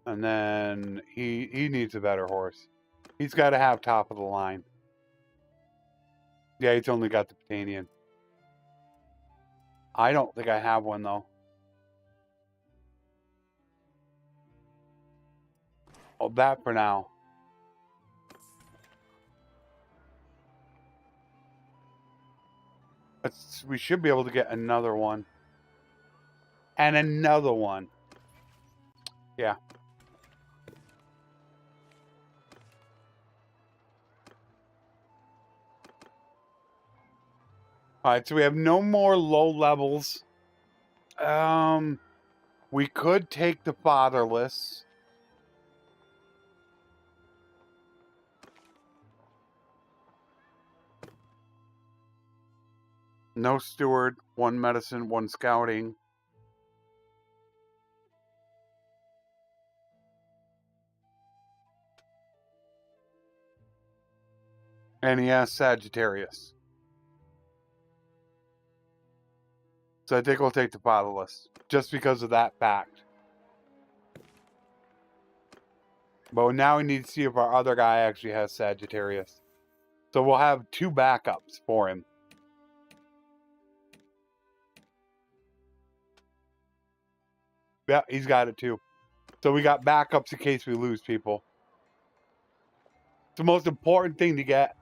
And then he needs a better horse. He's got to have top of the line. Yeah, he's only got the Patanian. I don't think I have one, though. Oh, that for now. We should be able to get another one. And another one. Yeah. Alright, so we have no more low levels. We could take the fatherless. No steward, one medicine, one scouting. And he has Sagittarius. So I think we'll take the fatherless. Just because of that fact. But now we need to see if our other guy actually has Sagittarius. So we'll have 2 backups for him. Yeah, he's got it too. So we got backups in case we lose people. The most important thing to get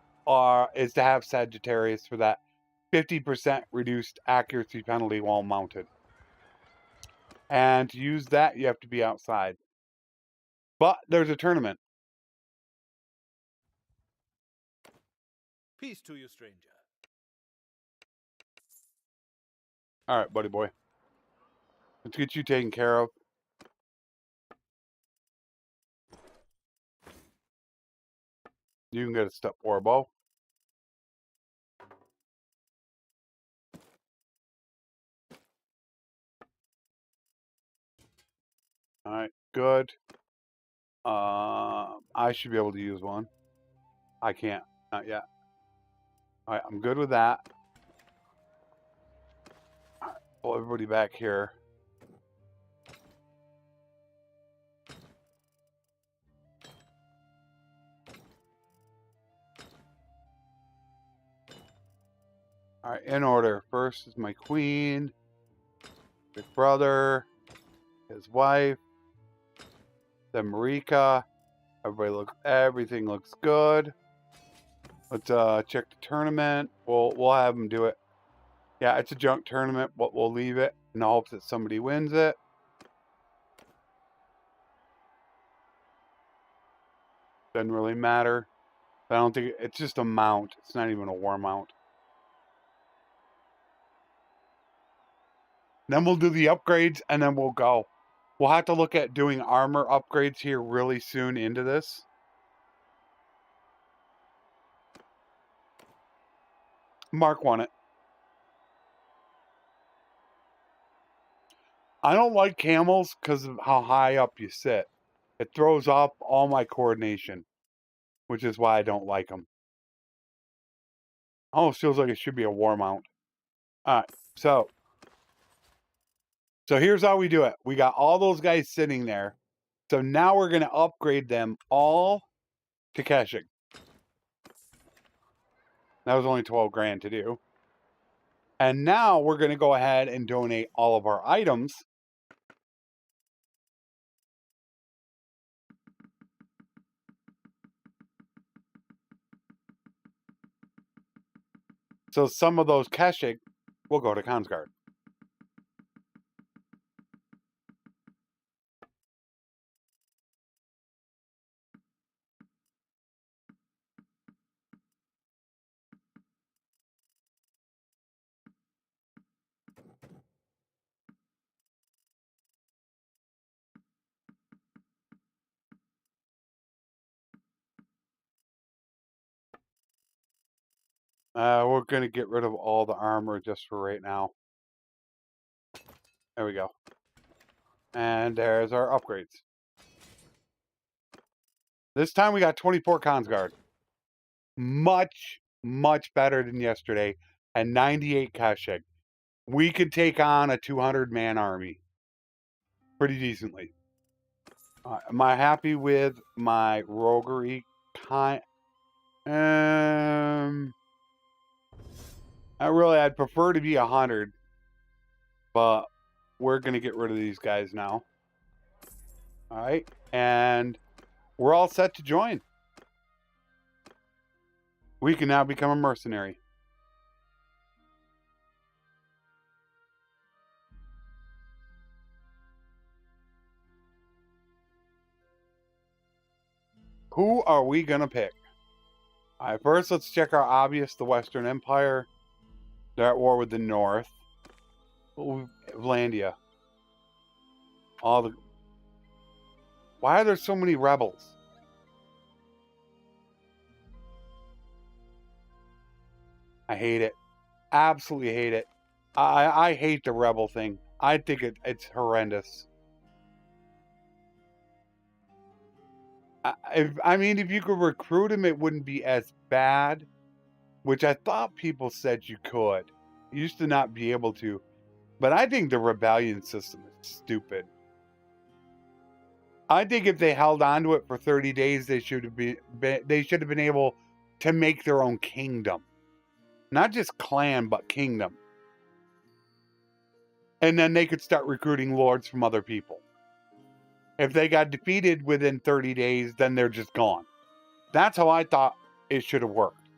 is to have Sagittarius for that 50% reduced accuracy penalty while mounted. And to use that, you have to be outside. But there's a tournament. Peace to you, stranger. All right, buddy boy. Let's get you taken care of. You can get a step 4 bow. All right, good. I should be able to use one. I can't, not yet. All right, I'm good with that. All right, pull everybody back here. All right, in order. First is my queen, big brother, his wife, then Marika. Everything looks good. Let's check the tournament. We'll have them do it. Yeah, it's a junk tournament, but we'll leave it in the hopes that somebody wins it. Doesn't really matter. I don't think it's just a mount. It's not even a war mount. Then we'll do the upgrades and then we'll go. We'll have to look at doing armor upgrades here really soon into this. Mark won it. I don't like camels because of how high up you sit. It throws off all my coordination, which is why I don't like them. Almost feels like it should be a war mount. All right, so here's how we do it. We got all those guys sitting there. So now we're going to upgrade them all to Keshik. That was only 12 grand to do. And now we're going to go ahead and donate all of our items So some of those Keshik will go to Consguard. We're going to get rid of all the armor just for right now. There we go. And there's our upgrades. This time we got 24 Consguard. Much, much better than yesterday. And 98 Keshik. We could take on a 200-man army pretty decently. Am I happy with my roguery? I'd prefer to be 100, but we're going to get rid of these guys now. All right, and we're all set to join. We can now become a mercenary. Who are we going to pick? All right, first let's check our obvious, the Western Empire. They're at war with the North. Vlandia. Why are there so many rebels? I hate it. Absolutely hate it. I hate the rebel thing. I think it's horrendous. I mean, if you could recruit them, it wouldn't be as bad, which I thought people said you could. You used to not be able to. But I think the rebellion system is stupid. I think if they held on to it for 30 days, they should have been able to make their own kingdom. Not just clan, but kingdom. And then they could start recruiting lords from other people. If they got defeated within 30 days, then they're just gone. That's how I thought it should have worked.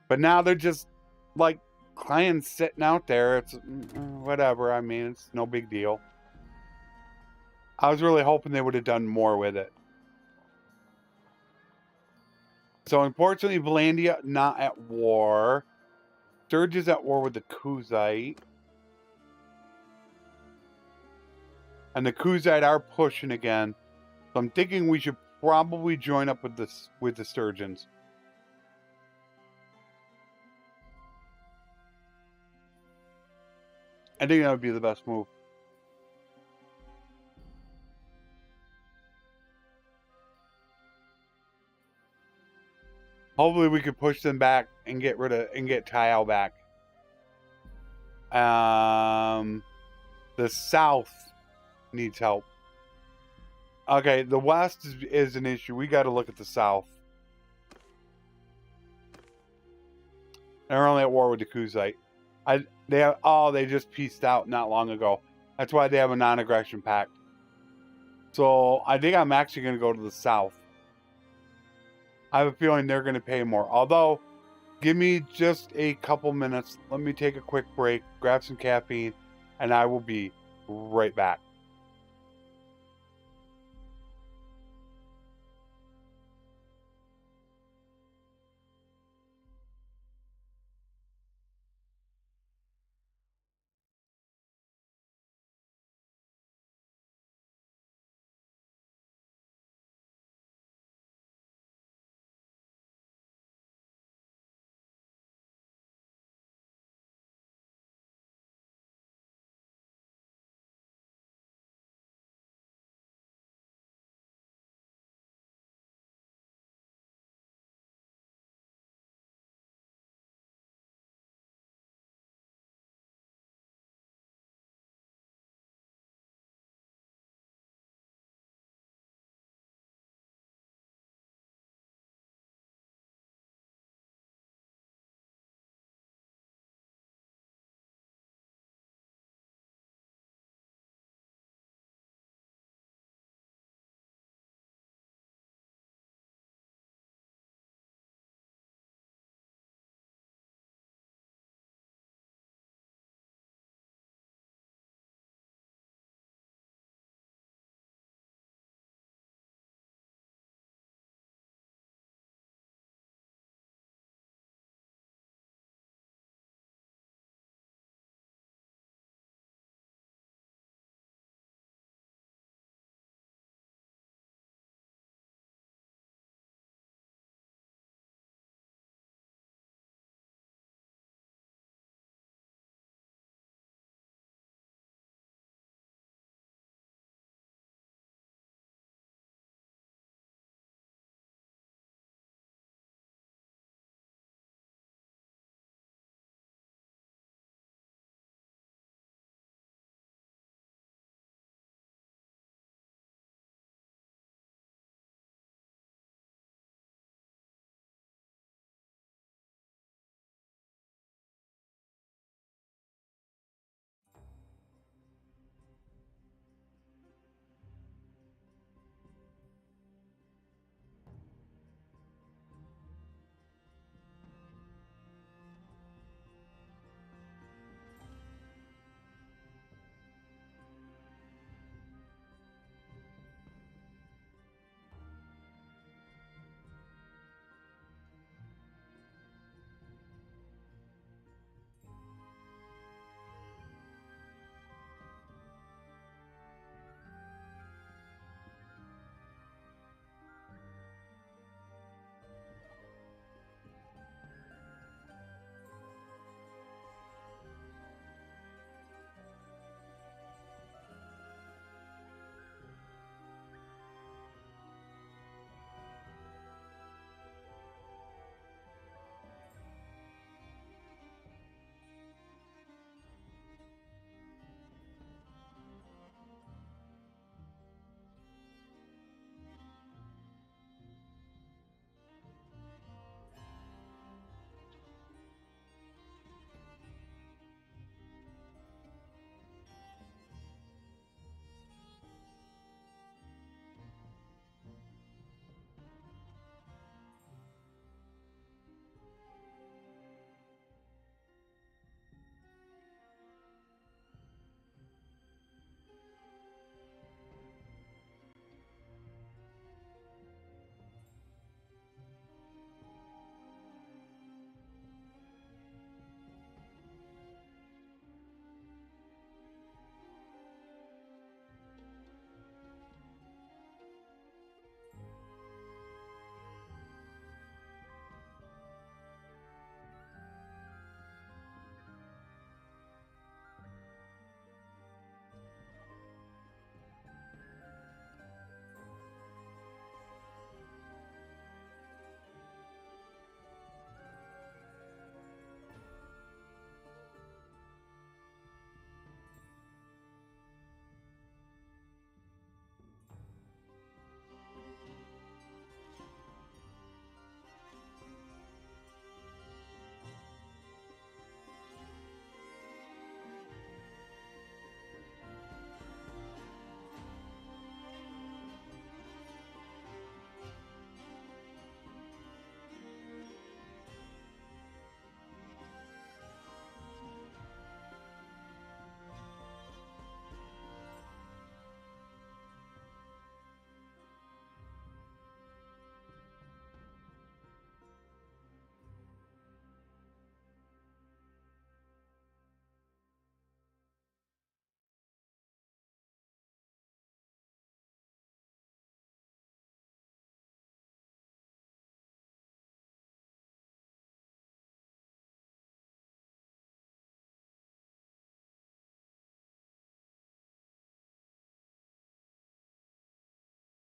But now they're just like clans sitting out there. It's whatever. I mean, it's no big deal. I was really hoping they would have done more with it. So unfortunately, Vlandia not at war. Sturge is at war with the Kuzite. And the Kuzite are pushing again. So I'm thinking we should probably join up with the Sturgeons. I think that would be the best move. Hopefully we could push them back and get Tile back. The South needs help. Okay, the West is an issue. We got to look at the South. They're only at war with the Kuzite. They just pieced out not long ago. That's why they have a non-aggression pact. So I think I'm actually going to go to the South. I have a feeling they're going to pay more. Although, give me just a couple minutes. Let me take a quick break, grab some caffeine, and I will be right back.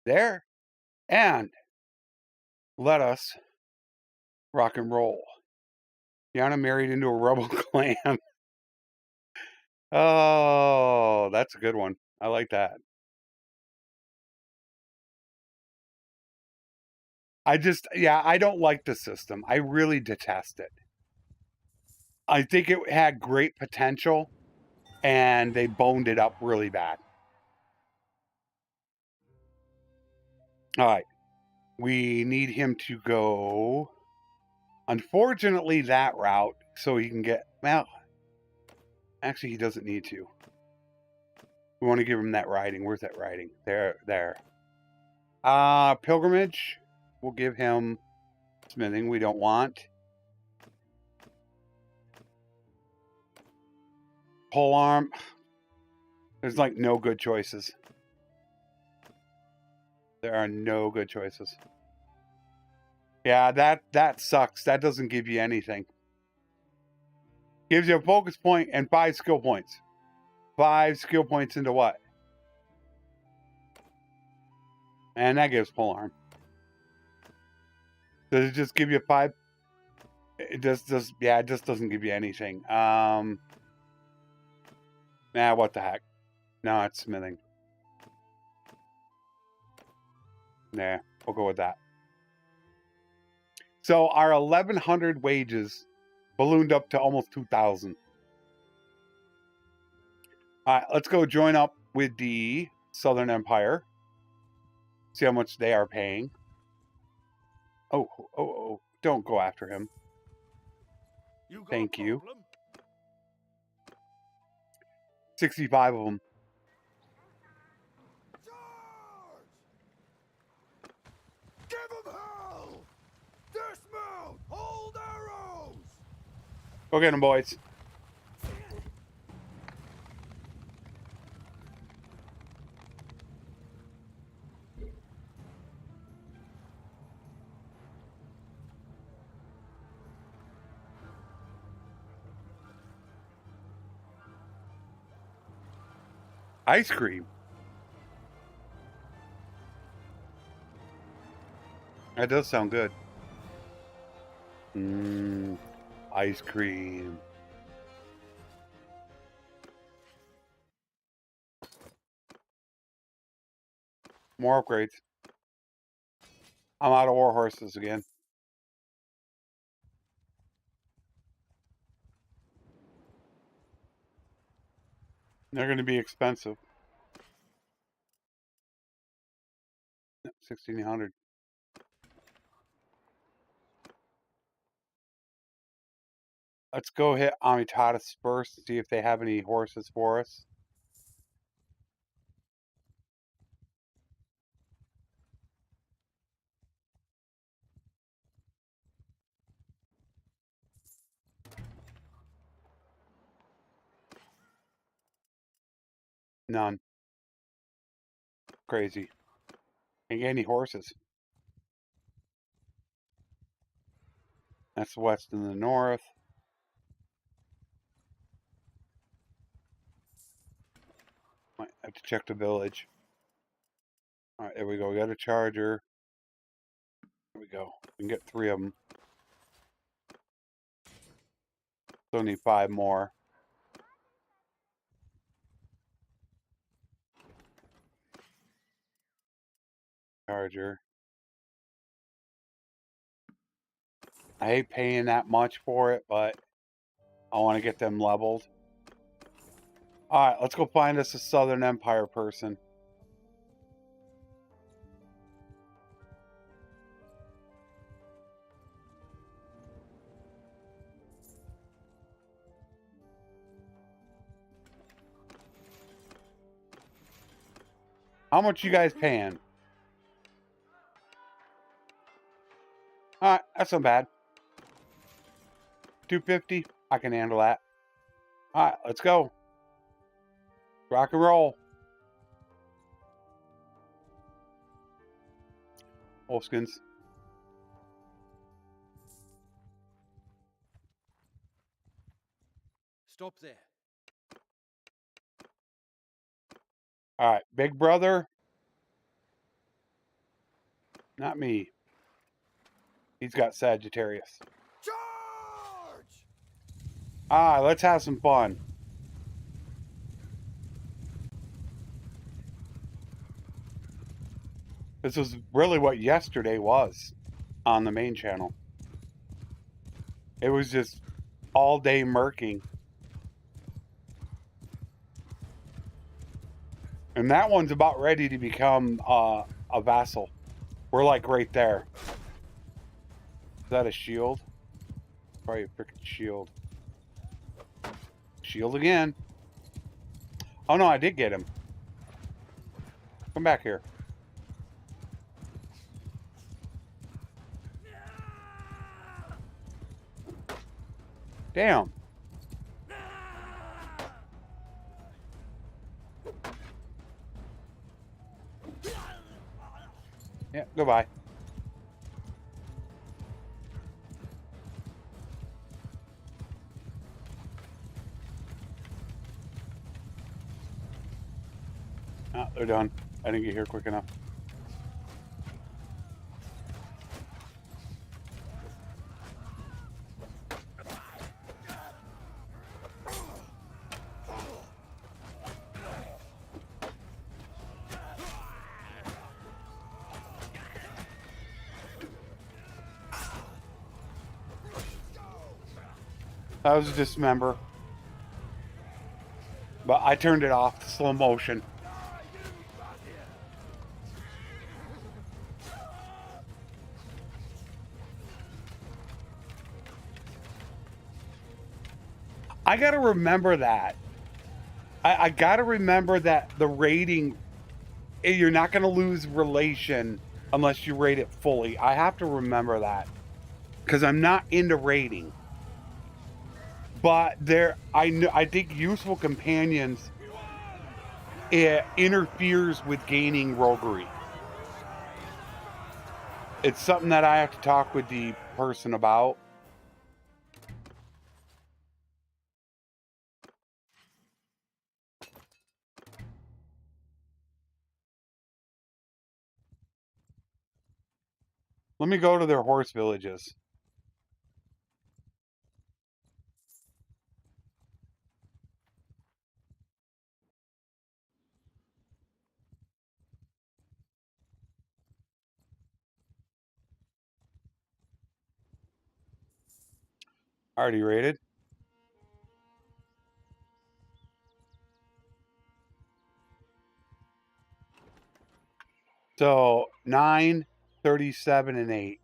there. And let us rock and roll. Yana married into a rebel clan. Oh, that's a good one. I like that. I don't like the system. I really detest it. I think it had great potential, and they boned it up really bad. All right. We need him to go, unfortunately, that route so he can get, well, actually, he doesn't need to. We want to give him that riding. Where's that riding? There. Pilgrimage. We'll give him smithing. We don't want. Polearm. There's like no good choices. There are no good choices. Yeah, that sucks. That doesn't give you anything. Gives you a focus point and 5 skill points. 5 skill points into what? And that gives polearm. Does it just give you 5? It just doesn't give you anything. What the heck? No, it's smithing. Nah, we'll go with that. So our 1,100 wages ballooned up to almost 2,000. All right, let's go join up with the Southern Empire. See how much they are paying. Oh, don't go after him. Thank you. 65 of them. Give them hell! Dismount! Hold arrows! Go get them, boys. Ice cream. That does sound good. Ice cream. More upgrades. I'm out of war horses again. They're going to be expensive. 1,600. Let's go hit Amitatis first, see if they have any horses for us. None. Crazy. Can't get any horses. That's the west and the north. Might have to check the village. Alright, there we go. We got a charger. There we go. We can get 3 of them. Still need 5 more. Charger. I hate paying that much for it, but I want to get them leveled. Alright, let's go find us a Southern Empire person. How much you guys paying? Alright, that's not bad. 250. I can handle that. Alright, let's go. Rock and roll. Wolfskins. Stop there. Alright, big brother. Not me. He's got Sagittarius. Charge! Ah, let's have some fun. This was really what yesterday was on the main channel. It was just all day murking. And that one's about ready to become a vassal. We're like right there. Is that a shield? Probably a freaking shield. Shield again. Oh no, I did get him. Come back here. Damn. Yeah, goodbye. Ah, they're done. I didn't get here quick enough. That was a dismember. But I turned it off to slow motion. I gotta remember that. I gotta remember that the rating, you're not gonna lose relation unless you rate it fully. I have to remember that. Because I'm not into rating. But I think useful companions, it interferes with gaining roguery. It's something that I have to talk with the person about. Let me go to their horse villages. Already rated. So 9, 37, and 8.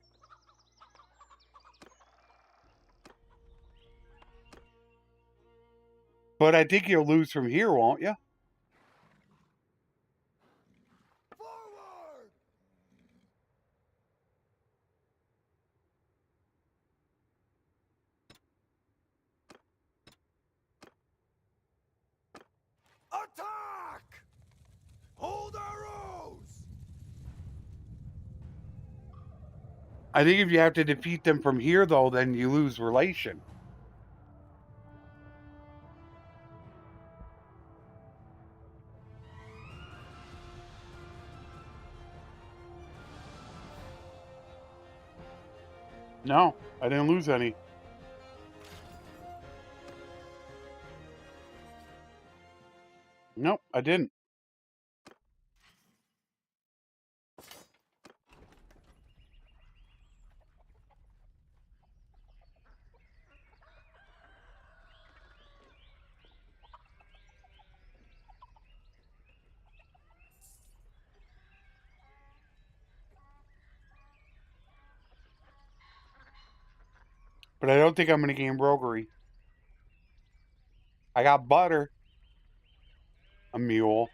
But I think you'll lose from here, won't you? Forward! Attack! Hold arrows! I think if you have to defeat them from here, though, then you lose relation. No, I didn't lose any. Nope, I didn't. But I don't think I'm going to gain roguery. I got butter. A mule.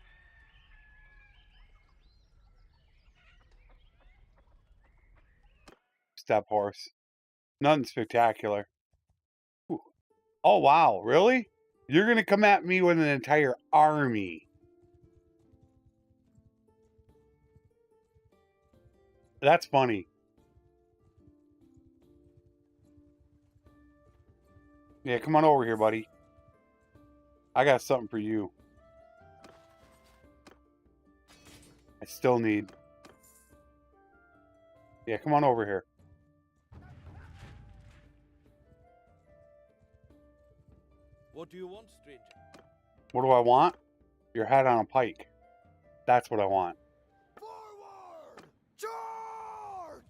Step horse. Nothing spectacular. Ooh. Oh, wow. Really? You're going to come at me with an entire army. That's funny. Yeah, come on over here, buddy. I got something for you. I still need... Yeah, come on over here. What do you want, stranger? What do I want? Your head on a pike. That's what I want. Forward! Charge!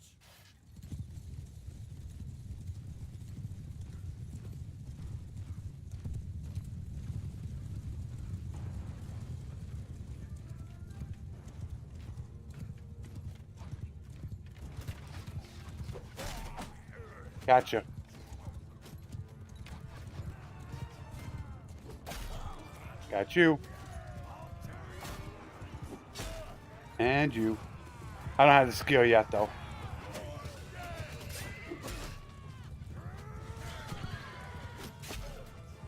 Gotcha. Got you. And you. I don't have the skill yet, though.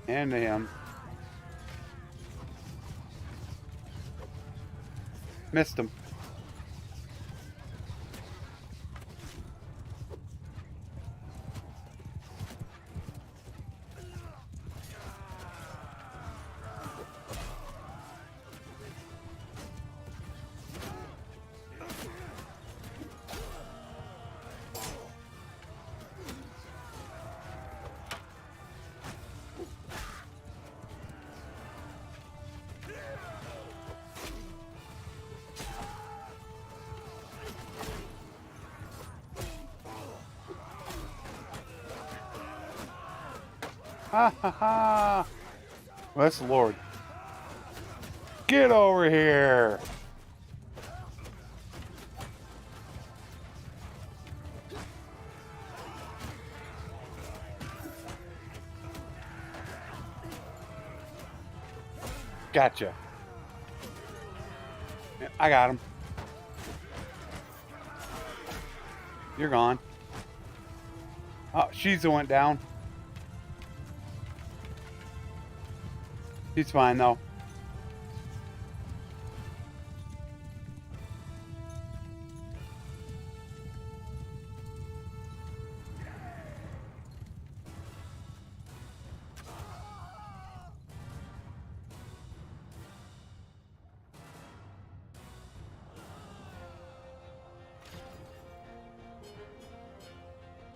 And him. Missed him. Ha ha ha! That's Lord. Get over here! Gotcha. Yeah, I got him. You're gone. Oh, Shiza went down. He's fine, though.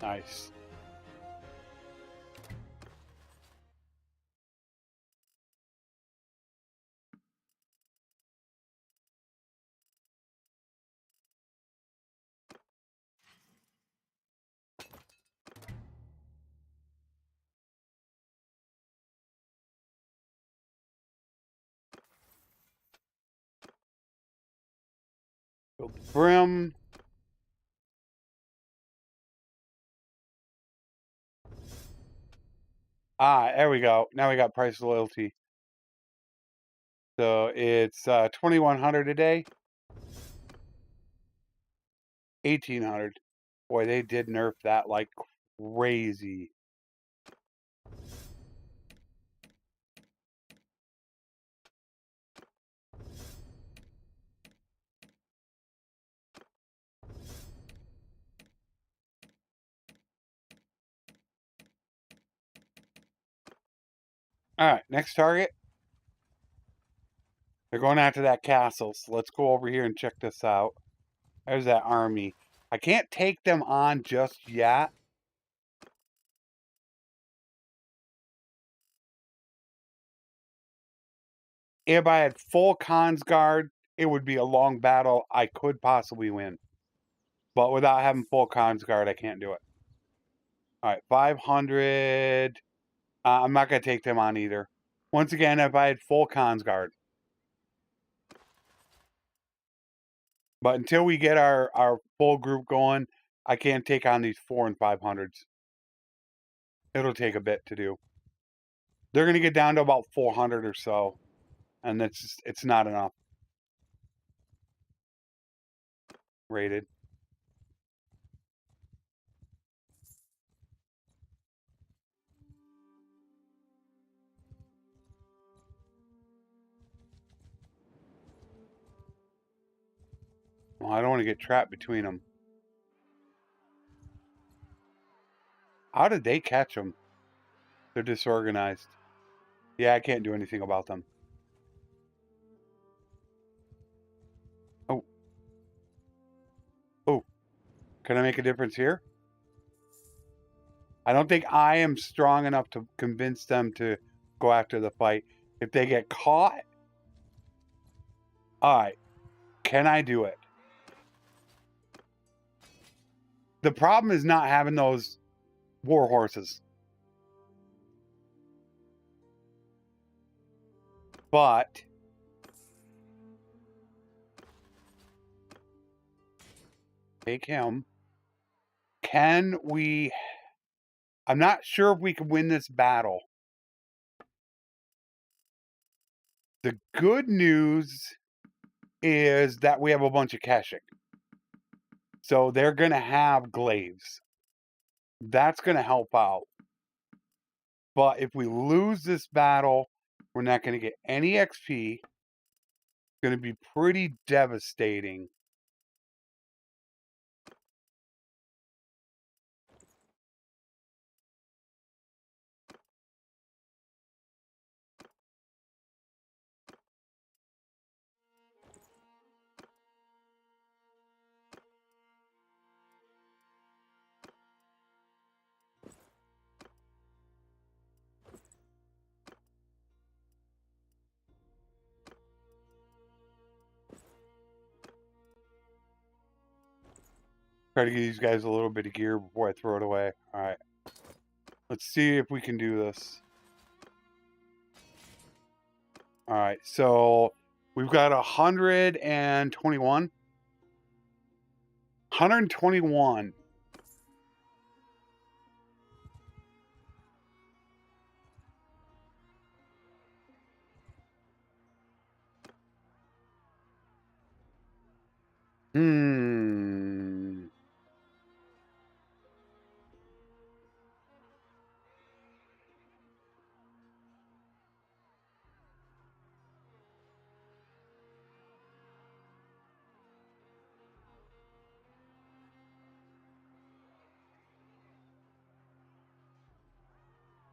Nice. Build the brim. Ah, there we go. Now we got price loyalty. So it's 2,100 a day. 1,800. Boy, they did nerf that like crazy. All right, next target. They're going after that castle, so let's go over here and check this out. There's that army. I can't take them on just yet. If I had full cons guard, it would be a long battle. I could possibly win. But without having full cons guard, I can't do it. All right, 500. I'm not going to take them on either. Once again, if I had full cons guard. But until we get our full group going, I can't take on these 4 and 500s. It'll take a bit to do. They're going to get down to about 400 or so. And it's not enough. Rated. Well, I don't want to get trapped between them. How did they catch them? They're disorganized. Yeah, I can't do anything about them. Oh. Oh. Can I make a difference here? I don't think I am strong enough to convince them to go after the fight. If they get caught, all right, can I do it? The problem is not having those war horses. But take him. Can we... I'm not sure if we can win this battle. The good news is that we have a bunch of caching. So they're going to have glaives. That's going to help out. But if we lose this battle, we're not going to get any XP. It's going to be pretty devastating. Try to give these guys a little bit of gear before I throw it away. All right. Let's see if we can do this. All right. So we've got 121. 121.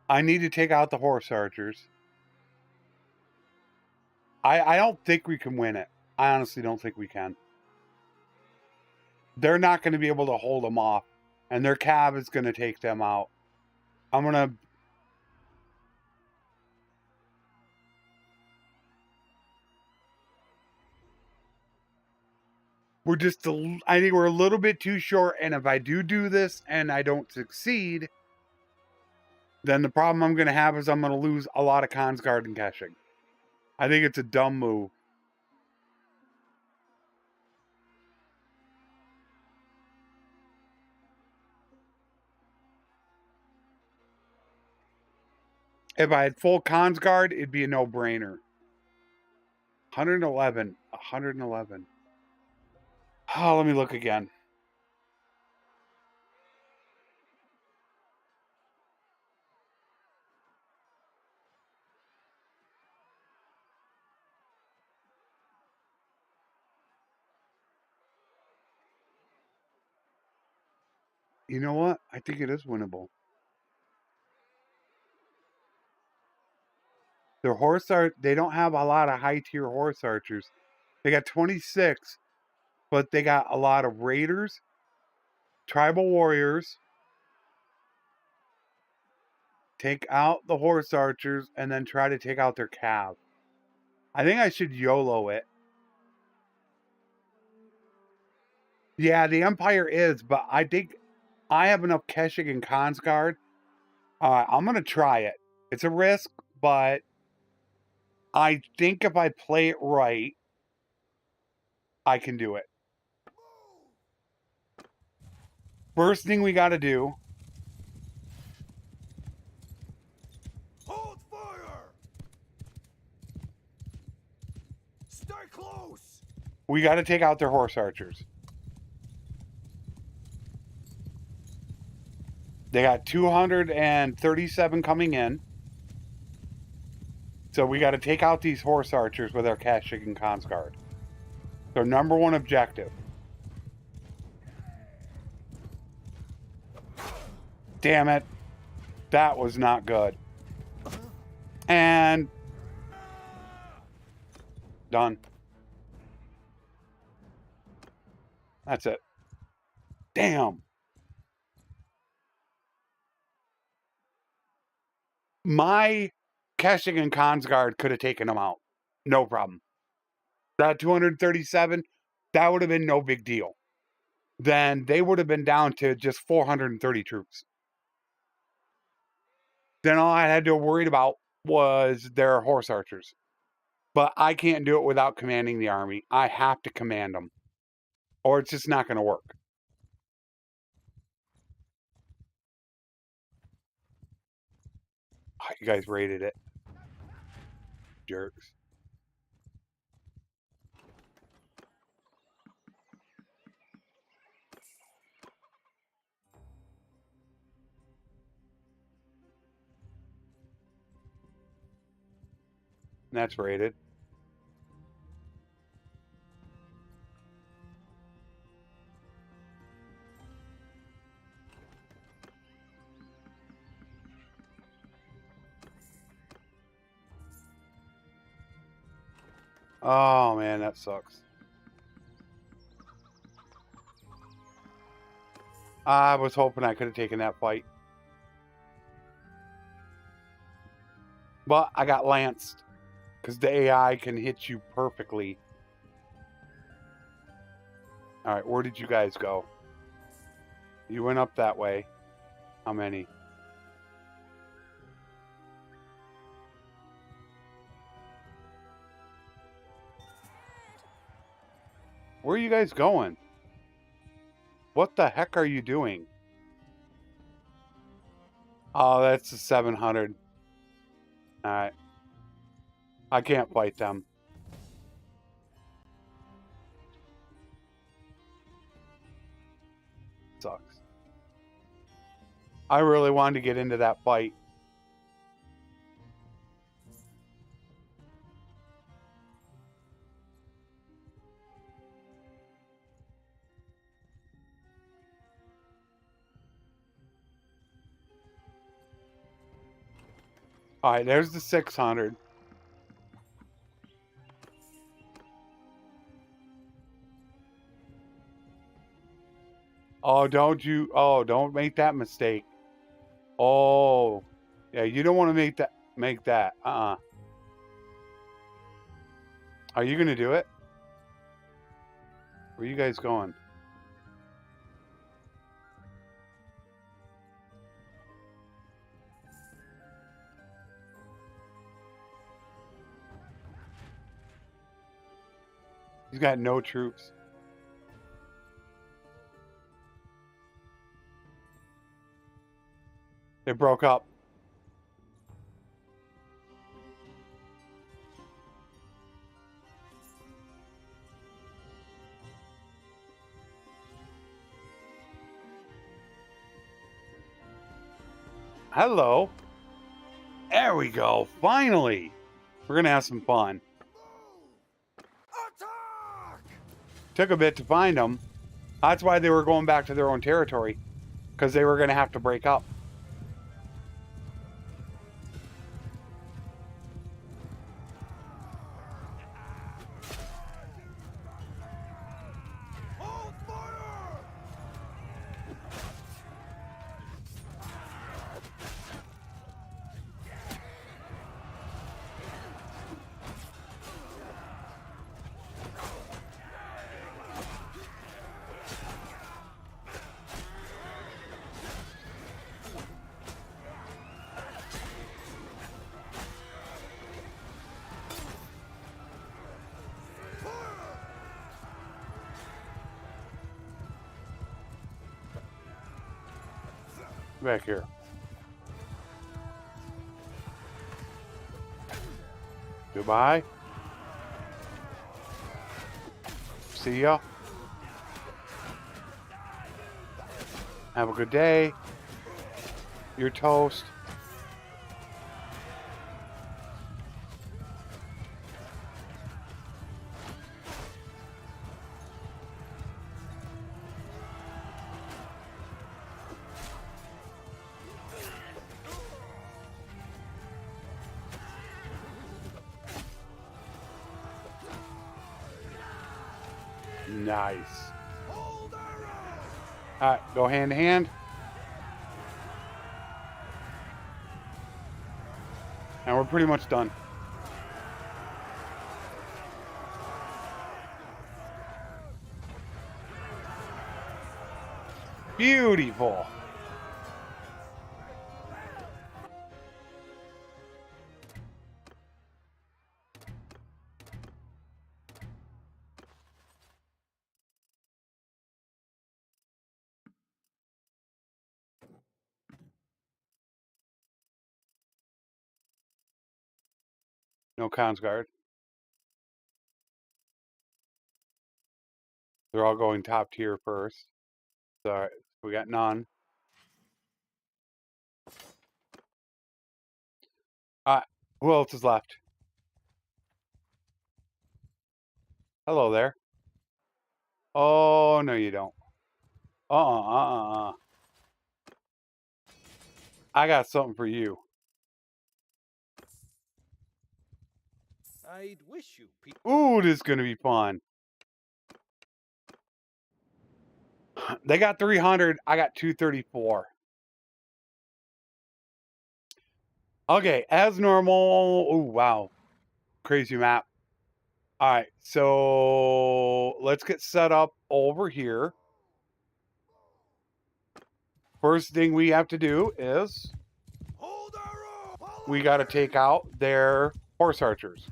I need to take out the horse archers. I don't think we can win it. I honestly don't think we can. They're not going to be able to hold them off. And their cab is going to take them out. I'm going to... We're just... I think we're a little bit too short. And if I do this and I don't succeed, then the problem I'm going to have is I'm going to lose a lot of Consguard and caching. I think it's a dumb move. If I had full Consguard, it'd be a no-brainer. 111. 111. Oh, let me look again. You know what? I think it is winnable. Their horse arch, they don't have a lot of high tier horse archers. They got 26, but they got a lot of raiders, tribal warriors. Take out the horse archers and then try to take out their cav. I think I should YOLO it. Yeah, the Empire is, but I think I have enough Keshik and Consguard. I'm going to try it. It's a risk, but I think if I play it right, I can do it. First thing we got to do. Hold fire! Stay close! We got to take out their horse archers. They got 237 coming in. So we got to take out these horse archers with our Keshik and Consguard. Their number one objective. Damn it. That was not good. And done. That's it. Damn. My Keshing and Consguard could have taken them out. No problem. That 237, that would have been no big deal. Then they would have been down to just 430 troops. Then all I had to worry about was their horse archers. But I can't do it without commanding the army. I have to command them, or it's just not going to work. Oh, you guys raided it. Jerks. That's raided. Oh, man, that sucks. I was hoping I could have taken that fight. But I got lanced. Because the AI can hit you perfectly. Alright, where did you guys go? You went up that way. How many? Where are you guys going? What the heck are you doing? Oh, that's the 700. Alright. I can't fight them. Sucks. I really wanted to get into that fight. Alright, there's the 600. Oh, don't make that mistake. Oh. Yeah, you don't want to make that. Are you going to do it? Where are you guys going? He's got no troops. They broke up. Hello. There we go. Finally. We're going to have some fun. Attack! Took a bit to find them. That's why they were going back to their own territory. Because they were going to have to break up. Hold fire! Back here. Goodbye. See ya. Have a good day. You're toast. Nice. Hold arrow! Alright, go hand to hand. And we're pretty much done. Beautiful. No cons guard. They're all going top tier first. So we got none. Who else is left? Hello there. Oh, no you don't. I got something for you. I'd wish you people. Ooh, this is going to be fun. They got 300. I got 234. Okay, as normal. Oh, wow. Crazy map. All right, so let's get set up over here. First thing we have to do is Hold our own. we got to take out their horse archers.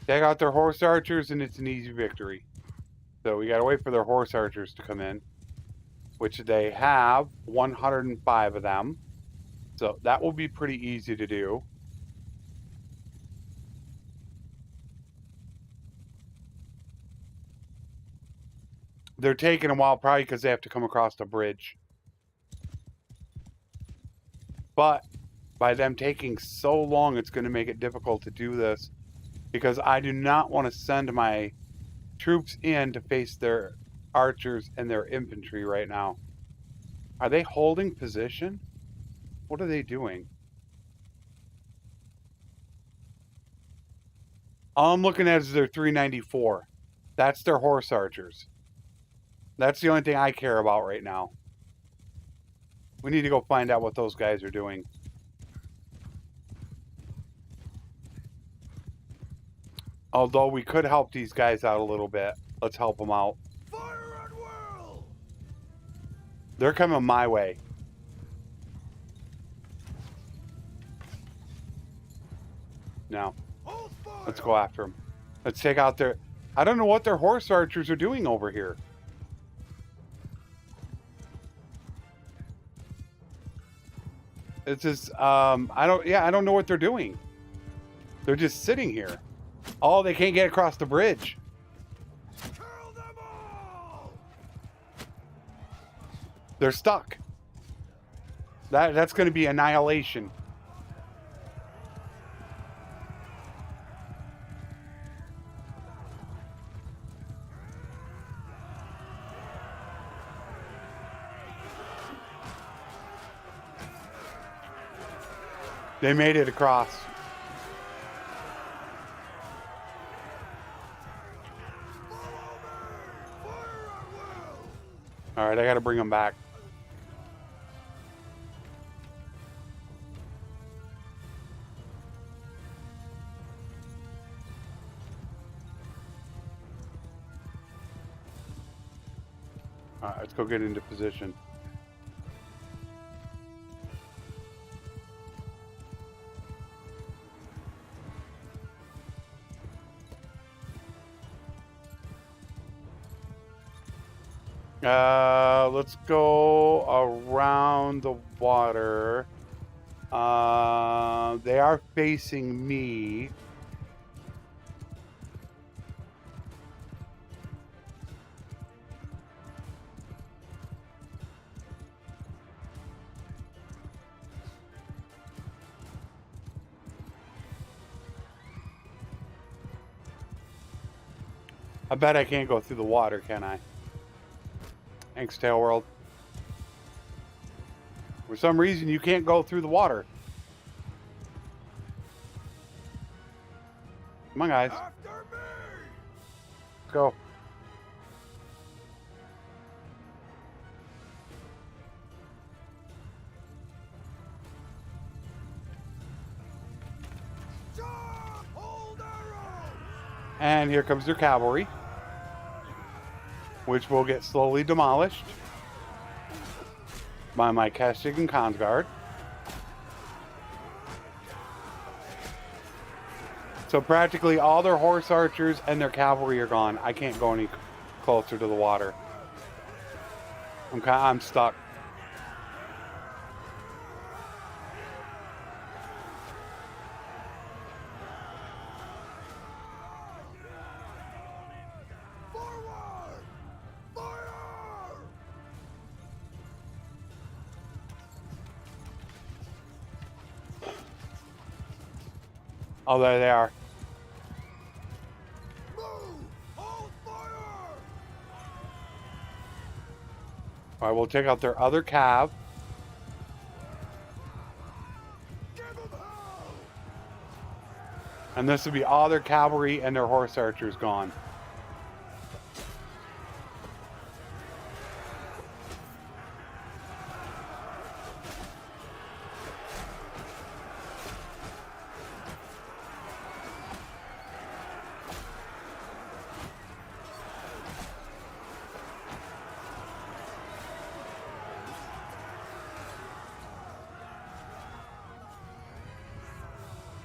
Take out their horse archers, and it's an easy victory. So we got to wait for their horse archers to come in, which they have 105 of them. So that will be pretty easy to do. They're taking a while probably because they have to come across the bridge. But by them taking so long, it's going to make it difficult to do this because I do not want to send my troops in to face their archers and their infantry right now. Are they holding position? What are they doing? All I'm looking at is their 394. That's their horse archers. That's the only thing I care about right now. We need to go find out what those guys are doing. Although we could help these guys out a little bit. Let's help them out. Fire at will. They're coming my way. Now, Hold fire. let's go after them. Let's take out their... I don't know what their horse archers are doing over here. It's just, I don't know what they're doing. They're just sitting here. Oh, they can't get across the bridge. Kill them all. They're stuck. That's going to be annihilation. They made it across. All right, I got to bring them back. All right, let's go get into position. Let's go around the water. They are facing me. I bet I can't go through the water, can I? Thanks, Tail World. For some reason, you can't go through the water. Come on, guys. After me. Let's go. And here comes their cavalry, which will get slowly demolished by my Kestig and Consguard. So practically all their horse archers and their cavalry are gone. I can't go any closer to the water. I'm stuck. Forward! Fire! Oh, there they are. Move! Hold fire! All right, we'll take out their other cav. Give 'em hell! And this will be all their cavalry and their horse archers gone.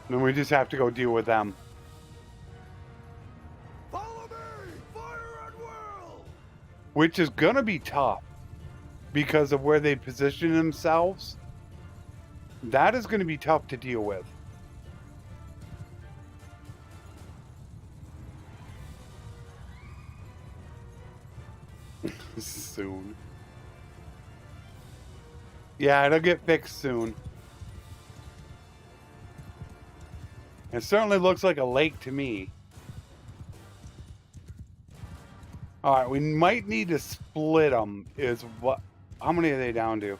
Then we just have to go deal with them. Follow me! Fire at will! Which is going to be tough because of where they position themselves. That is going to be tough to deal with. Soon. Yeah, it'll get fixed soon. It certainly looks like a lake to me. Alright, we might need to split them. Is what? How many are they down to?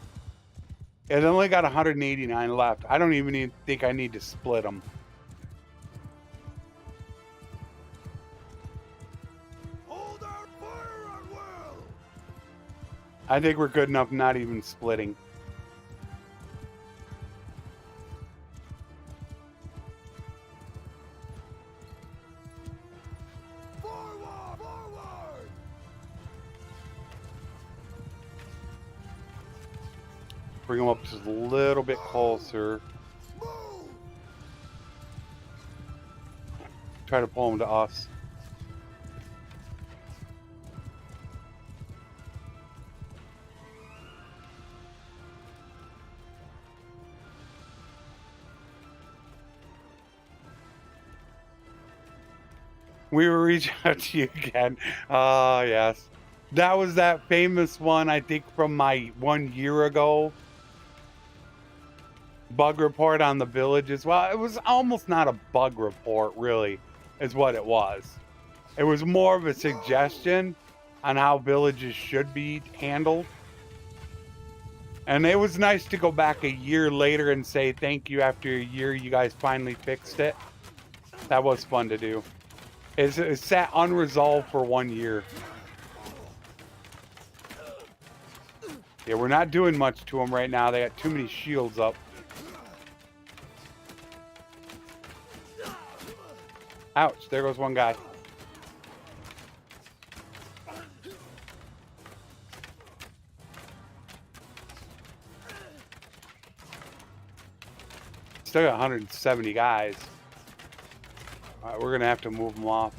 It only got 189 left. I don't even think I need to split them. Hold our fire at will! I think we're good enough not even splitting. Forward! Forward! Bring them up just a little bit closer. Move! Try to pull them to us. We will reach out to you again. Ah, yes. That was that famous one, I think, from my 1 year ago bug report on the villages. Well, it was almost not a bug report, really, is what it was. It was more of a suggestion on how villages should be handled. And it was nice to go back a year later and say thank you after a year you guys finally fixed it. That was fun to do. It sat unresolved for 1 year. Yeah, we're not doing much to them right now. They got too many shields up. Ouch, there goes one guy. Still got 170 guys. All right, we're gonna have to move them off.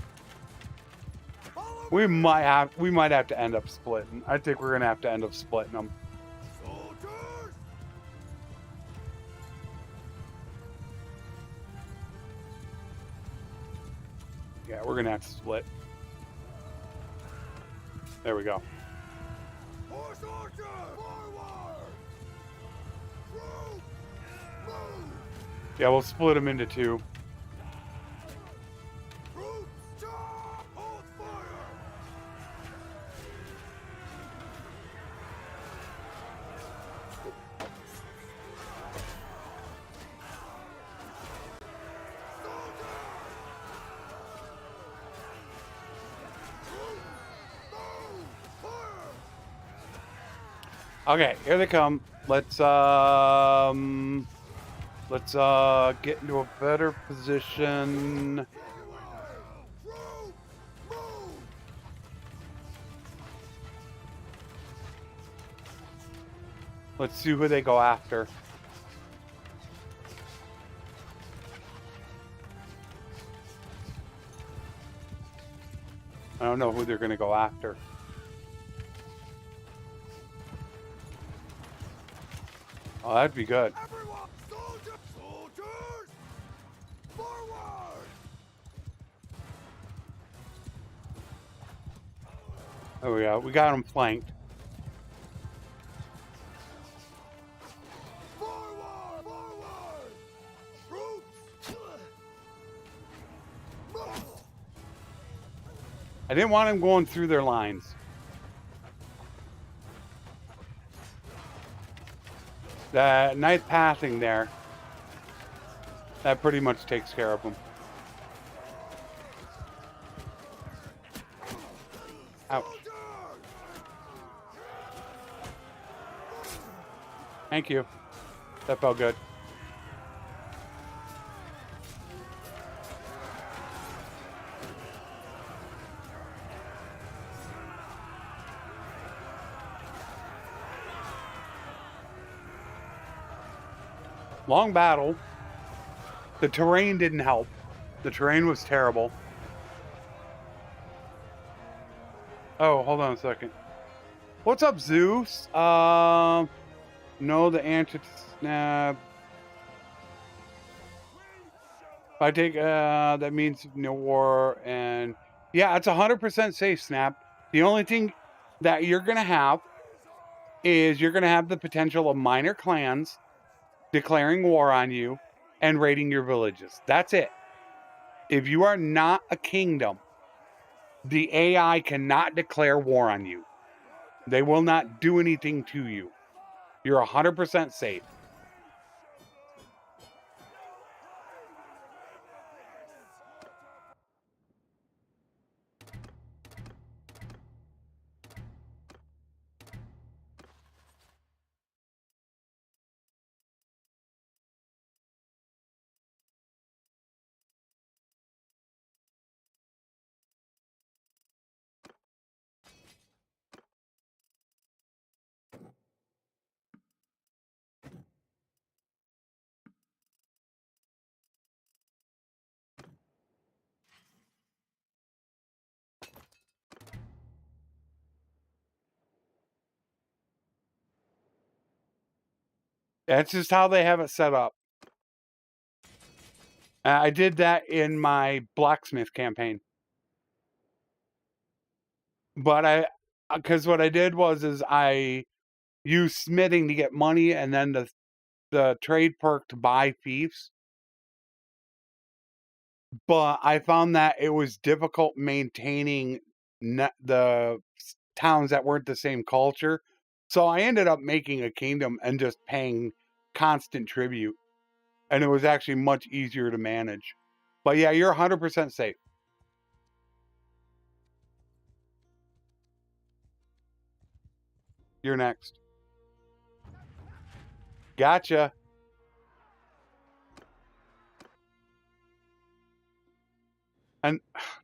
We might have to end up splitting. I think we're gonna have to end up splitting them. Soldiers! Yeah, we're gonna have to split. There we go. Horse archer! Forward! Troop! Move! Yeah, we'll split them into two. Troops! Stop! Hold fire! Okay, here they come. Let's get into a better position. Let's see who they go after. I don't know who they're going to go after. Oh, that'd be good. Everyone, soldiers! Soldiers! Forward! Oh yeah, we got them flanked. Forward! Forward! Troops! I didn't want them going through their lines. That nice passing there, that pretty much takes care of them. Ouch. Thank you. That felt good. Long battle. The terrain didn't help. The terrain was terrible. Oh, hold on a second. What's up, Zeus? No, the answer to snap. If I take, that means no war, and yeah, it's 100% safe, Snap. The only thing that you're gonna have is you're gonna have the potential of minor clans declaring war on you and raiding your villages. That's it. If you are not a kingdom, the AI cannot declare war on you. They will not do anything to you. You're 100% safe. That's just how they have it set up. I did that in my blacksmith campaign. But because what I did was I used smithing to get money and then the trade perk to buy fiefs. But I found that it was difficult maintaining the towns that weren't the same culture. So I ended up making a kingdom and just paying constant tribute. And it was actually much easier to manage. But yeah, you're 100% safe. You're next. Gotcha. And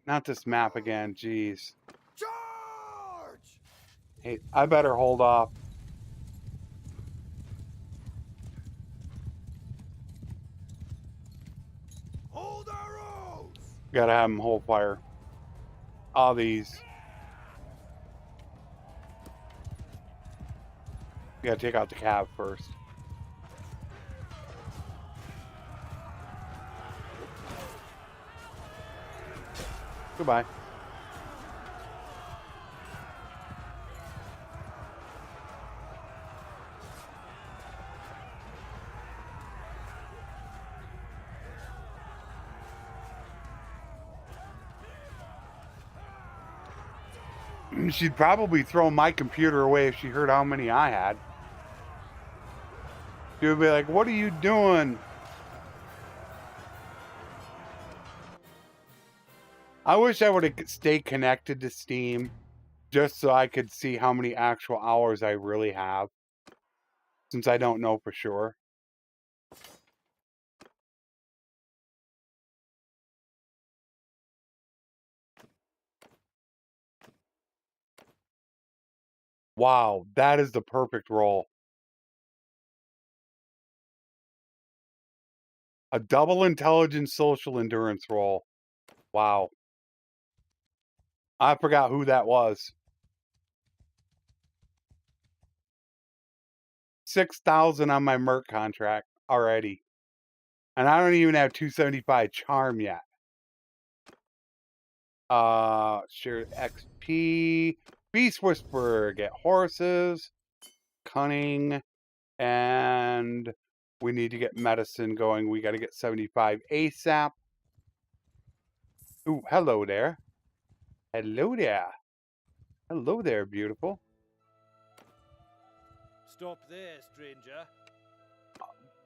not this map again. Jeez. Charge! Hey, I better hold off. Hold arrows! Gotta have them hold fire. All these. Gotta take out the cab first. Goodbye. She'd probably throw my computer away if she heard how many I had. She would be like, "What are you doing?" I wish I would have stayed connected to Steam just so I could see how many actual hours I really have, since I don't know for sure. Wow, that is the perfect roll. A double intelligence social endurance roll. Wow. I forgot who that was. 6,000 on my Merc contract already. And I don't even have 275 charm yet. Share XP. Beast Whisperer. Get horses. Cunning. And we need to get medicine going. We got to get 75 ASAP. Ooh, hello there. Hello there. Hello there, beautiful. Stop there, stranger.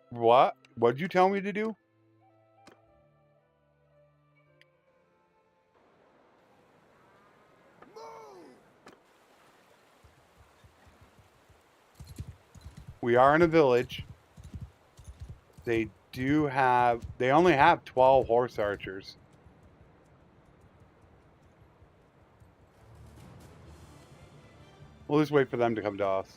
What? What'd you tell me to do? Move! We are in a village. They only have 12 horse archers. We'll just wait for them to come to us.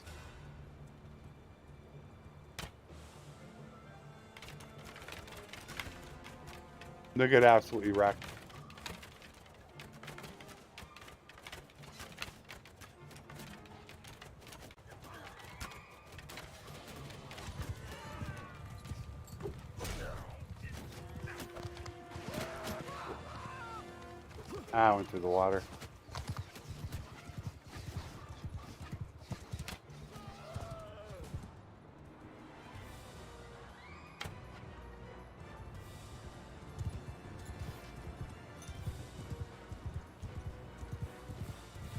They'll get absolutely wrecked. I went through the water.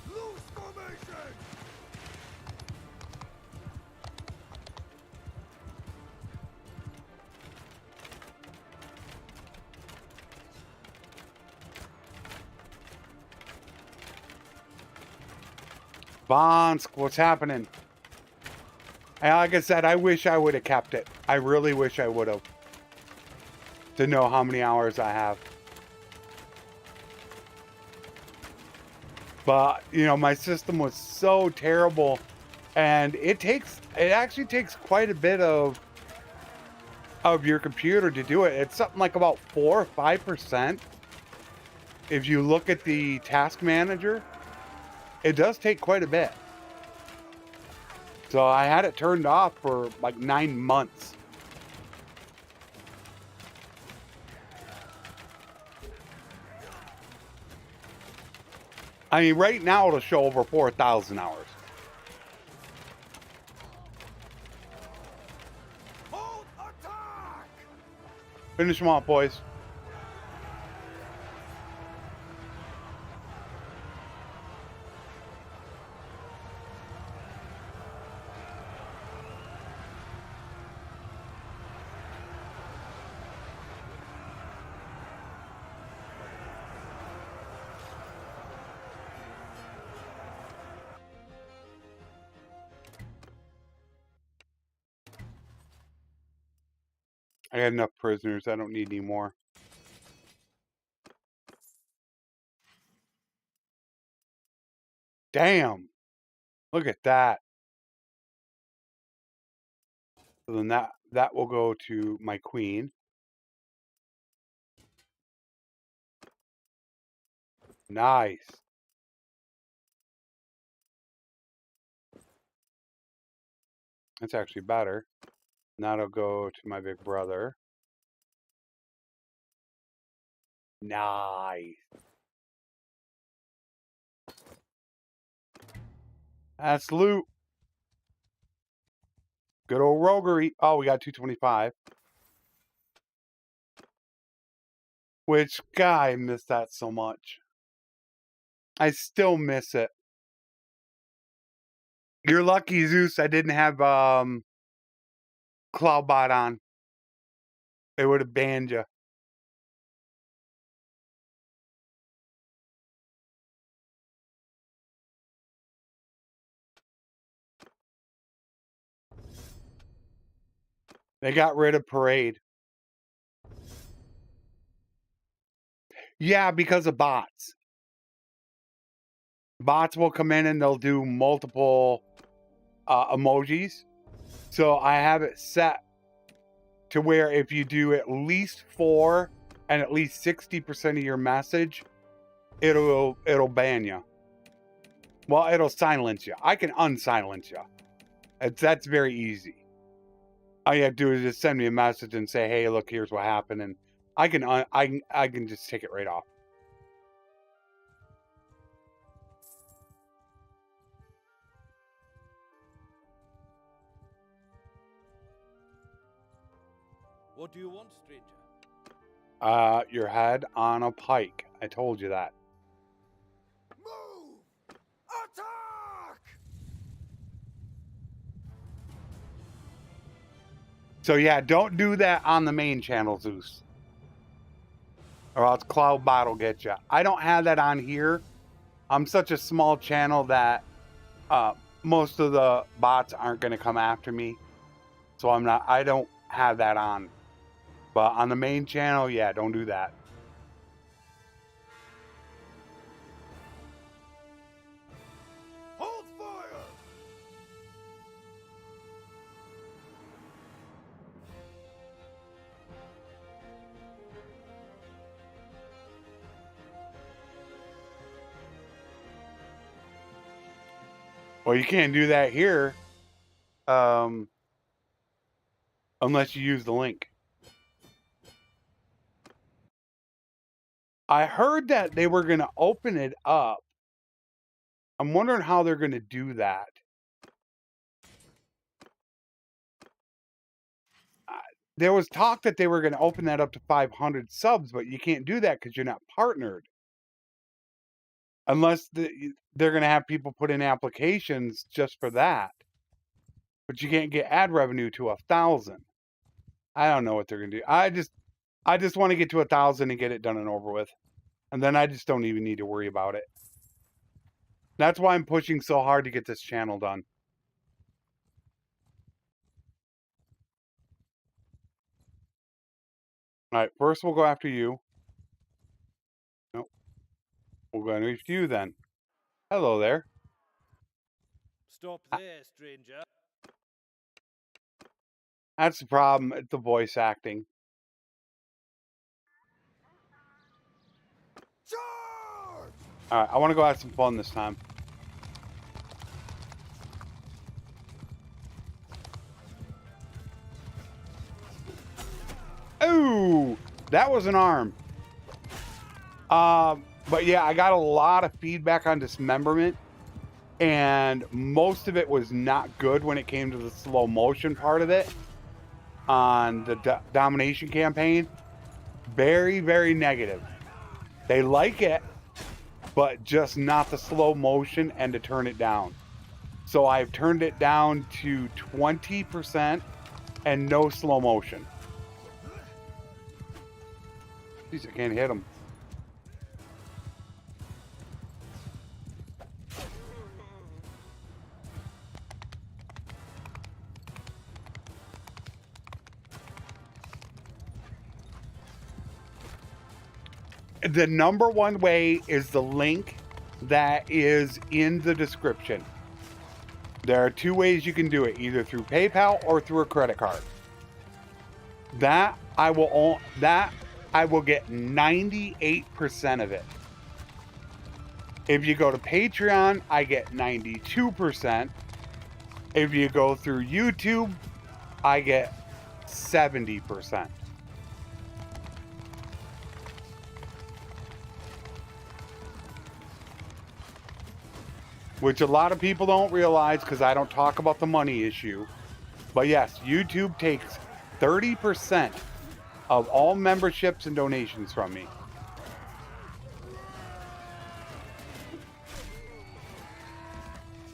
Loose formation! Bonsk, what's happening? And like I said, I wish I would have kept it. I really wish I would have. To know how many hours I have. But, you know, my system was so terrible. And it actually takes quite a bit of your computer to do it. It's something like about 4 or 5%. If you look at the task manager, it does take quite a bit. So I had it turned off for like 9 months. I mean, right now it'll show over 4,000 hours. Hold attack! Finish them off, boys. I got enough prisoners. I don't need any more. Damn. Look at that. So then that will go to my queen. Nice. That's actually better. That'll go to my big brother. Nice. That's loot. Good old roguery. Oh, we got 225. Which, God, I miss that so much. I still miss it. You're lucky, Zeus, I didn't have Cloudbot on. It would have banned you. They got rid of Parade. Yeah, because of bots. Bots will come in and they'll do multiple emojis. So I have it set to where if you do at least 4 and at least 60% of your message, it'll ban you. Well, it'll silence you. I can unsilence you. That's very easy. All you have to do is just send me a message and say, "Hey, look, here's what happened," and I can just take it right off. What do you want, stranger? Your head on a pike. I told you that. Move! Attack! So yeah, don't do that on the main channel, Zeus. Or else Cloudbot will get you. I don't have that on here. I'm such a small channel that most of the bots aren't going to come after me. So I don't have that on. But on the main channel, yeah, don't do that. Hold fire! Well, you can't do that here. Unless you use the link. I heard that they were going to open it up. I'm wondering how they're going to do that. There was talk that they were going to open that up to 500 subs, but you can't do that because you're not partnered. Unless they're going to have people put in applications just for that. But you can't get ad revenue to 1,000. I don't know what they're going to do. I just want to get to 1,000 and get it done and over with. And then I just don't even need to worry about it. That's why I'm pushing so hard to get this channel done. All right, first we'll go after you. Nope. We'll go after you then. Hello there. Stop there, stranger. That's the problem. It's the voice acting. Charge! All right, I want to go have some fun this time. Ooh, that was an arm. But yeah, I got a lot of feedback on dismemberment, and most of it was not good when it came to the slow motion part of it on the domination campaign. Very, very negative. They like it, but just not the slow motion and to turn it down. So I've turned it down to 20% and no slow motion. Jeez, I can't hit him. The number one way is the link that is in the description. There are two ways you can do it, either through PayPal or through a credit card. That I will get 98% of it. If you go to Patreon, I get 92%. If you go through YouTube, I get 70%. Which a lot of people don't realize because I don't talk about the money issue. But yes, YouTube takes 30% of all memberships and donations from me.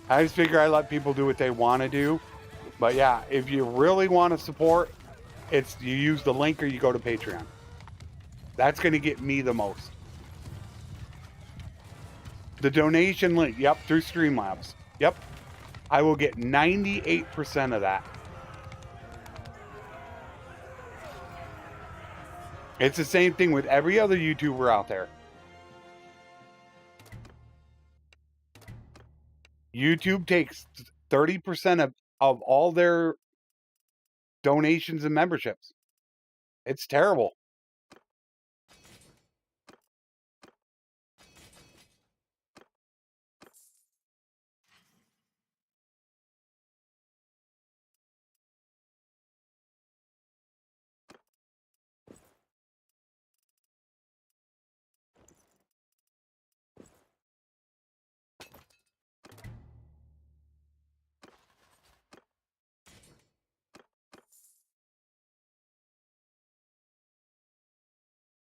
I just figure I let people do what they want to do. But yeah, if you really want to support, you use the link or you go to Patreon. That's going to get me the most. The donation link, yep, through Streamlabs. Yep. I will get 98% of that. It's the same thing with every other YouTuber out there. YouTube takes 30% of all their donations and memberships. It's terrible.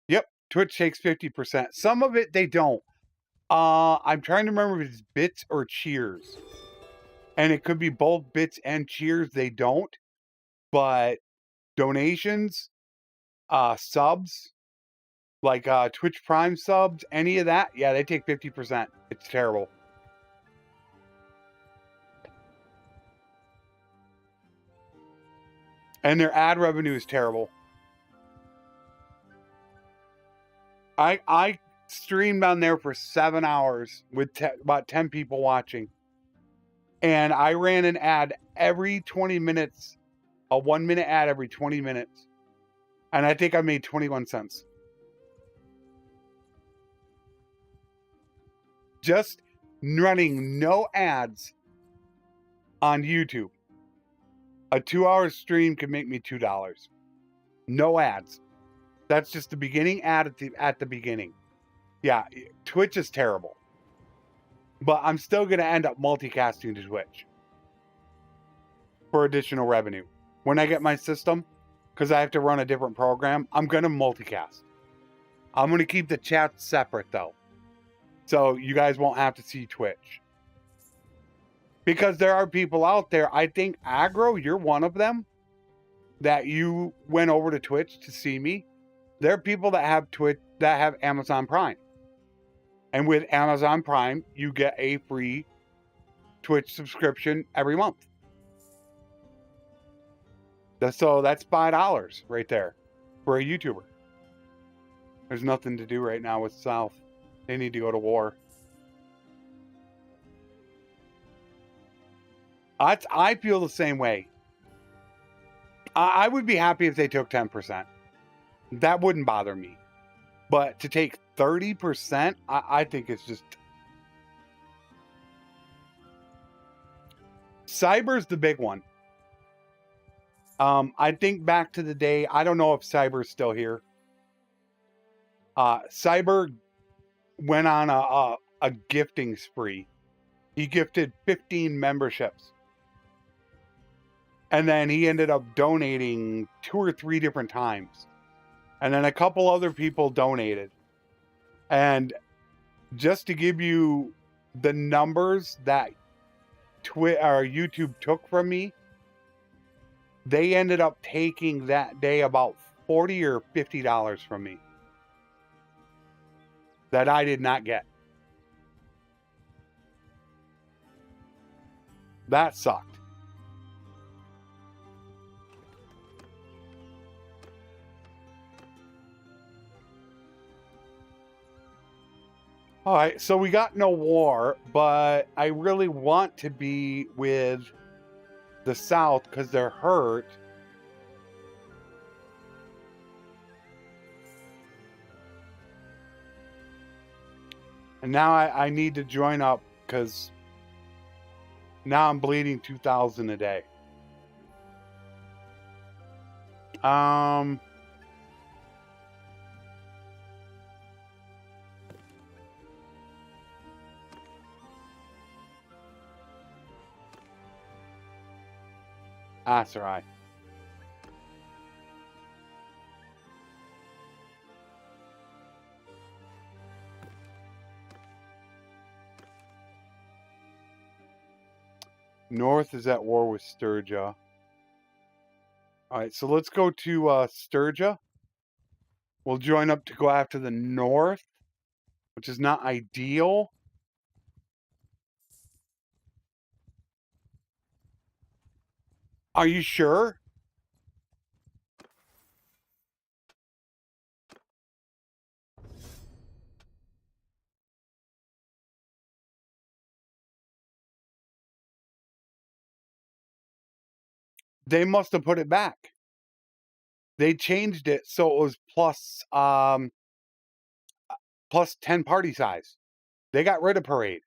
Yep, Twitch takes 50%. Some of it they don't. I'm trying to remember if it's bits or cheers. And it could be both bits and cheers. They don't. But donations, subs, like Twitch Prime subs, any of that, yeah, they take 50%. It's terrible. And their ad revenue is terrible. I streamed on there for 7 hours with about 10 people watching. And I ran an ad every 20 minutes, a 1-minute ad every 20 minutes. And I think I made 21 cents. Just running no ads on YouTube. A 2-hour stream could make me $2. No ads. That's just the beginning ad at the beginning. Yeah, Twitch is terrible. But I'm still going to end up multicasting to Twitch for additional revenue. When I get my system, because I have to run a different program, I'm going to multicast. I'm going to keep the chats separate, though. So you guys won't have to see Twitch. Because there are people out there, I think, Aggro, you're one of them, that you went over to Twitch to see me. There are people that have Twitch, that have Amazon Prime. And with Amazon Prime, you get a free Twitch subscription every month. So that's $5 right there for a YouTuber. There's nothing to do right now with South. They need to go to war. I feel the same way. I would be happy if they took 10%. That wouldn't bother me. But to take 30%, I think it's just... Cyber's the big one. I think back to the day, I don't know if Cyber's still here. Cyber went on a gifting spree. He gifted 15 memberships. And then he ended up donating 2 or 3 different times. And then a couple other people donated. And just to give you the numbers that YouTube took from me, they ended up taking that day about $40 or $50 from me that I did not get. That sucked. All right, so we got no war, but I really want to be with the South because they're hurt. And now I need to join up because now I'm bleeding 2,000 a day. That's all right. North is at war with Sturgia. All right, so let's go to Sturgia. We'll join up to go after the North, which is not ideal. Are you sure? They must have put it back. They changed it so it was plus 10 party size. They got rid of parade.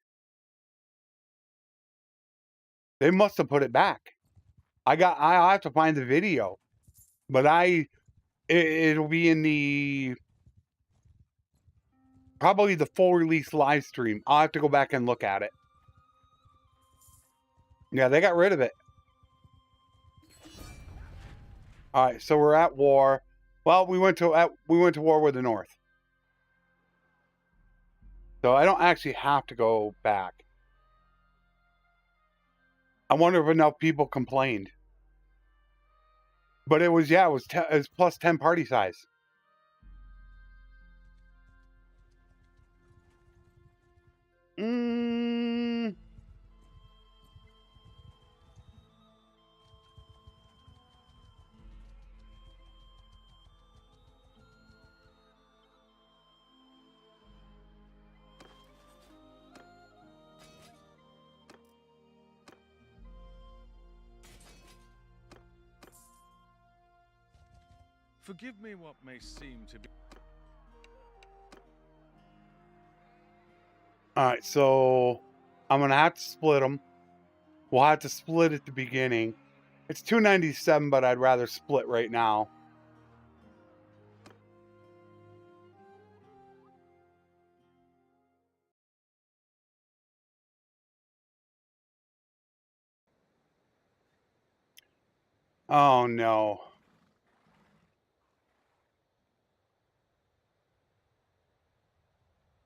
They must have put it back. I have to find the video, but it'll be in the probably the full release live stream. I'll have to go back and look at it. Yeah, they got rid of it. All right, so we're at war. Well, we went to war with the North. So I don't actually have to go back. I wonder if enough people complained. But it was plus 10 party size. Forgive me what may seem to be. All right, so I'm gonna have to split them. We'll have to split at the beginning. It's 297, but I'd rather split right now. Oh no.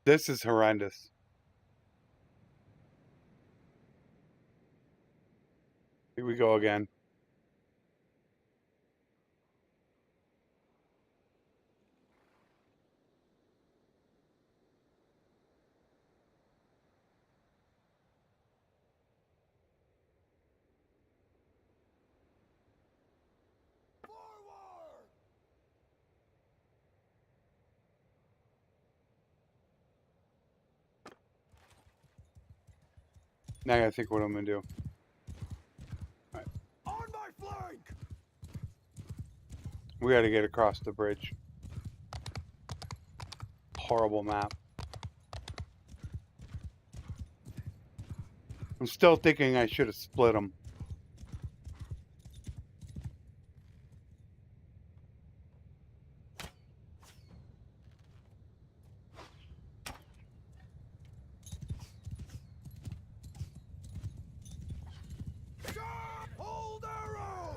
This is horrendous. Here we go again. Forward! Now I gotta think what I'm gonna do. On my flank! We gotta get across the bridge. Horrible map. I'm still thinking I should have split them. Hold arrows!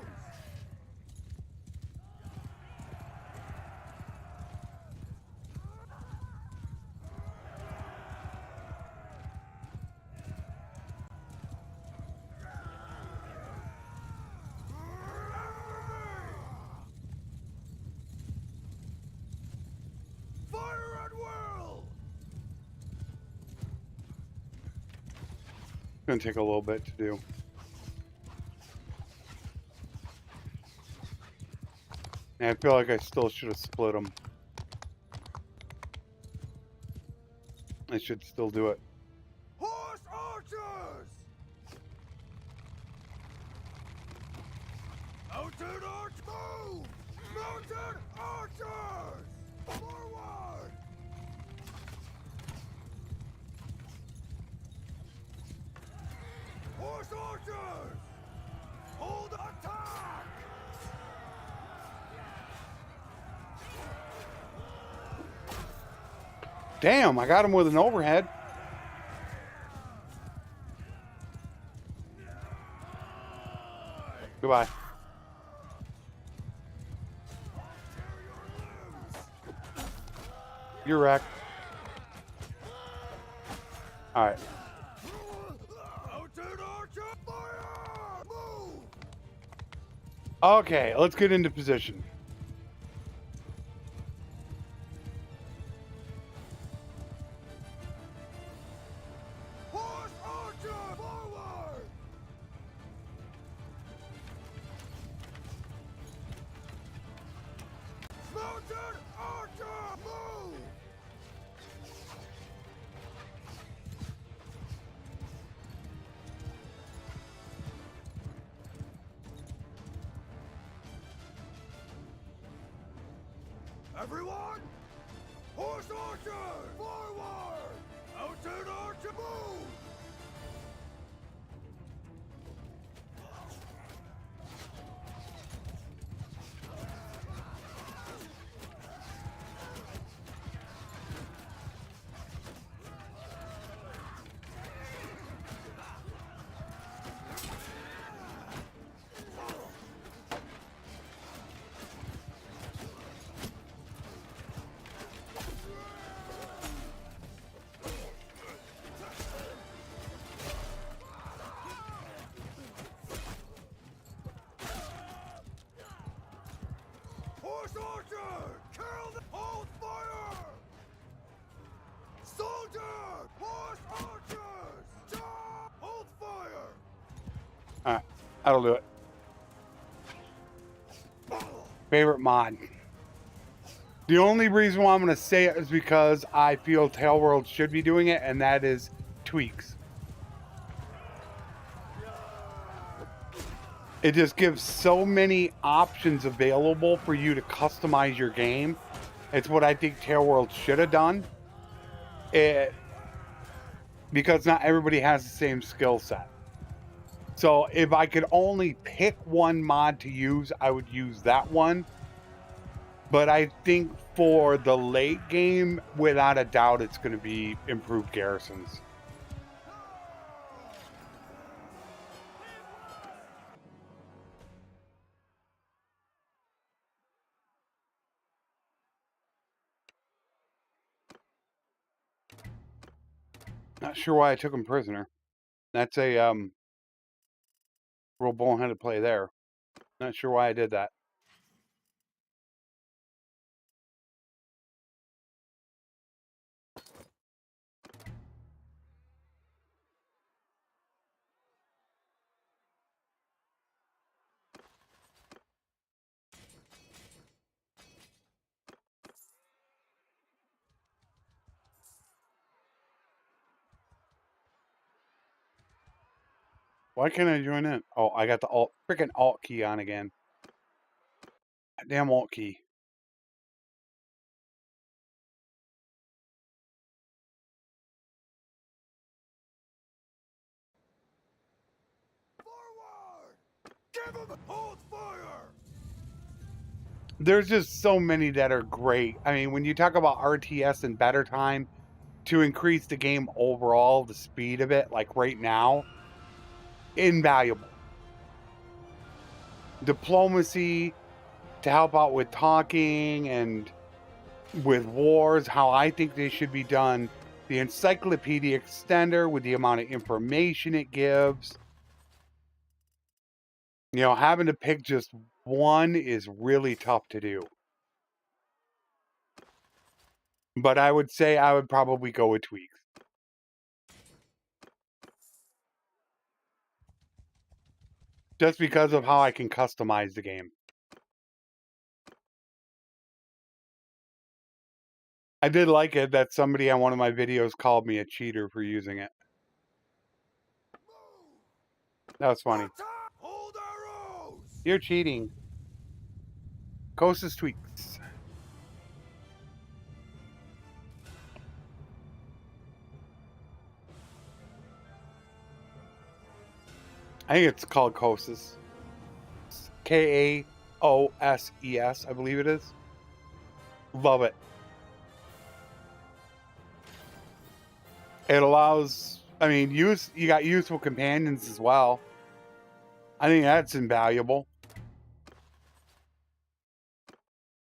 Fire at will! It's gonna take a little bit to do. And I feel like I still should have split them. I should still do it. Horse archers! Mounted arch move! Mounted archers! Forward! Horse archers! Hold attack! Damn, I got him with an overhead. Goodbye. You're wrecked. All right. Mounted archer! Fire! Move! Okay, let's get into position. Horse archer! Forward! Mounted archer! Move! Everyone, horse archer, forward! Mounted archer, move! Horse archer! Kill the hold fire! Soldier! Horse archers! Charge! Hold fire! Alright, that'll do it. Favorite mod. The only reason why I'm going to say it is because I feel Tailworld should be doing it, and that is tweaks. It just gives so many options available for you to customize your game. It's what I think Tailworld should have done. Because not everybody has the same skill set. So if I could only pick one mod to use, I would use that one. But I think for the late game, without a doubt, it's going to be improved Garrisons. Not sure why I took him prisoner. That's a real boneheaded play there. Not sure why I did that. Why can't I join in? Oh, I got the freaking alt key on again. Damn alt key. Forward! Give him hold fire! There's just so many that are great. I mean, when you talk about RTS and better time to increase the game overall, the speed of it, like right now, invaluable. Diplomacy to help out with talking and with wars, how I think they should be done. The Encyclopedia extender with the amount of information it gives. You know, having to pick just one is really tough to do. But I would say I would probably go with tweaks. Just because of how I can customize the game. I did like it that somebody on one of my videos called me a cheater for using it. That was funny. Attack! Hold arrows! You're cheating. Kaoses tweaks. I think it's called Kaoses. Kaoses, I believe it is. Love it. It allows, I mean, you got useful companions as well. I think that's invaluable.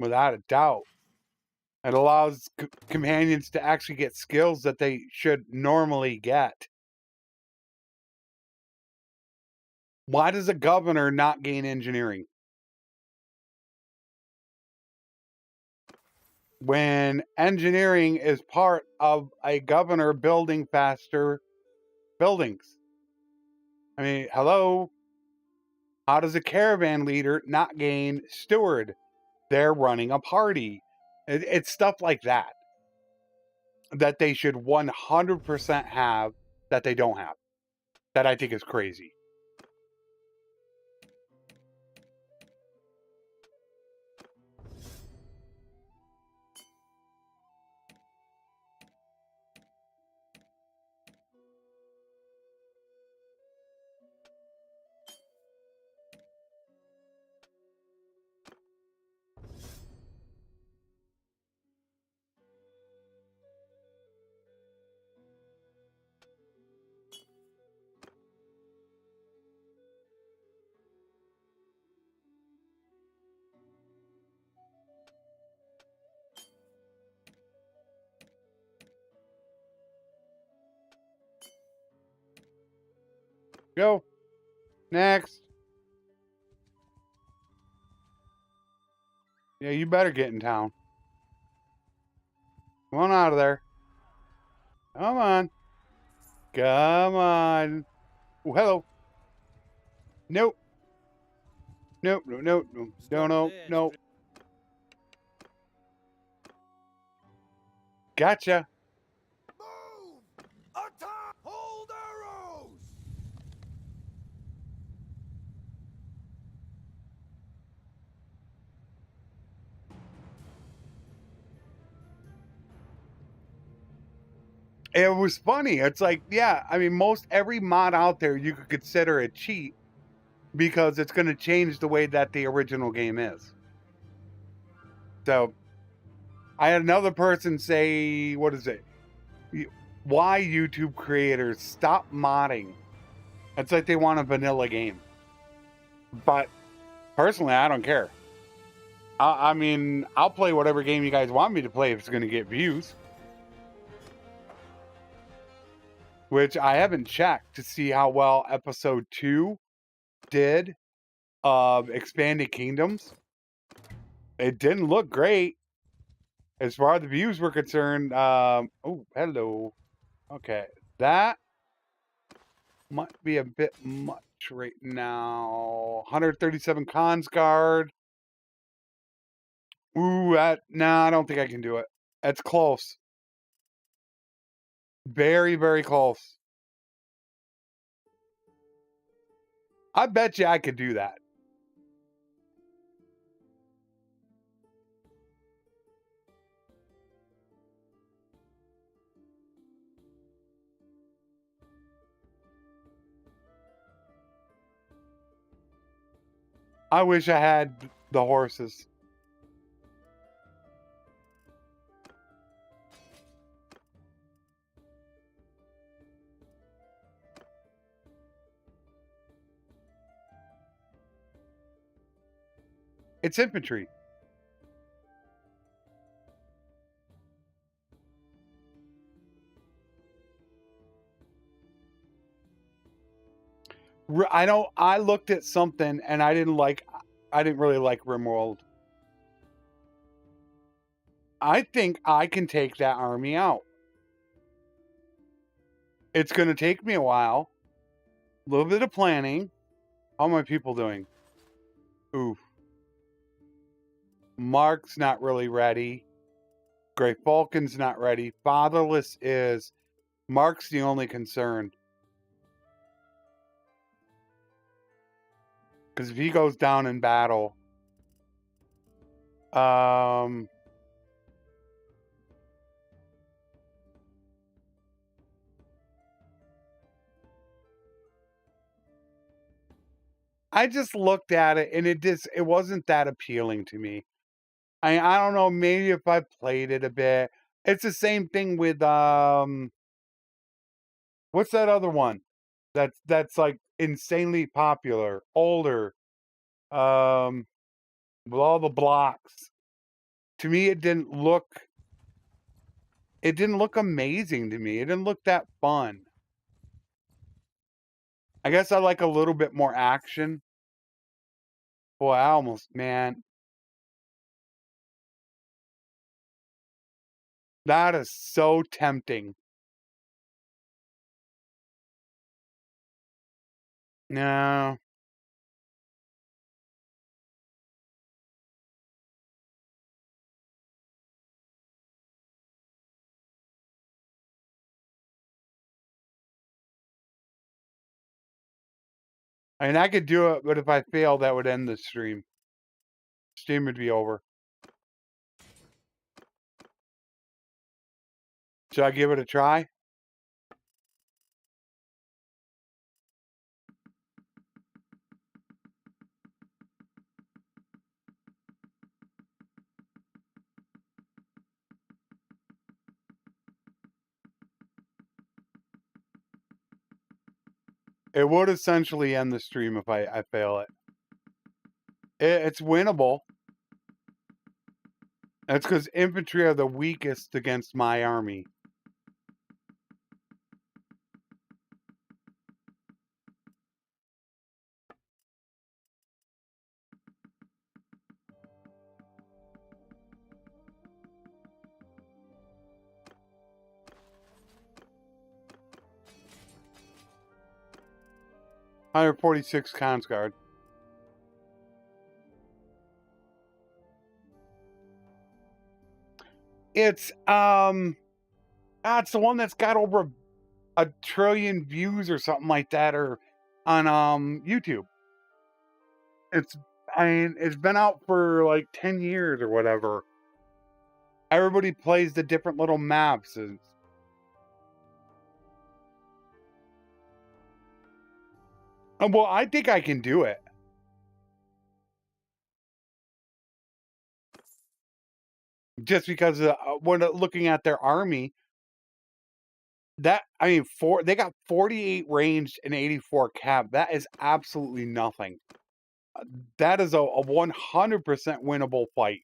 Without a doubt. It allows companions to actually get skills that they should normally get. Why does a governor not gain engineering? When engineering is part of a governor building faster buildings. I mean, hello? How does a caravan leader not gain steward? They're running a party. It's stuff like that that they should 100% have that they don't have. That I think is crazy. Go. Next. Yeah, you better get in town. Come on out of there. Come on. Come on. Oh, hello. Nope. Nope, no, no, no, no, no, no. Gotcha. Move! Attack! Hold arrows! It was funny. It's like, yeah, I mean, most every mod out there you could consider a cheat because it's going to change the way that the original game is. So I had another person say, what is it? Why YouTube creators stop modding? It's like they want a vanilla game. But personally, I don't care. I mean, I'll play whatever game you guys want me to play if it's going to get views. Which I haven't checked to see how well episode 2 did of Expanded Kingdoms. It didn't look great as far as the views were concerned. Oh, hello. Okay, that might be a bit much right now. 137 cons guard. Ooh, I don't think I can do it. That's close. Very, very close. I bet you I could do that. I wish I had the horses. It's infantry. I looked at something and I didn't really like Rimworld. I think I can take that army out. It's going to take me a while. A little bit of planning. How are my people doing? Oof. Mark's not really ready. Grey Falcon's not ready. Fatherless is. Mark's the only concern. Because if he goes down in battle, I just looked at it and it wasn't that appealing to me. I don't know, maybe if I played it a bit. It's the same thing with what's that other one? That's like insanely popular, older. With all the blocks. To me it didn't look amazing to me. It didn't look that fun. I guess I like a little bit more action. Boy, man. That is so tempting. No. I mean, I could do it, but if I fail, that would end the stream. Stream would be over. Should I give it a try? It would essentially end the stream if I fail it. It's winnable. That's because infantry are the weakest against my army. 146 Consguard. It's it's the one that's got over a trillion views or something like that, or on YouTube. It's it's been out for like 10 years or whatever. Everybody plays the different little maps. Well, I think I can do it. Just because when looking at their army, they got 48 ranged and 84 cap. That is absolutely nothing. That is a 100% winnable fight.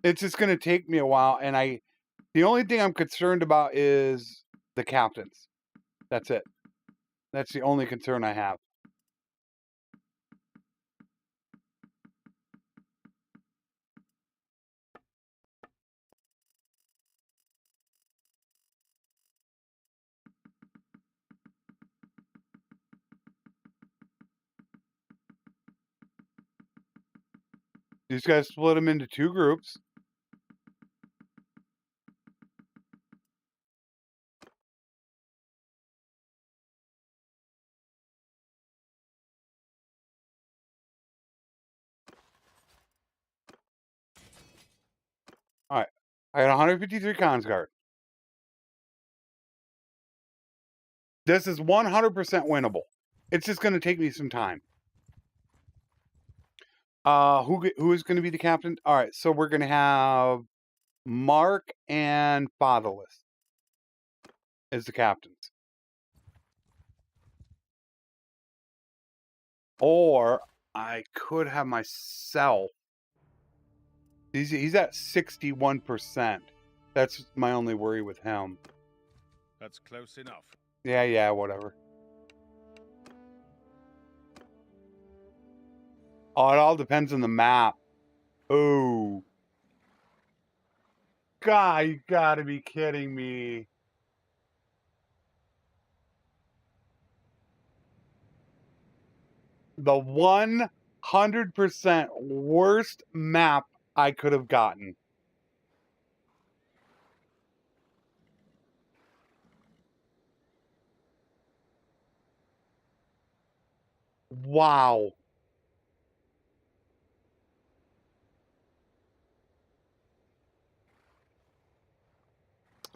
It's just going to take me a while, and the only thing I'm concerned about is the captains. That's it. That's the only concern I have. You just got to split them into 2 groups. All right. I got 153 Consguard. This is 100% winnable. It's just going to take me some time. Who is going to be the captain? All right, so we're going to have Mark and Fatherless as the captains. Or I could have myself. He's at 61%. That's my only worry with him. That's close enough. Yeah, whatever. Oh, it all depends on the map. Oh. God, you gotta be kidding me. The 100% worst map I could have gotten. Wow.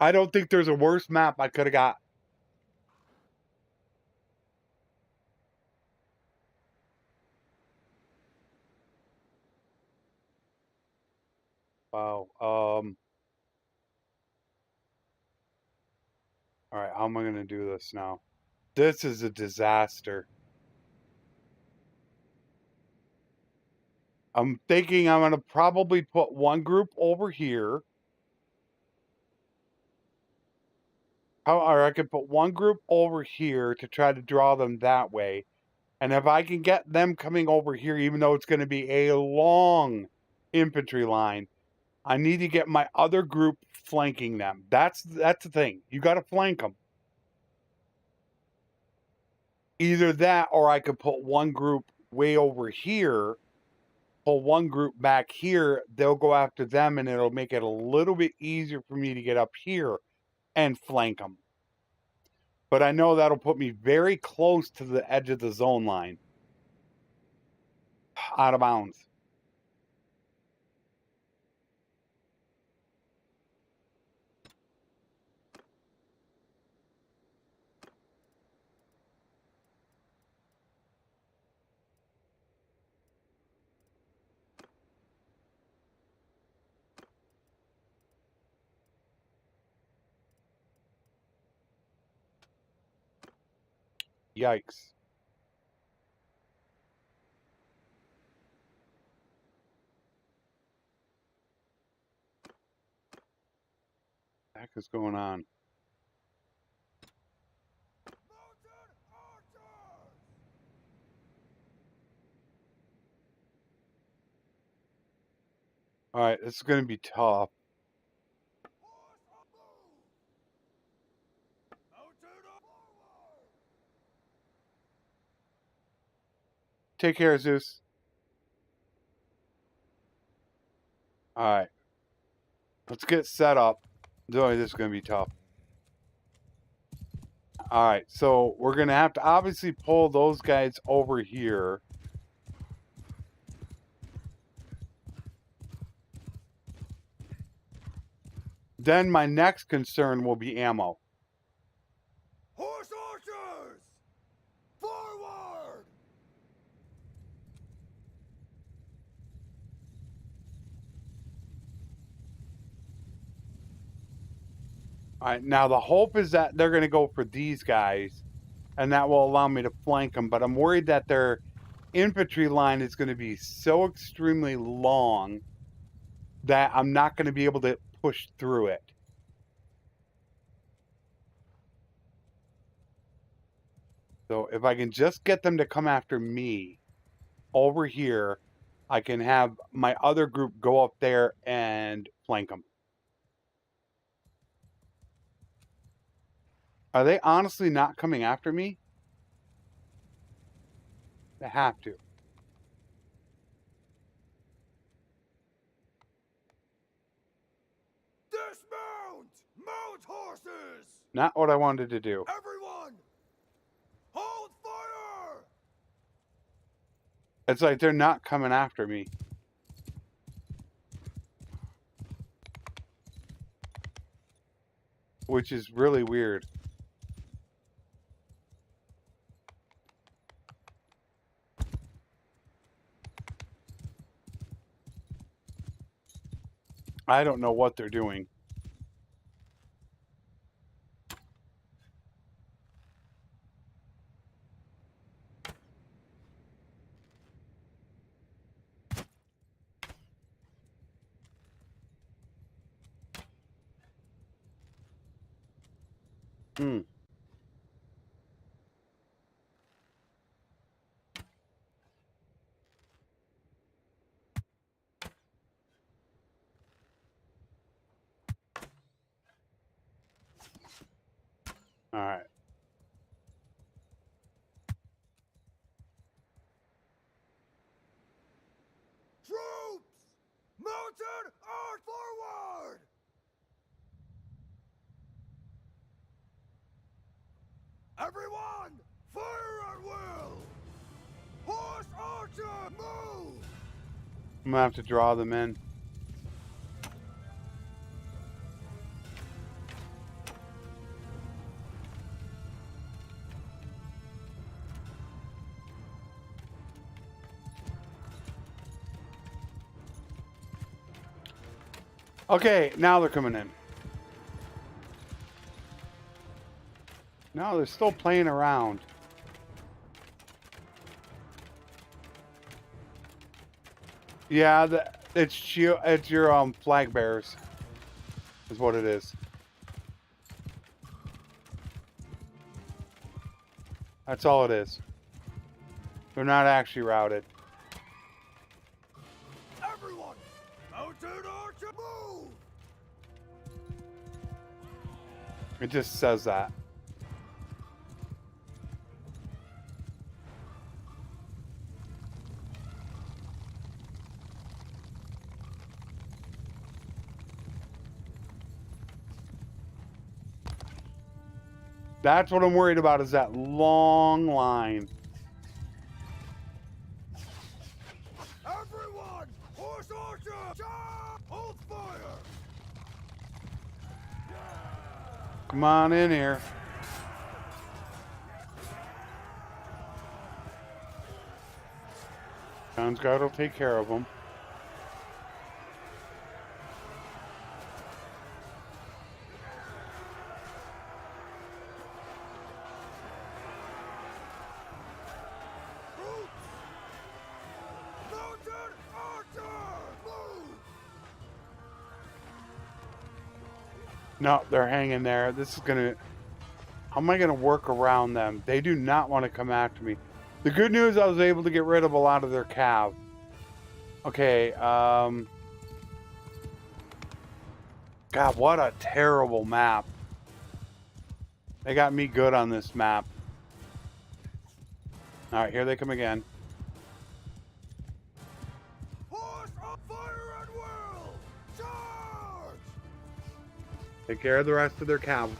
I don't think there's a worse map I could have got. Wow. All right, how am I going to do this now? This is a disaster. I'm thinking I'm going to probably put one group over here. Or I could put one group over here to try to draw them that way. And if I can get them coming over here, even though it's going to be a long infantry line, I need to get my other group flanking them. That's the thing. You got to flank them. Either that, or I could put one group way over here, pull one group back here. They'll go after them, and it'll make it a little bit easier for me to get up here and flank them. But I know that'll put me very close to the edge of the zone line. Out of bounds. Yikes. What the heck is going on? All right, this is going to be tough. Take care, Zeus. Alright. Let's get set up. Boy, this is going to be tough. Alright, so we're going to have to obviously pull those guys over here. Then my next concern will be ammo. Horse archers! Forward! All right, now the hope is that they're going to go for these guys, and that will allow me to flank them. But I'm worried that their infantry line is going to be so extremely long that I'm not going to be able to push through it. So if I can just get them to come after me over here, I can have my other group go up there and flank them. Are they honestly not coming after me? They have to. Dismount! Mount horses! Not what I wanted to do. Everyone! Hold fire! It's like they're not coming after me. Which is really weird. I don't know what they're doing. Hmm. All right. Troops! Mounted arch forward! Everyone! Fire at will! Horse archer, move! I'm gonna have to draw them in. Okay, now they're coming in. No, they're still playing around. Yeah, it's your flag bearers, is what it is. That's all it is. They're not actually routed. Everyone! Mounted archer, move! It just says that. That's what I'm worried about, is that long line. Everyone! Horse archer! Charge! Hold fire! Come on in here. Town's guard will take care of them. Troops! Mounted archer! Move! No, they're hanging there. This is gonna... How am I gonna work around them? They do not want to come after me. The good news, I was able to get rid of a lot of their cav. Okay, God, what a terrible map. They got me good on this map. Alright, here they come again. Take care of the rest of their cav.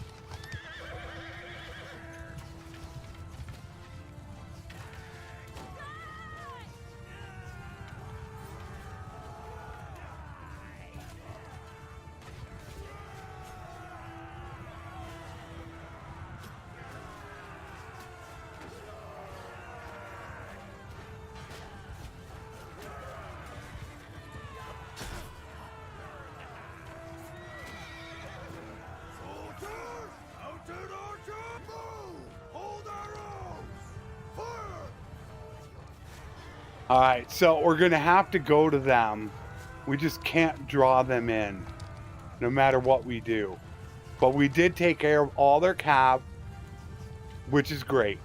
Soldiers! Mounted archers! Move! Hold our arms! Fire! All right, so we're going to have to go to them. We just can't draw them in, no matter what we do. But we did take care of all their cav, which is great.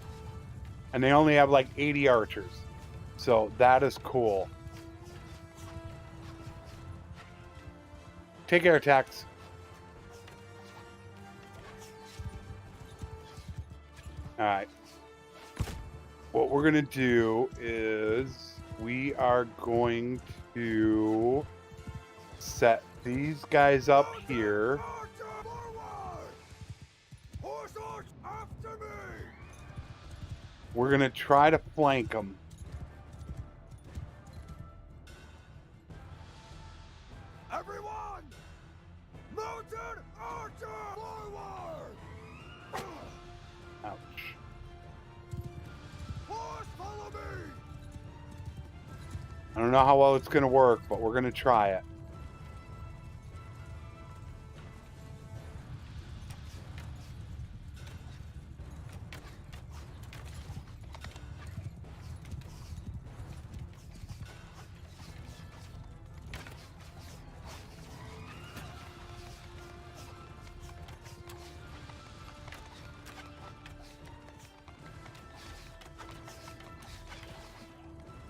And they only have like 80 archers. So that is cool. Take care, Tex. All right. What we're going to do is we are going to set these guys up here. Archer forward! Horse arch after me! We're going to try to flank them. Everyone! Mounted archer forward! Ouch. Horse follow me! I don't know how well it's going to work, but we're going to try it.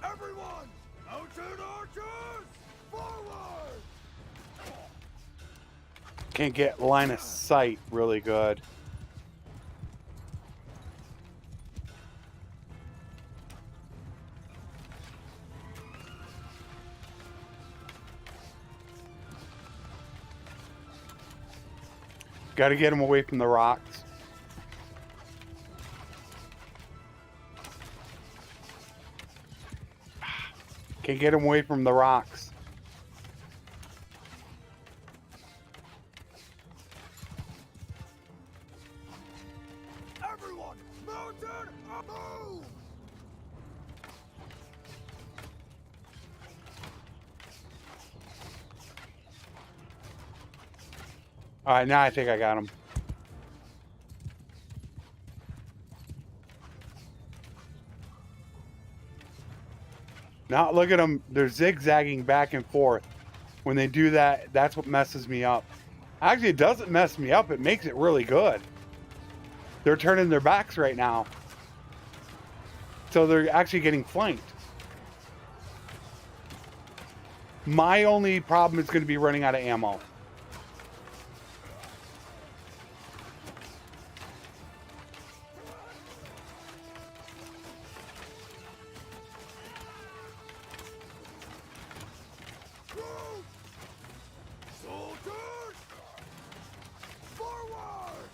Everyone! Mounted archers! Forward! Can't get line of sight really good. Got to get him away from the rocks. Can't get him away from the rocks. Everyone! Mounted! Move! All right, now I think I got him. Now look at them. They're zigzagging back and forth. When they do that, that's what messes me up. Actually, it doesn't mess me up. It makes it really good. They're turning their backs right now. So they're actually getting flanked. My only problem is going to be running out of ammo. Move! Soldiers! Forward!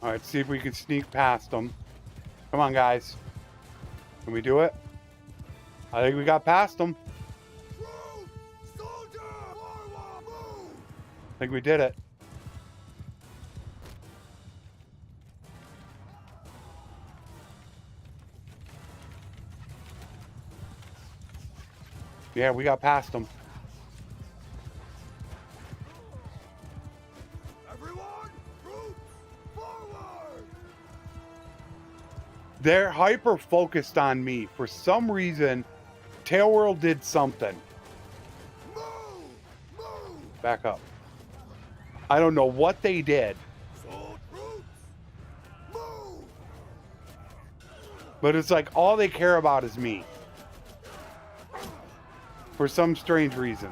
All right, see if we can sneak past them. Come on, guys. Can we do it? I think we got past them. Move! Soldier! Forward! Move! I think we did it. Yeah, we got past them. Everyone! Troops! Forward! They're hyper focused on me. For some reason, Tailworld did something. Move! Move! Back up. I don't know what they did, Sold troops! Move! but it's like all they care about is me. For some strange reason.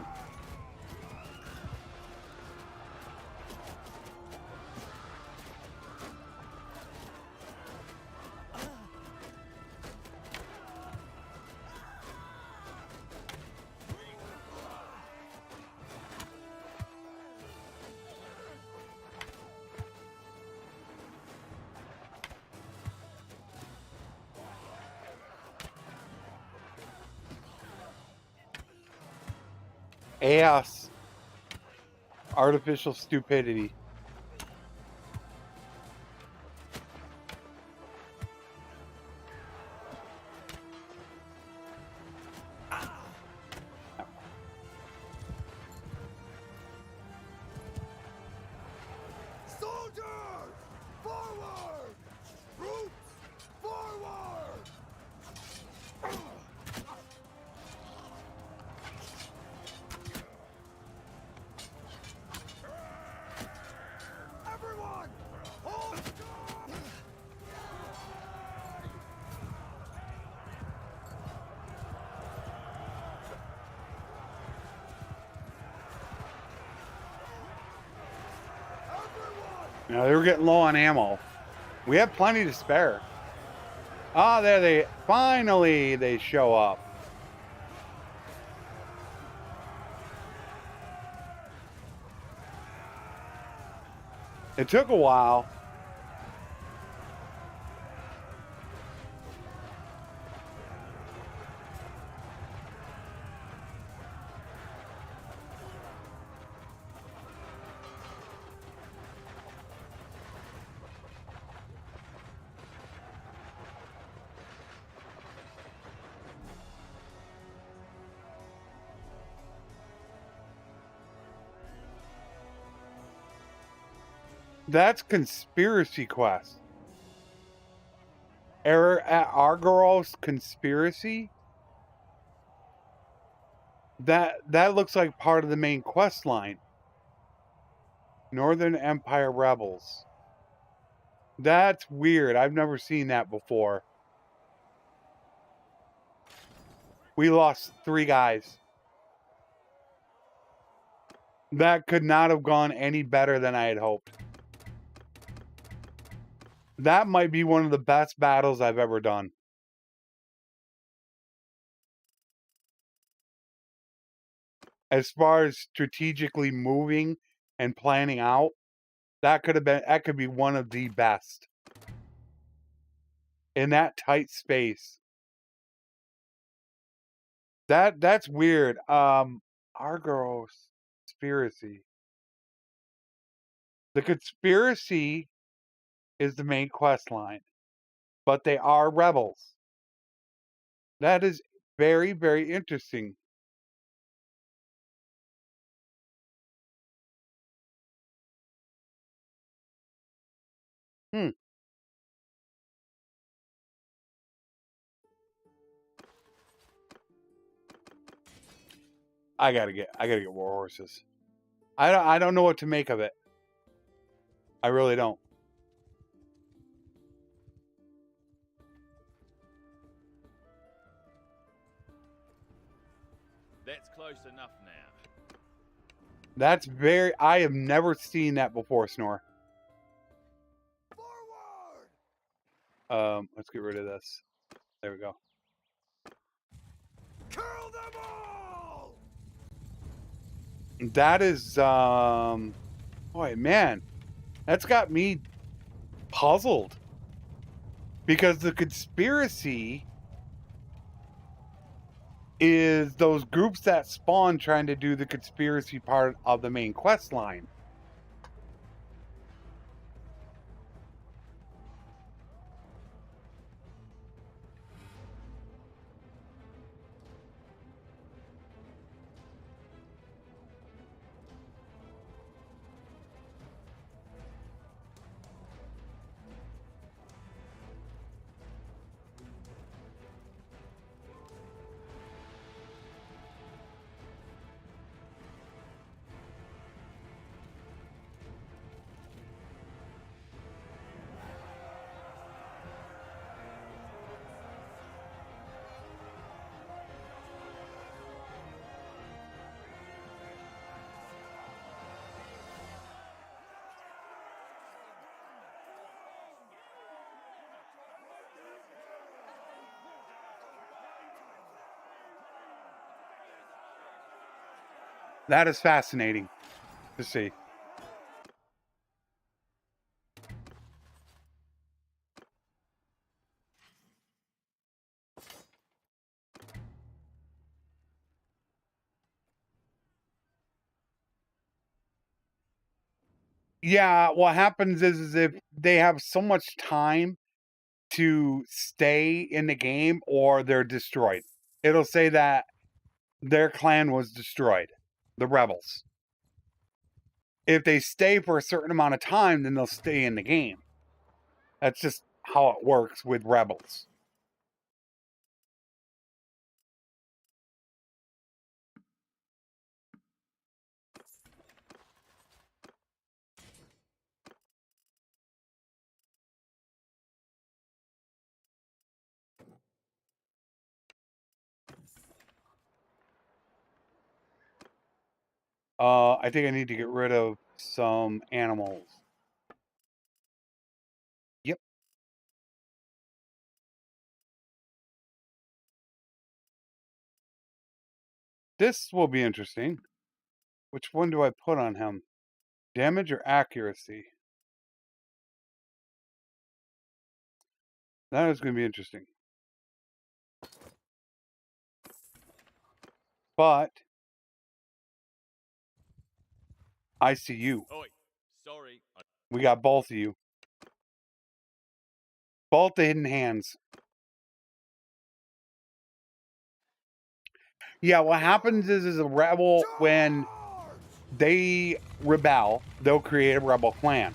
AS. Artificial stupidity. Soldiers! Forward! Troops! Forward! Everyone! Hold strong! Everyone! Now they were getting low on ammo. We have plenty to spare. Ah, there they finally they show up. It took a while. That's conspiracy quest. Error at Argoros conspiracy. That looks like part of the main quest line. Northern Empire Rebels. That's weird. I've never seen that before. We lost 3 guys. That could not have gone any better than I had hoped. That might be one of the best battles I've ever done. As far as strategically moving and planning out, that could be one of the best. In that tight space. That's weird. Argos conspiracy. The conspiracy is the main quest line, but they are rebels. That is very, very interesting. Hmm. I gotta get war horses. I don't know what to make of it. I really don't. That's close enough now. That's very. I have never seen that before, Snore. Forward! Let's get rid of this. There we go. Kill them all! That is boy, man. That's got me puzzled. Because the conspiracy is those groups that spawn trying to do the conspiracy part of the main quest line. That is fascinating to see. Yeah, what happens is if they have so much time to stay in the game or they're destroyed. It'll say that their clan was destroyed, the rebels. If they stay for a certain amount of time, then they'll stay in the game. That's just how it works with rebels. I think I need to get rid of some animals. Yep. This will be interesting. Which one do I put on him? Damage or accuracy? That is going to be interesting. But I see you. Oi, sorry. We got both of you. Both the hidden hands. Yeah, what happens is a rebel, when they rebel, they'll create a rebel clan.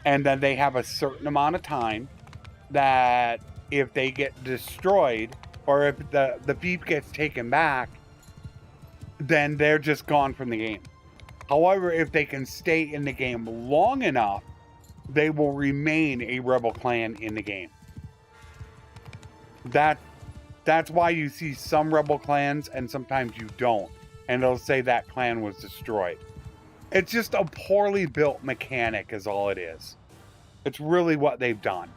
And then they have a certain amount of time that if they get destroyed or if the fief gets taken back, then they're just gone from the game. However, if they can stay in the game long enough, they will remain a rebel clan in the game. That's why you see some rebel clans and sometimes you don't. And it'll say that clan was destroyed. It's just a poorly built mechanic is all it is. It's really what they've done.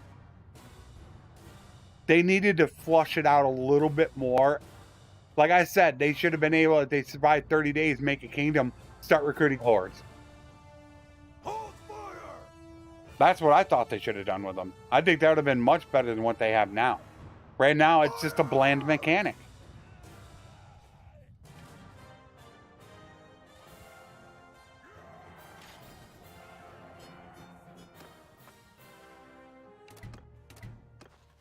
They needed to flush it out a little bit more. Like I said, they should have been able, if they survived 30 days, make a kingdom, start recruiting hordes. Hold fire! That's what I thought they should have done with them. I think that would have been much better than what they have now. Right now, it's just a bland mechanic.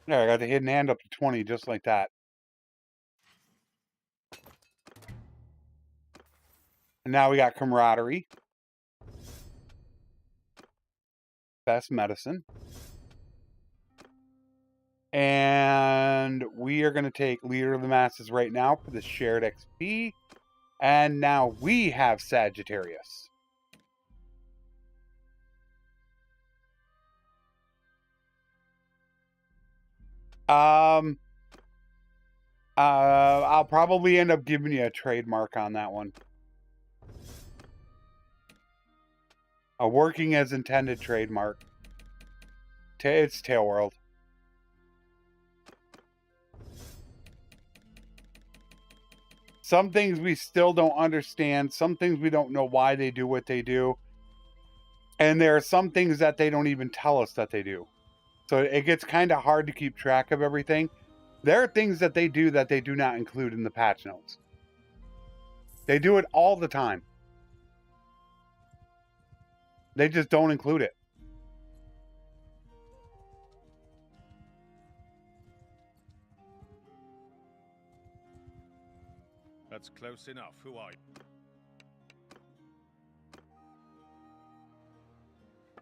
There, I got the hidden hand up to 20, just like that. And now we got camaraderie. Best medicine. And we are going to take Leader of the Masses right now for the shared XP. And now we have Sagittarius. I'll probably end up giving you a trademark on that one. A working as intended trademark. It's Tail World. Some things we still don't understand. Some things we don't know why they do what they do. And there are some things that they don't even tell us that they do. So it gets kind of hard to keep track of everything. There are things that they do that they do not include in the patch notes. They do it all the time. They just don't include it. That's close enough. Who are you?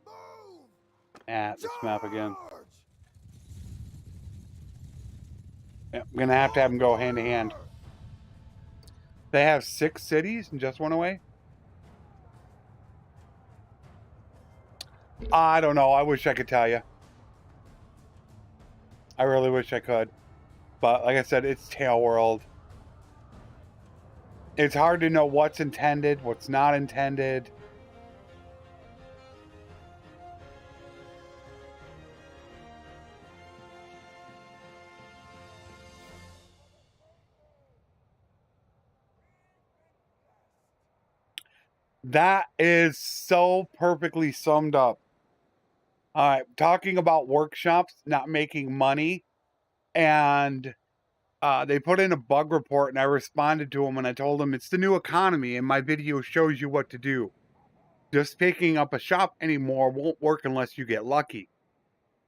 Move! At this map again. Charge! Yeah, I'm going to have them go hand to hand. They have 6 cities and just 1 away? I don't know. I wish I could tell you. I really wish I could. But like I said, it's Tail World. It's hard to know what's intended, what's not intended. That is so perfectly summed up. All right, talking about workshops not making money, and they put in a bug report, and I responded to them and I told them it's the new economy, and my video shows you what to do. just picking up a shop anymore won't work unless you get lucky.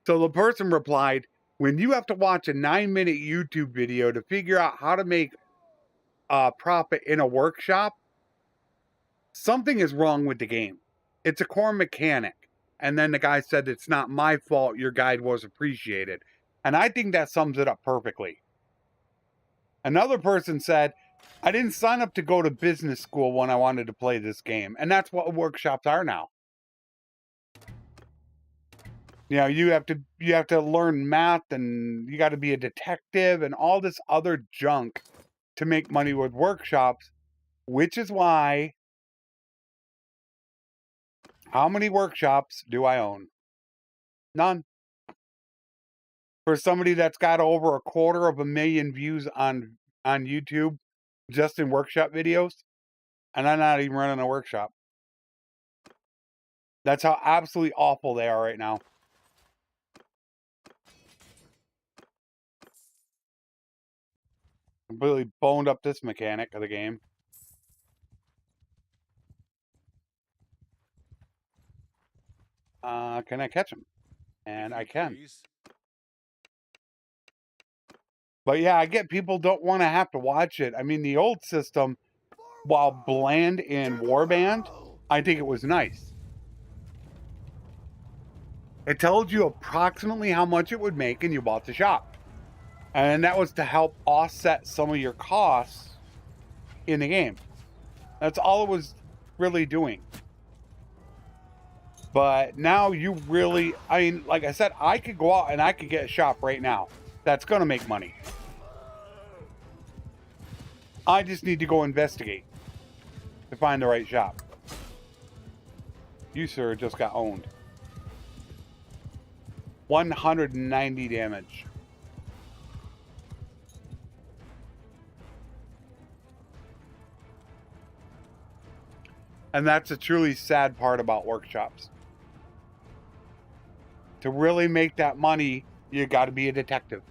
So the person replied, when you have to watch a 9-minute YouTube video to figure out how to make a profit in a workshop, something is wrong with the game. It's a core mechanic. And then the guy said, it's not my fault your guide was appreciated. And I think that sums it up perfectly. Another person said, I didn't sign up to go to business school when I wanted to play this game. And that's what workshops are now. You know, you have to learn math, and you got to be a detective and all this other junk to make money with workshops, which is why, how many workshops do I own? None. For somebody that's got over 250,000 views on YouTube just in workshop videos, and I'm not even running a workshop. That's how absolutely awful they are right now. Completely boned up this mechanic of the game. Can I catch him? And I can. Please. But yeah, I get people don't want to have to watch it. I mean, the old system, while bland in Warband, I think it was nice. It told you approximately how much it would make, and you bought the shop. And that was to help offset some of your costs in the game. That's all it was really doing. But now you really, I mean, like I said, I could go out and I could get a shop right now that's going to make money. I just need to go investigate to find the right shop. You, sir, just got owned. 190 damage. And that's a truly sad part about workshops. To really make that money, you got to be a detective.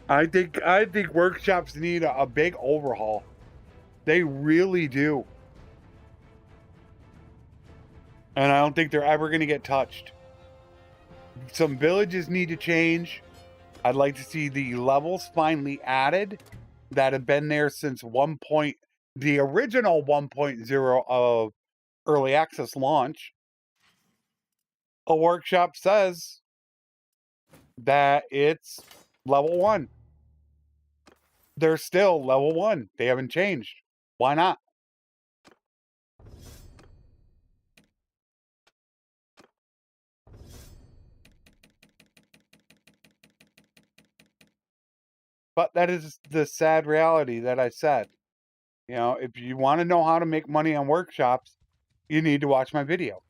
I think workshops need a big overhaul. They really do. And I don't think they're ever going to get touched. Some villages need to change. I'd like to see the levels finally added that have been there since the original 1.0 of early access launch. A workshop says that it's level 1. They're still level 1. They haven't changed. Why not? But that is the sad reality that I said. You know, if you want to know how to make money on workshops, you need to watch my video.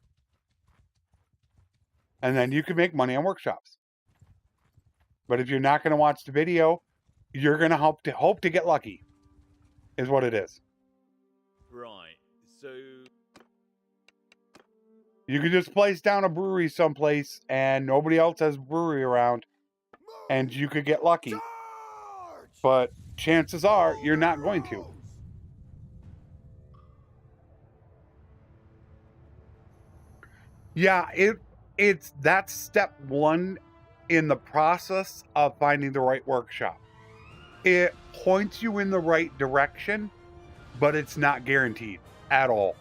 And then you can make money on workshops. But if you're not going to watch the video, you're going to hope to get lucky, is what it is. Right. So You could just place down a brewery someplace and nobody else has a brewery around, and you could get lucky. Charge! But chances are you're not going to. Yeah, that's step 1 in the process of finding the right workshop. It points you in the right direction, but it's not guaranteed at all.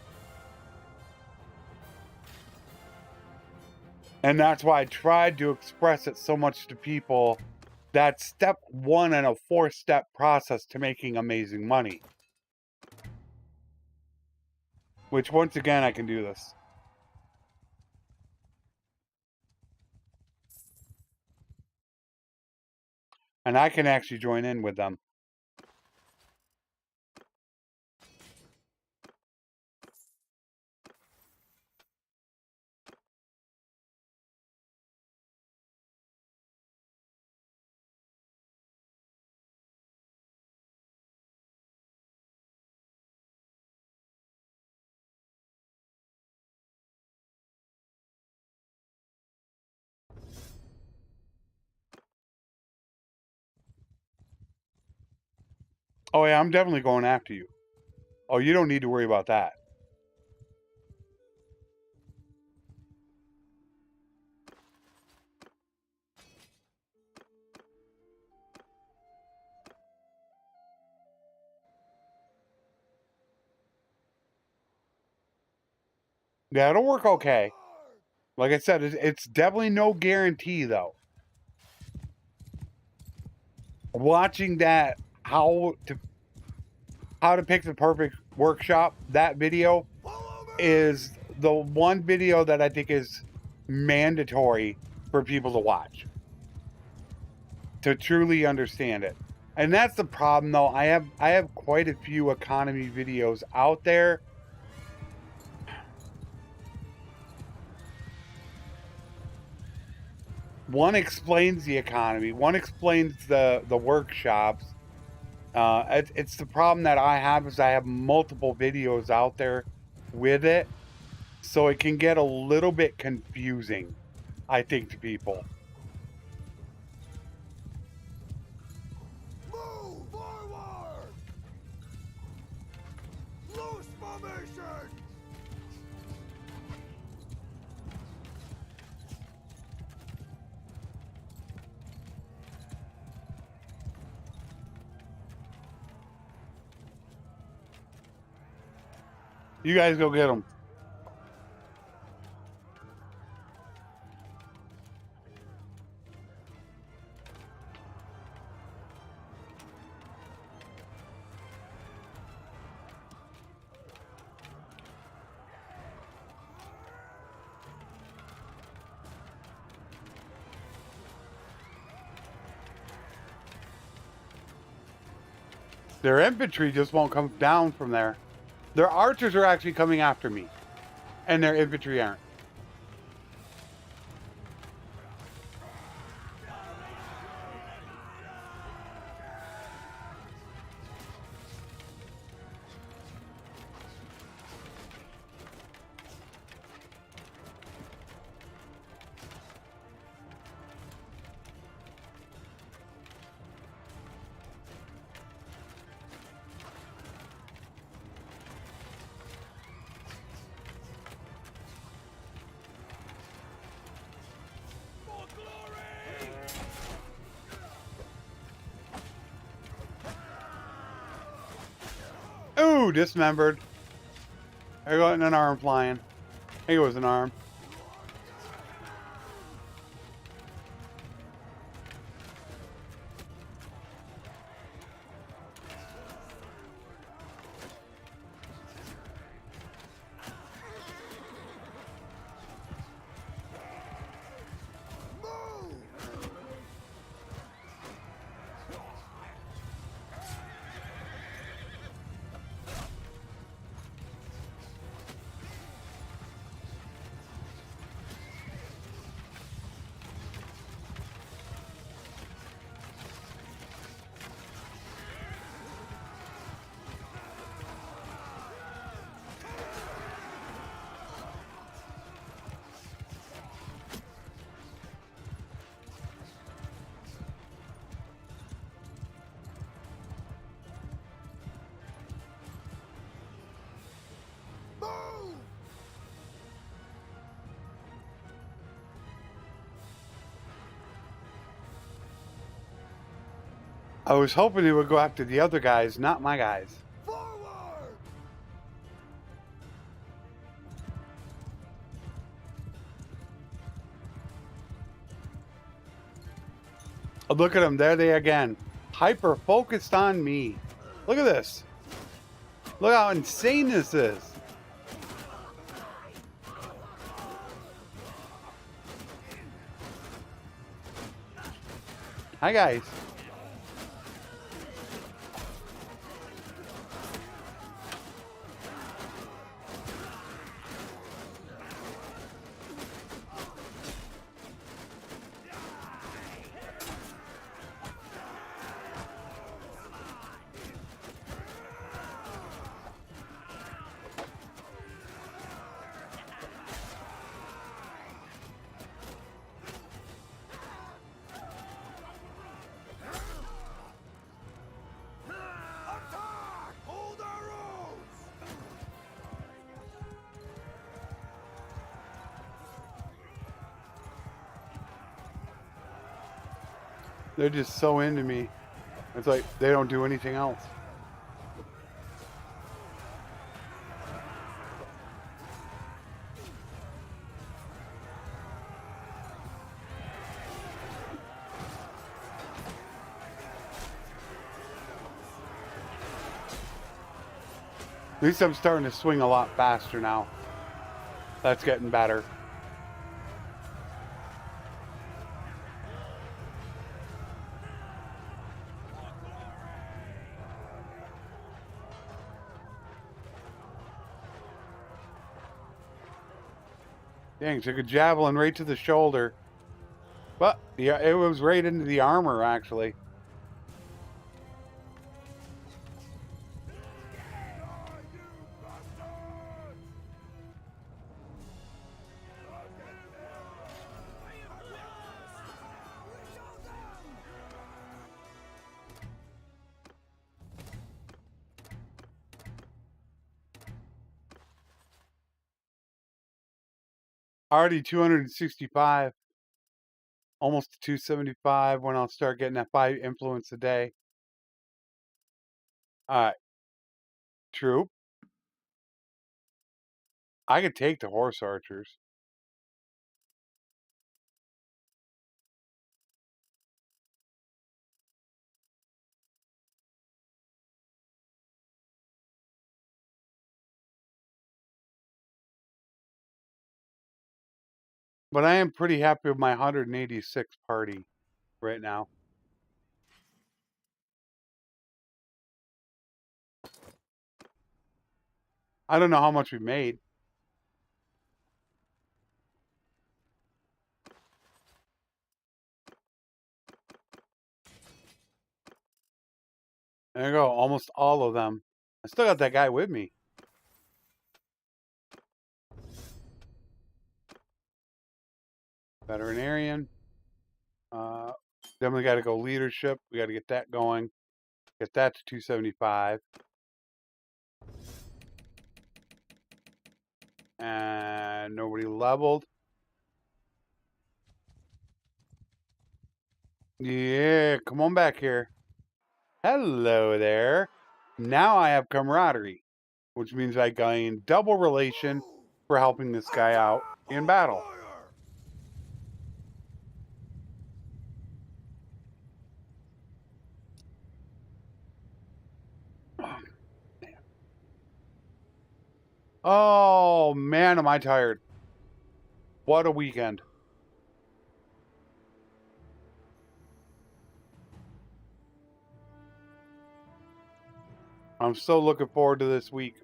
And that's why I tried to express it so much to people. That's step 1 in a 4-step process to making amazing money. Which, once again, I can do this. And I can actually join in with them. Oh yeah, I'm definitely going after you. Oh, you don't need to worry about that. Yeah, it'll work okay. Like I said, it's definitely no guarantee though. Watching that how to pick the perfect workshop, that video is the one video that I think is mandatory for people to watch to truly understand it. And that's the problem though. I have quite a few economy videos out there. One explains the economy, one explains the workshops. It's the problem that I have is I have multiple videos out there with it, so it can get a little bit confusing, I think, to people. Move forward! Loose formation! You guys go get them. Their infantry just won't come down from there. Their archers are actually coming after me, and their infantry aren't. Ooh, dismembered. There goes an arm flying. Here goes an arm. Move! I was hoping he would go after the other guys, not my guys. Forward! Oh, look at them. There they again. Hyper focused on me. Look at this. Look how insane this is. Hi, guys. They're just so into me. It's like they don't do anything else. At least I'm starting to swing a lot faster now. That's getting better. Dang, took a javelin right to the shoulder. But yeah, it was right into the armor, actually. Already 265. Almost to 275 when I'll start getting that 5 influence a day. Alright. Troop. I could take the horse archers. But I am pretty happy with my 186 party right now. I don't know how much we made. There you go, almost all of them. I still got that guy with me. Veterinarian. Then we got to go leadership. We got to get that going. Get that to 275. And nobody leveled. Yeah, come on back here. Hello there. Now I have camaraderie, which means I gain double relation for helping this guy out in battle. Oh, man, am I tired. What a weekend. I'm so looking forward to this week.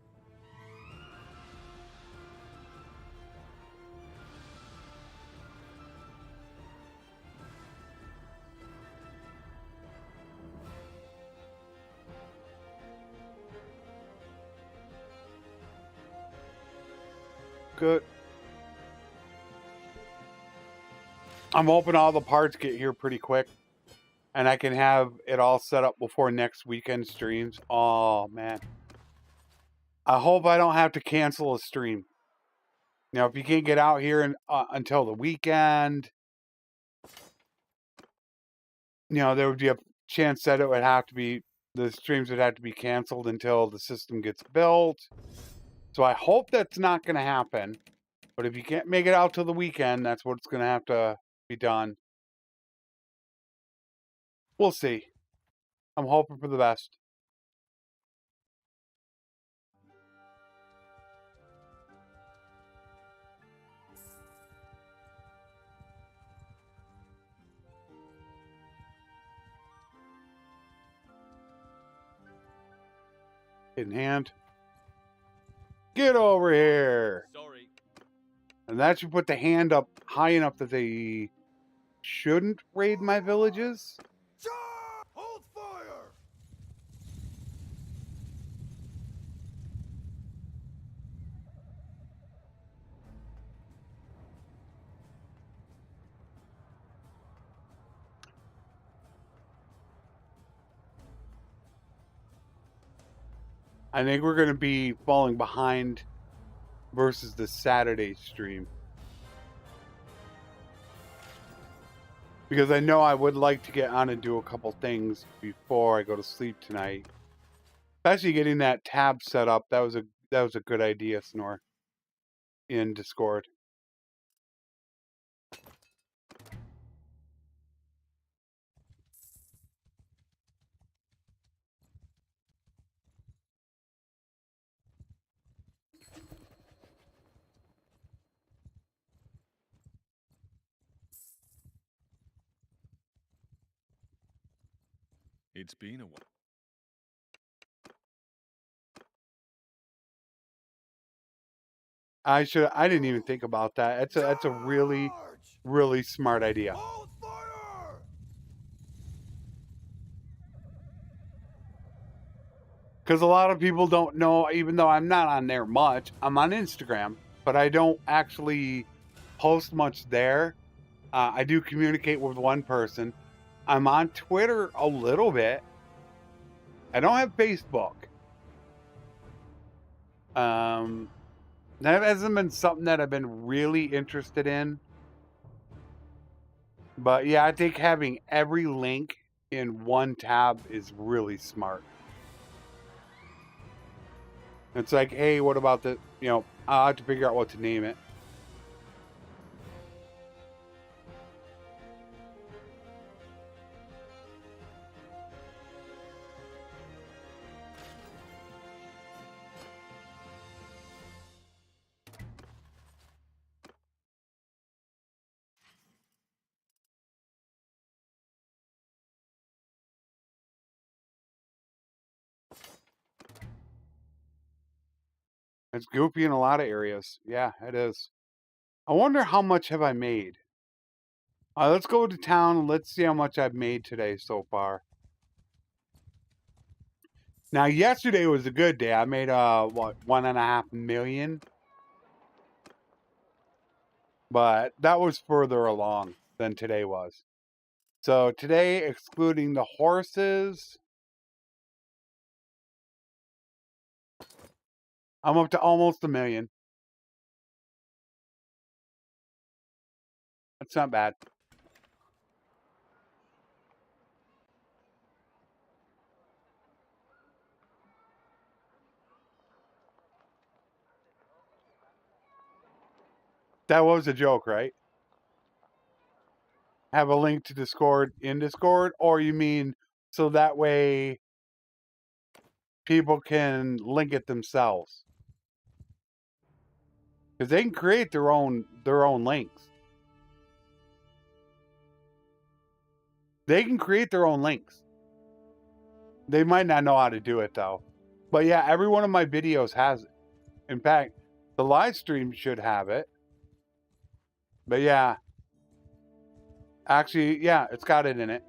Good. I'm hoping all the parts get here pretty quick. And I can have it all set up before next weekend streams. Oh, man. I hope I don't have to cancel a stream. Now, if you can't get out here until the weekend, there would be a chance that it would have to be, the streams would have to be canceled until the system gets built. So I hope that's not going to happen. But if you can't make it out till the weekend, that's what's going to have to be done. We'll see. I'm hoping for the best. In hand. Get over here. Sorry. And that should put the hand up high enough that they shouldn't raid my villages. Hold fire! I think we're going to be falling behind versus the Saturday stream. because I know I would like to get on and do a couple things before I go to sleep tonight. Especially getting that tab set up. That was a good idea, Snore. In Discord. It's been a while. I didn't even think about that. That's a really, really smart idea. Hold fire! Because a lot of people don't know, even though I'm not on there much, I'm on Instagram, but I don't actually post much there. I do communicate with one person. I'm on Twitter a little bit. I don't have Facebook. That hasn't been something that I've been really interested in. But yeah, I think having every link in one tab is really smart. It's like, hey, what about the, I'll have to figure out what to name it. It's goofy in a lot of areas. Yeah, it is. I wonder how much have I made? Let's go to town and let's see how much I've made today so far. Now, yesterday was a good day. I made, 1.5 million? But that was further along than today was. So today, excluding the horses, I'm up to almost 1 million. That's not bad. That was a joke, right? Have a link to Discord in Discord, or you mean so that way people can link it themselves? Because they can create their own links. They can create their own links. They might not know how to do it though. But yeah, every one of my videos has it. In fact, the live stream should have it. But yeah. Actually, yeah, it's got it in it.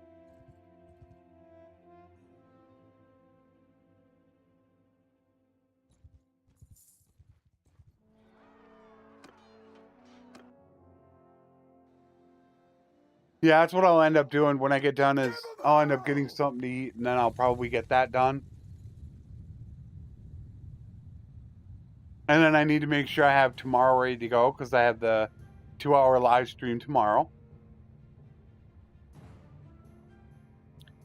Yeah, that's what I'll end up doing when I get done is I'll end up getting something to eat and then I'll probably get that done. And then I need to make sure I have tomorrow ready to go because I have the 2-hour live stream tomorrow.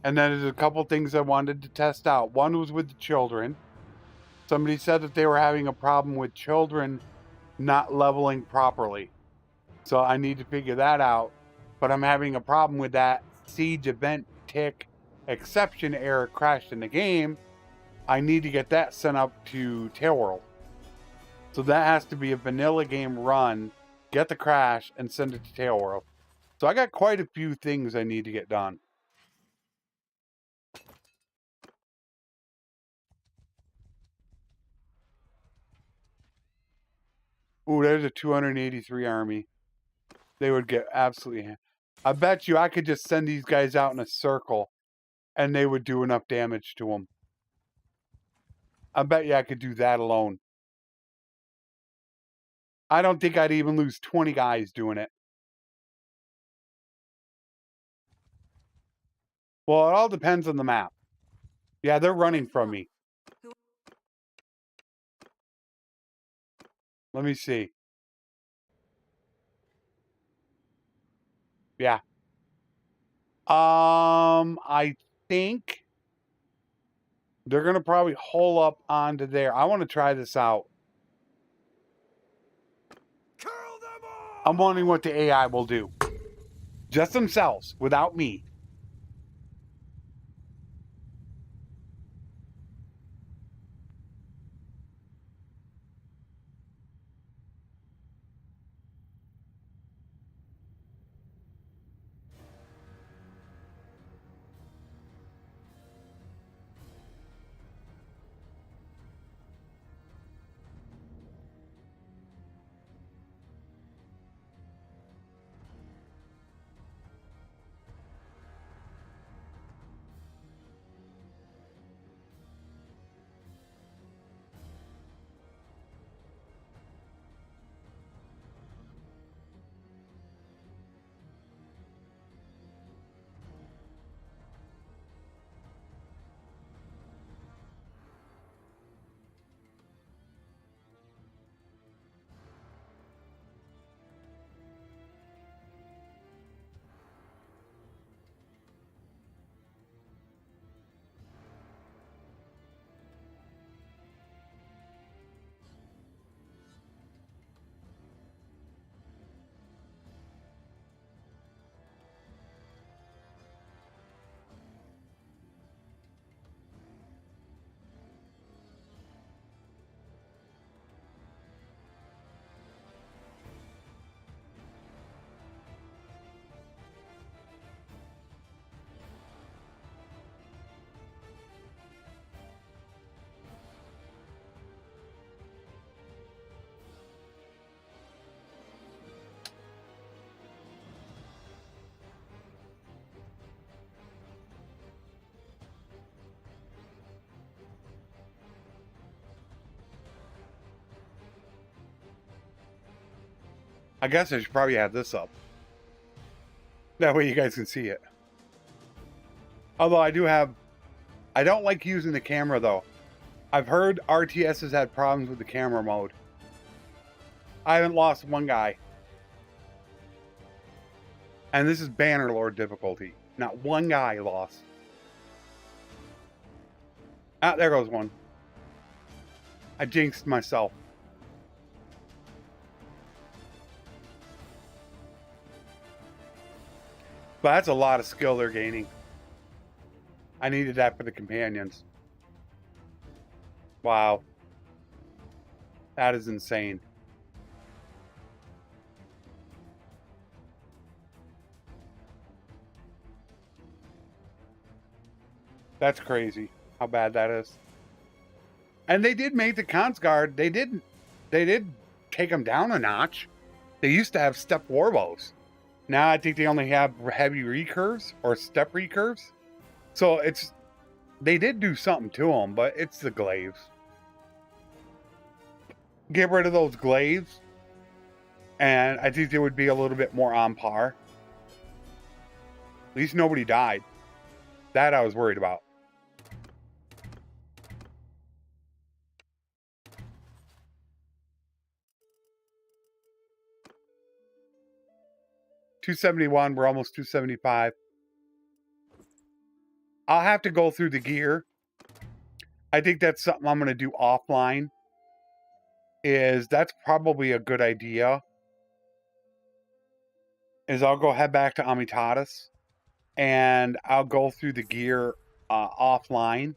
And then there's a couple things I wanted to test out. One was with the children. Somebody said that they were having a problem with children not leveling properly. So I need to figure that out. But I'm having a problem with that siege event tick exception error crashed in the game. I need to get that sent up to Tailworld. So that has to be a vanilla game run, get the crash, and send it to Tailworld. So I got quite a few things I need to get done. Ooh, there's a 283 army. They would get absolutely... I bet you I could just send these guys out in a circle and they would do enough damage to them. I bet you I could do that alone. I don't think I'd even lose 20 guys doing it. Well, it all depends on the map. Yeah, they're running from me. Let me see. Yeah. I think they're going to probably hole up onto there. I want to try this out. Kill them all! I'm wondering what the AI will do. Just themselves, without me. I guess I should probably have this up. That way you guys can see it. Although I don't like using the camera though. I've heard RTS has had problems with the camera mode. I haven't lost one guy. And this is Bannerlord difficulty. Not one guy lost. Ah, there goes one. I jinxed myself. But that's a lot of skill they're gaining. I needed that for the companions. Wow. That is insane. That's crazy how bad that is. And they did make the Consguard. They did take them down a notch. They used to have step warbows. Now I think they only have heavy recurves or step recurves. So they did do something to them, but it's the glaives. Get rid of those glaives, and I think they would be a little bit more on par. At least nobody died. That I was worried about. $271, we're almost 275. I'll have to go through the gear. I think that's something I'm going to do offline. That's probably a good idea. I'll go head back to Amitatis and I'll go through the gear offline.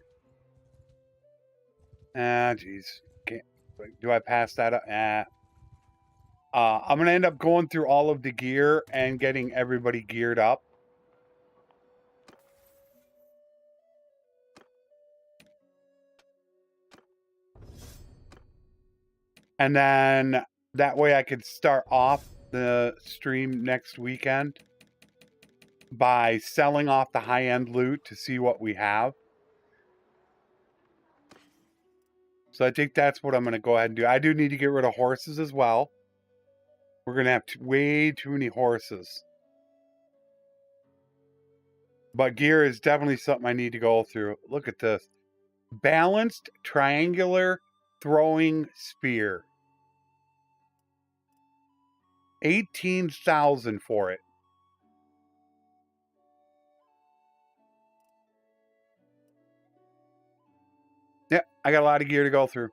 Jeez. Do I pass that up? I'm going to end up going through all of the gear and getting everybody geared up. And then that way I could start off the stream next weekend by selling off the high-end loot to see what we have. So I think that's what I'm going to go ahead and do. I do need to get rid of horses as well. We're going to have way too many horses. But gear is definitely something I need to go through. Look at this. Balanced triangular throwing spear. 18,000 for it. I got a lot of gear to go through.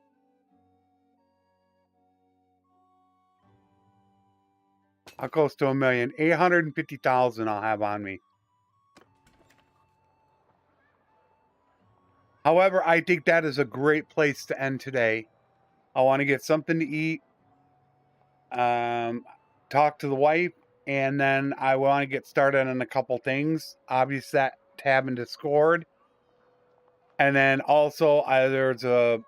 How close to 1 million? 850,000 I'll have on me. However, I think that is a great place to end today. I want to get something to eat, talk to the wife, and then I want to get started on a couple things. Obviously, that tab in Discord. And then also, there's a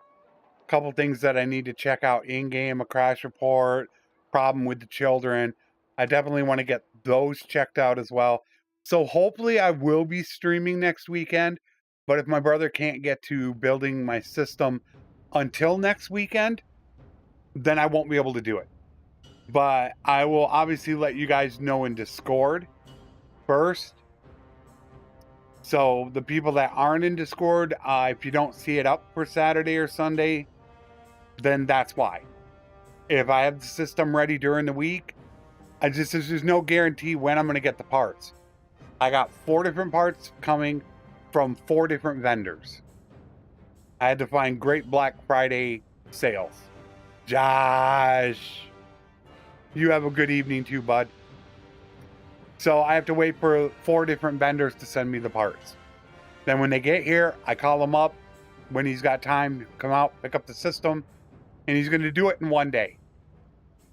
couple things that I need to check out in-game, a crash report, problem with the children. I definitely want to get those checked out as well. So hopefully I will be streaming next weekend. But if my brother can't get to building my system until next weekend, then I won't be able to do it. But I will obviously let you guys know in Discord first. So the people that aren't in Discord, if you don't see it up for Saturday or Sunday, then that's why. If I have the system ready during the week, there's no guarantee when I'm going to get the parts. I got 4 different parts coming from 4 different vendors. I had to find great Black Friday sales. Josh, you have a good evening too, bud. So I have to wait for 4 different vendors to send me the parts. Then when they get here, I call them up. When he's got time, come out, pick up the system, and he's going to do it in 1 day.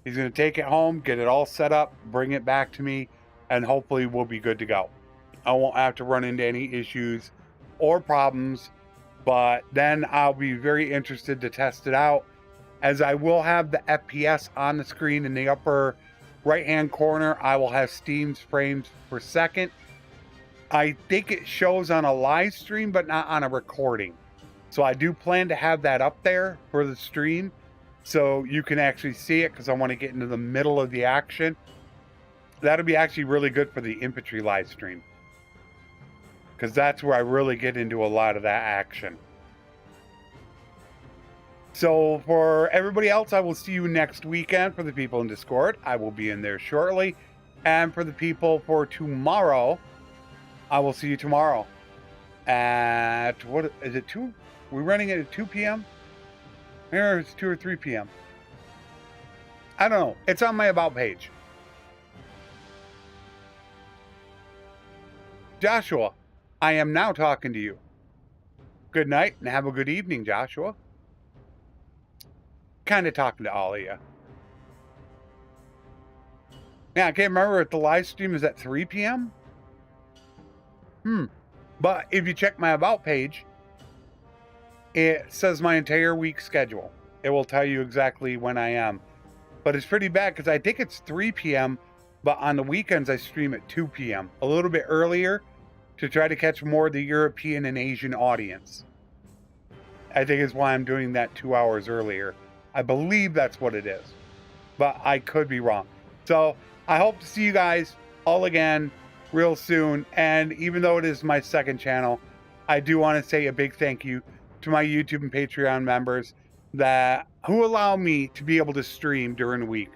He's going to take it home, get it all set up, bring it back to me, and hopefully we'll be good to go. I won't have to run into any issues or problems, but then I'll be very interested to test it out, as I will have the FPS on the screen in the upper right-hand corner. I will have Steam's frames per second. I think it shows on a live stream, but not on a recording. So I do plan to have that up there for the stream, so you can actually see it, because I want to get into the middle of the action. That'll be actually really good for the infantry live stream, because that's where I really get into a lot of that action. So for everybody else, I will see you next weekend. For the people in Discord, I will be in there shortly. And for the people for tomorrow, I will see you tomorrow at, what is it, 2? We're running it at 2 p.m.? Or it's 2 or 3 p.m. I don't know. It's on my About page. Joshua, I am now talking to you. Good night and have a good evening, Joshua. Kind of talking to all of you. Yeah, I can't remember if the live stream is at 3 p.m. But if you check my About page, it says my entire week schedule. It will tell you exactly when I am. But it's pretty bad, because I think it's 3 p.m., but on the weekends I stream at 2 p.m. A little bit earlier to try to catch more of the European and Asian audience. I think is why I'm doing that 2 hours earlier. I believe that's what it is, but I could be wrong. So I hope to see you guys all again real soon. And even though it is my second channel, I do want to say a big thank you to my YouTube and Patreon members who allow me to be able to stream during the week,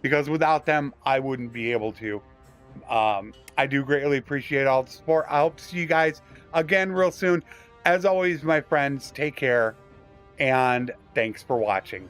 because without them, I wouldn't be able to. I do greatly appreciate all the support. I hope to see you guys again real soon. As always, my friends, take care, and thanks for watching.